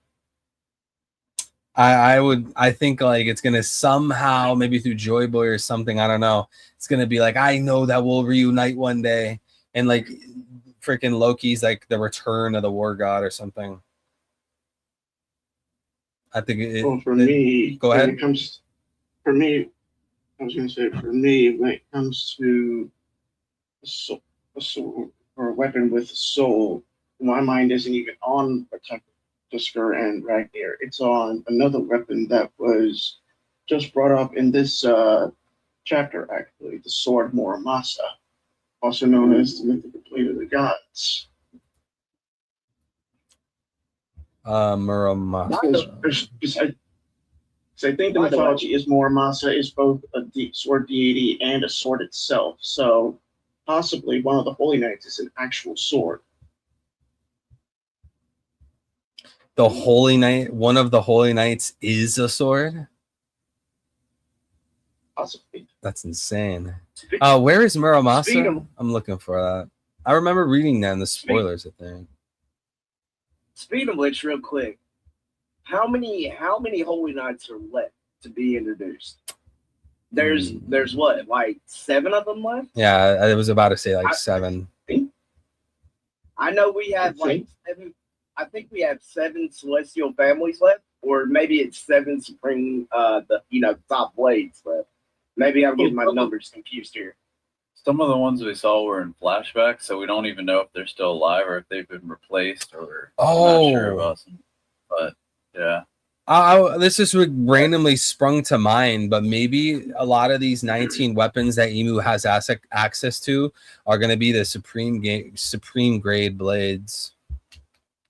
I think like it's gonna somehow, maybe through Joy Boy or something, I don't know, it's gonna be like, I know that we'll reunite one day, and like freaking Loki's like the return of the war god or something. I think for me, go ahead. When it comes, for me, I was gonna say, for me, when it comes to a soul or a weapon with a soul, my mind isn't even on Ratatoskr and Ragnir. It's on another weapon that was just brought up in this chapter, actually, the sword Muramasa, also known as the mythical blade of the gods. Muramasa. So I think the mythology is Muramasa is both a sword deity and a sword itself. So possibly one of the Holy Knights is an actual sword. The Holy Knight, one of the Holy Knights is a sword? Possibly. That's insane. Where is Muramasa? I'm looking for that. I remember reading that in the spoilers, I think. Speaking of which, real quick, how many Holy Knights are left to be introduced? There's what, like 7 of them left? Yeah, I was about to say like 7. I know we have like 7. I think we have 7 celestial families left, or maybe it's 7 supreme top blades left. Maybe I'm getting my numbers confused here. Some of the ones we saw were in flashbacks, so we don't even know if they're still alive or if they've been replaced, or I'm not sure about them. But yeah. This just randomly sprung to mind, but maybe a lot of these 19 weapons that Emu has access to are going to be the supreme grade blades,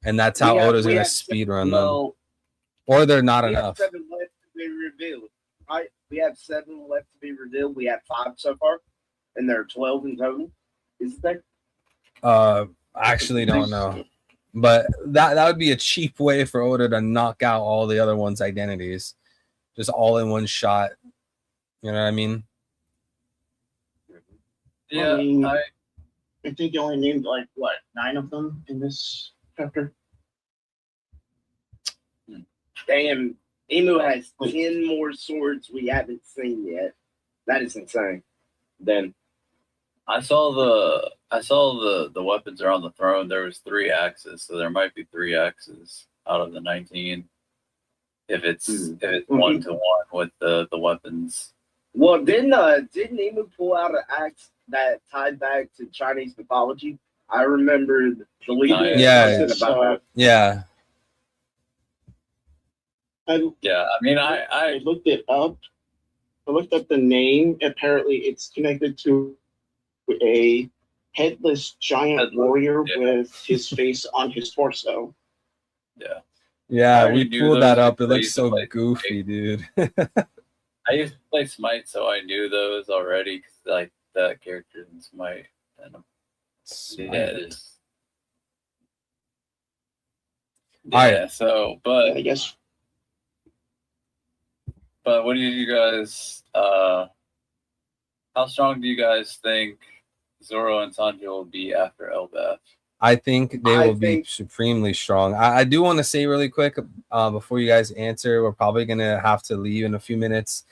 and that's how Oda's going to speed run them, or they're not enough. 7 left to be revealed, right? We have 7 left to be revealed. We have 5 so far, and there are 12 in total. Is there? Actually, don't know. But that would be a cheap way for Oda to knock out all the other ones' identities, just all in one shot. You know what I mean? Yeah, I think you only named 9 of them in this chapter. Damn, Emu has 10 more swords we haven't seen yet. That is insane. Then I saw the weapons are on the throne. There was 3 axes, so there might be 3 axes out of the 19. If it's 1-to-1 with the weapons. Well, didn't Emu pull out an axe that tied back to Chinese mythology? I remember the lead. Yeah. About that. Yeah. I looked it up. I looked up the name. Apparently, it's connected to a headless giant warrior with his face on his torso. Yeah, we pulled that up. It looks so goofy, Smite. dude. I used to play Smite, so I knew those already, because like that character in Smite. And Alright. So, but I guess. But what do you guys? How strong do you guys think Zoro and Sanji will be after Elbaf? I think they will be supremely strong. I do want to say really quick before you guys answer, we're probably going to have to leave in a few minutes.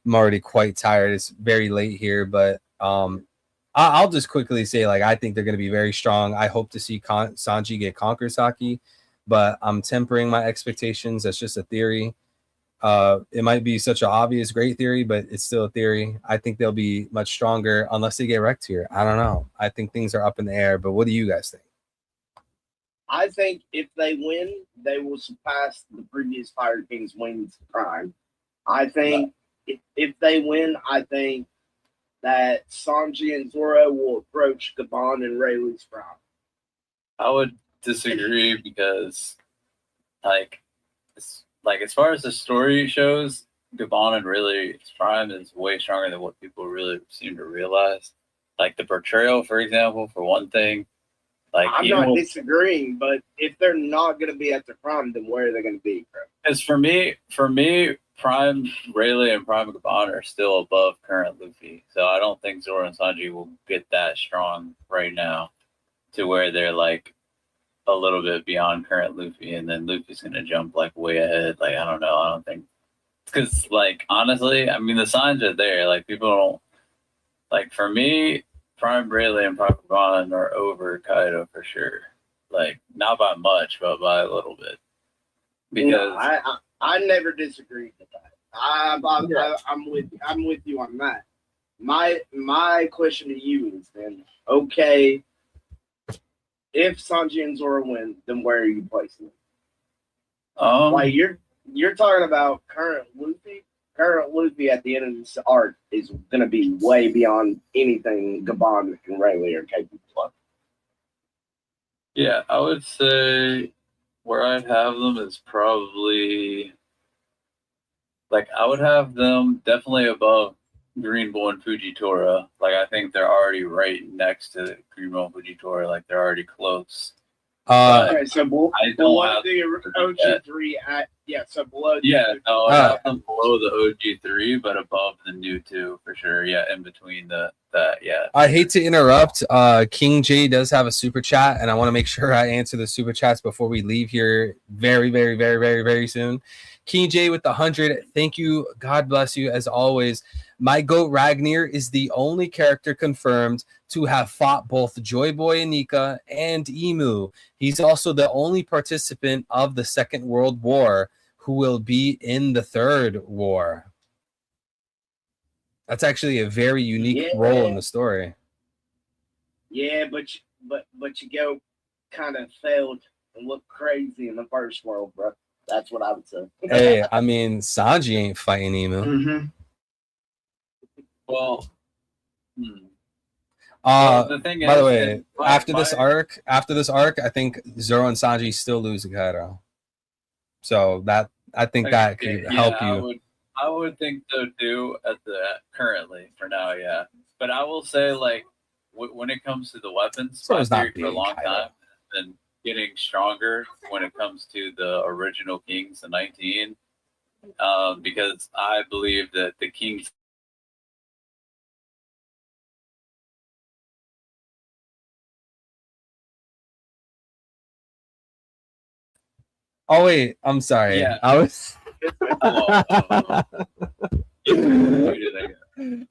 I'm already quite tired. It's very late here, but I'll just quickly say, like, I think they're going to be very strong. I hope to see Sanji get Conquer Saki, but I'm tempering my expectations. That's just a theory. It might be such an obvious great theory, but it's still a theory. I think they'll be much stronger unless they get wrecked here. I don't know. I think things are up in the air, but what do you guys think? I think if they win, they will surpass the previous Pirate King's wins prime. I think if they win, I think that Sanji and Zoro will approach Gabon and Rayleigh's prime. I would disagree because, like as far as the story shows, Gabon and Rayleigh's prime is way stronger than what people really seem to realize. Like the portrayal, for example, for one thing. Like I'm not disagreeing, but if they're not going to be at their prime, then where are they going to be? Because for me, Prime Rayleigh and Prime Gabon are still above current Luffy. So I don't think Zoro and Sanji will get that strong right now to where they're like a little bit beyond current Luffy, and then Luffy's going to jump like way ahead. Like, I don't know. I don't think. Because, like, honestly, I mean, the signs are there. Like, people don't. Like, for me, Prime Rayleigh and Prime Gabon are over Kaido for sure. Like, not by much, but by a little bit. Because no, I never disagreed with that. I'm with you on that. My question to you is then, okay, if Sanji and Zoro win, then where are you placing them? Like you're talking about current Luffy. Current Luffy at the end of this arc is going to be way beyond anything Gabon and Rayleigh are capable of. Yeah, I would say where I'd have them is probably like I would have them definitely above Green Bull and Fujitora. Like I think they're already right next to Green Bull and Fujitora. Like they're already close. Okay, so below the OG3 at so below. Yeah, no, I have them below the OG3, but above the new 2 for sure. Yeah, in between that. Yeah. I hate to interrupt. King J does have a super chat, and I want to make sure I answer the super chats before we leave here very, very, very, very, very soon. King J with the 100. Thank you. God bless you as always. My goat Ragnir is the only character confirmed to have fought both Joy Boy Anika and Emu. He's also the only participant of the Second World War who will be in the Third War. That's actually a very unique role in the story. Yeah, but you go kind of failed and looked crazy in the first world, bro. That's what I would say. Hey, I mean, Sanji ain't fighting Emu. Mm-hmm. Well, the thing by the is, way, after this my- arc, I think Zoro and Sanji still lose Kaido. So that I think that could help you. I would think so too. Currently, for now, yeah. But I will say, like, when it comes to the weapons, Zoro's my not theory for a being long Kaido. time has been getting stronger when it comes to the original Kings, the 19. Because I believe that the Kings. Oh wait, I'm sorry. Yeah. I was Yeah,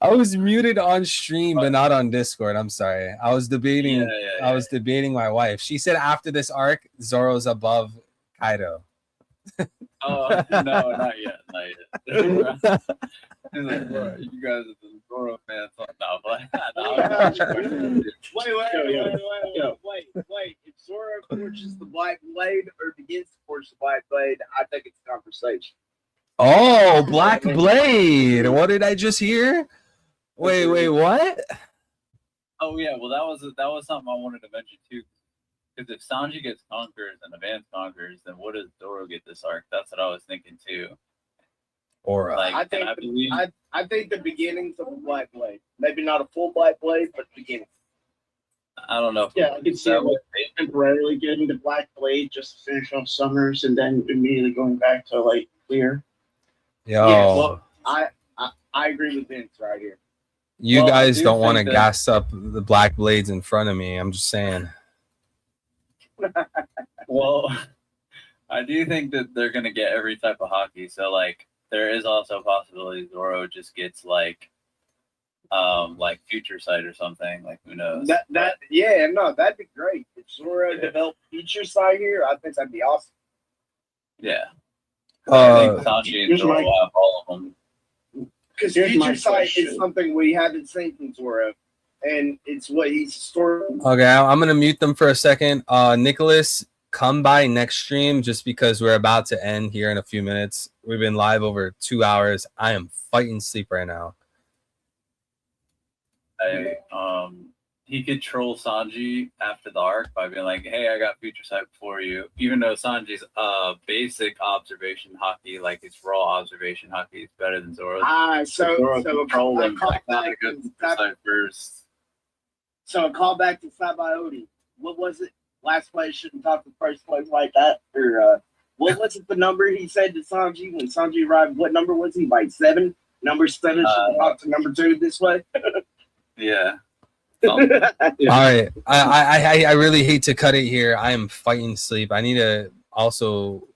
I was muted on stream but not on Discord. I'm sorry. I was debating I was debating my wife. She said after this arc, Zoro's above Kaido. Oh no, not yet, not yet. He's like, bro, you guys are the Zoro fans. No, Wait. If Zoro forges the Black Blade or begins to forge the Black Blade, I think it's a conversation. Oh, Black Blade. What did I just hear? Wait, what? Oh yeah, well that was something I wanted to mention too. Because if Sanji gets conquers and Advance conquers, then what does Zoro get this arc? That's what I was thinking too. Or Like, I think I believe I think the beginnings of a Black Blade. Maybe not a full Black Blade, but the beginning. I don't know. If Yeah, I could see that it would temporarily getting the Black Blade just to finish off Summers and then immediately going back to like Clear. yo, Yeah, well, I agree with Vince right here. you well, I guys do don't want to think that- gas up the Black Blades in front of me. I'm just saying. Well, I do think that they're gonna get every type of hockey. So like, there is also a possibility Zoro just gets like Future Sight or something. Like, who knows? That'd be great. If Zoro developed Future Sight here, I think that'd be awesome. Yeah. I think Sanji and here's Zoro my- will have all of them. Because Here's my Future Sight is question. something we haven't seen from Zoro, and it's what he's stored. Okay, I'm gonna mute them for a second. Nicholas, come by next stream just because we're about to end here in a few minutes. We've been live over 2 hours. I am fighting sleep right now. He could troll Sanji after the arc by being like, "Hey, I got Future Sight before you." Even though Sanji's basic observation hockey, like his raw observation hockey, is better than Zoro's. Zoro can troll him like not a good Future Sight first. So a callback to Sabaody. What was it? Last place shouldn't talk to first place like that. Or what was it? The number he said to Sanji when Sanji arrived. What number was he? Like 7. Number 7 should talk to number 2 this way. Yeah. All right, I really hate to cut it here. I am fighting sleep. I need to also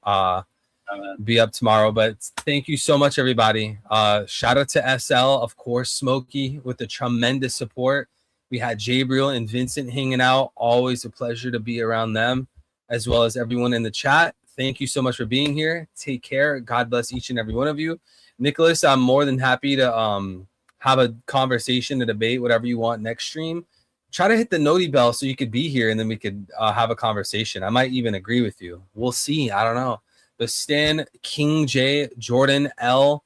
be up tomorrow, but thank you so much, everybody. Shout out to SL, of course, Smokey with the tremendous support. We had Jabriel and Vincent hanging out. Always a pleasure to be around them, as well as everyone in the chat. Thank you so much for being here. Take care. God bless each and every one of you. Nicholas, I'm more than happy to have a conversation, a debate, whatever you want next stream. Try to hit the noti bell so you could be here and then we could have a conversation. I might even agree with you. We'll see. I don't know. But Stan, King J, Jordan L,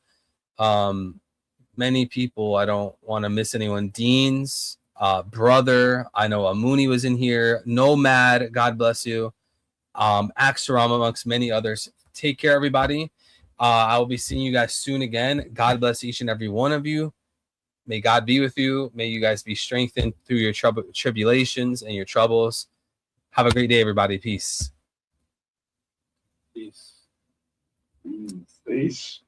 many people. I don't want to miss anyone. Dean's brother. I know Amuni was in here. Nomad, God bless you. Axaram, amongst many others. Take care, everybody. I will be seeing you guys soon again. God bless each and every one of you. May God be with you. May you guys be strengthened through your tribulations and your troubles. Have a great day, everybody. Peace. Peace. Peace.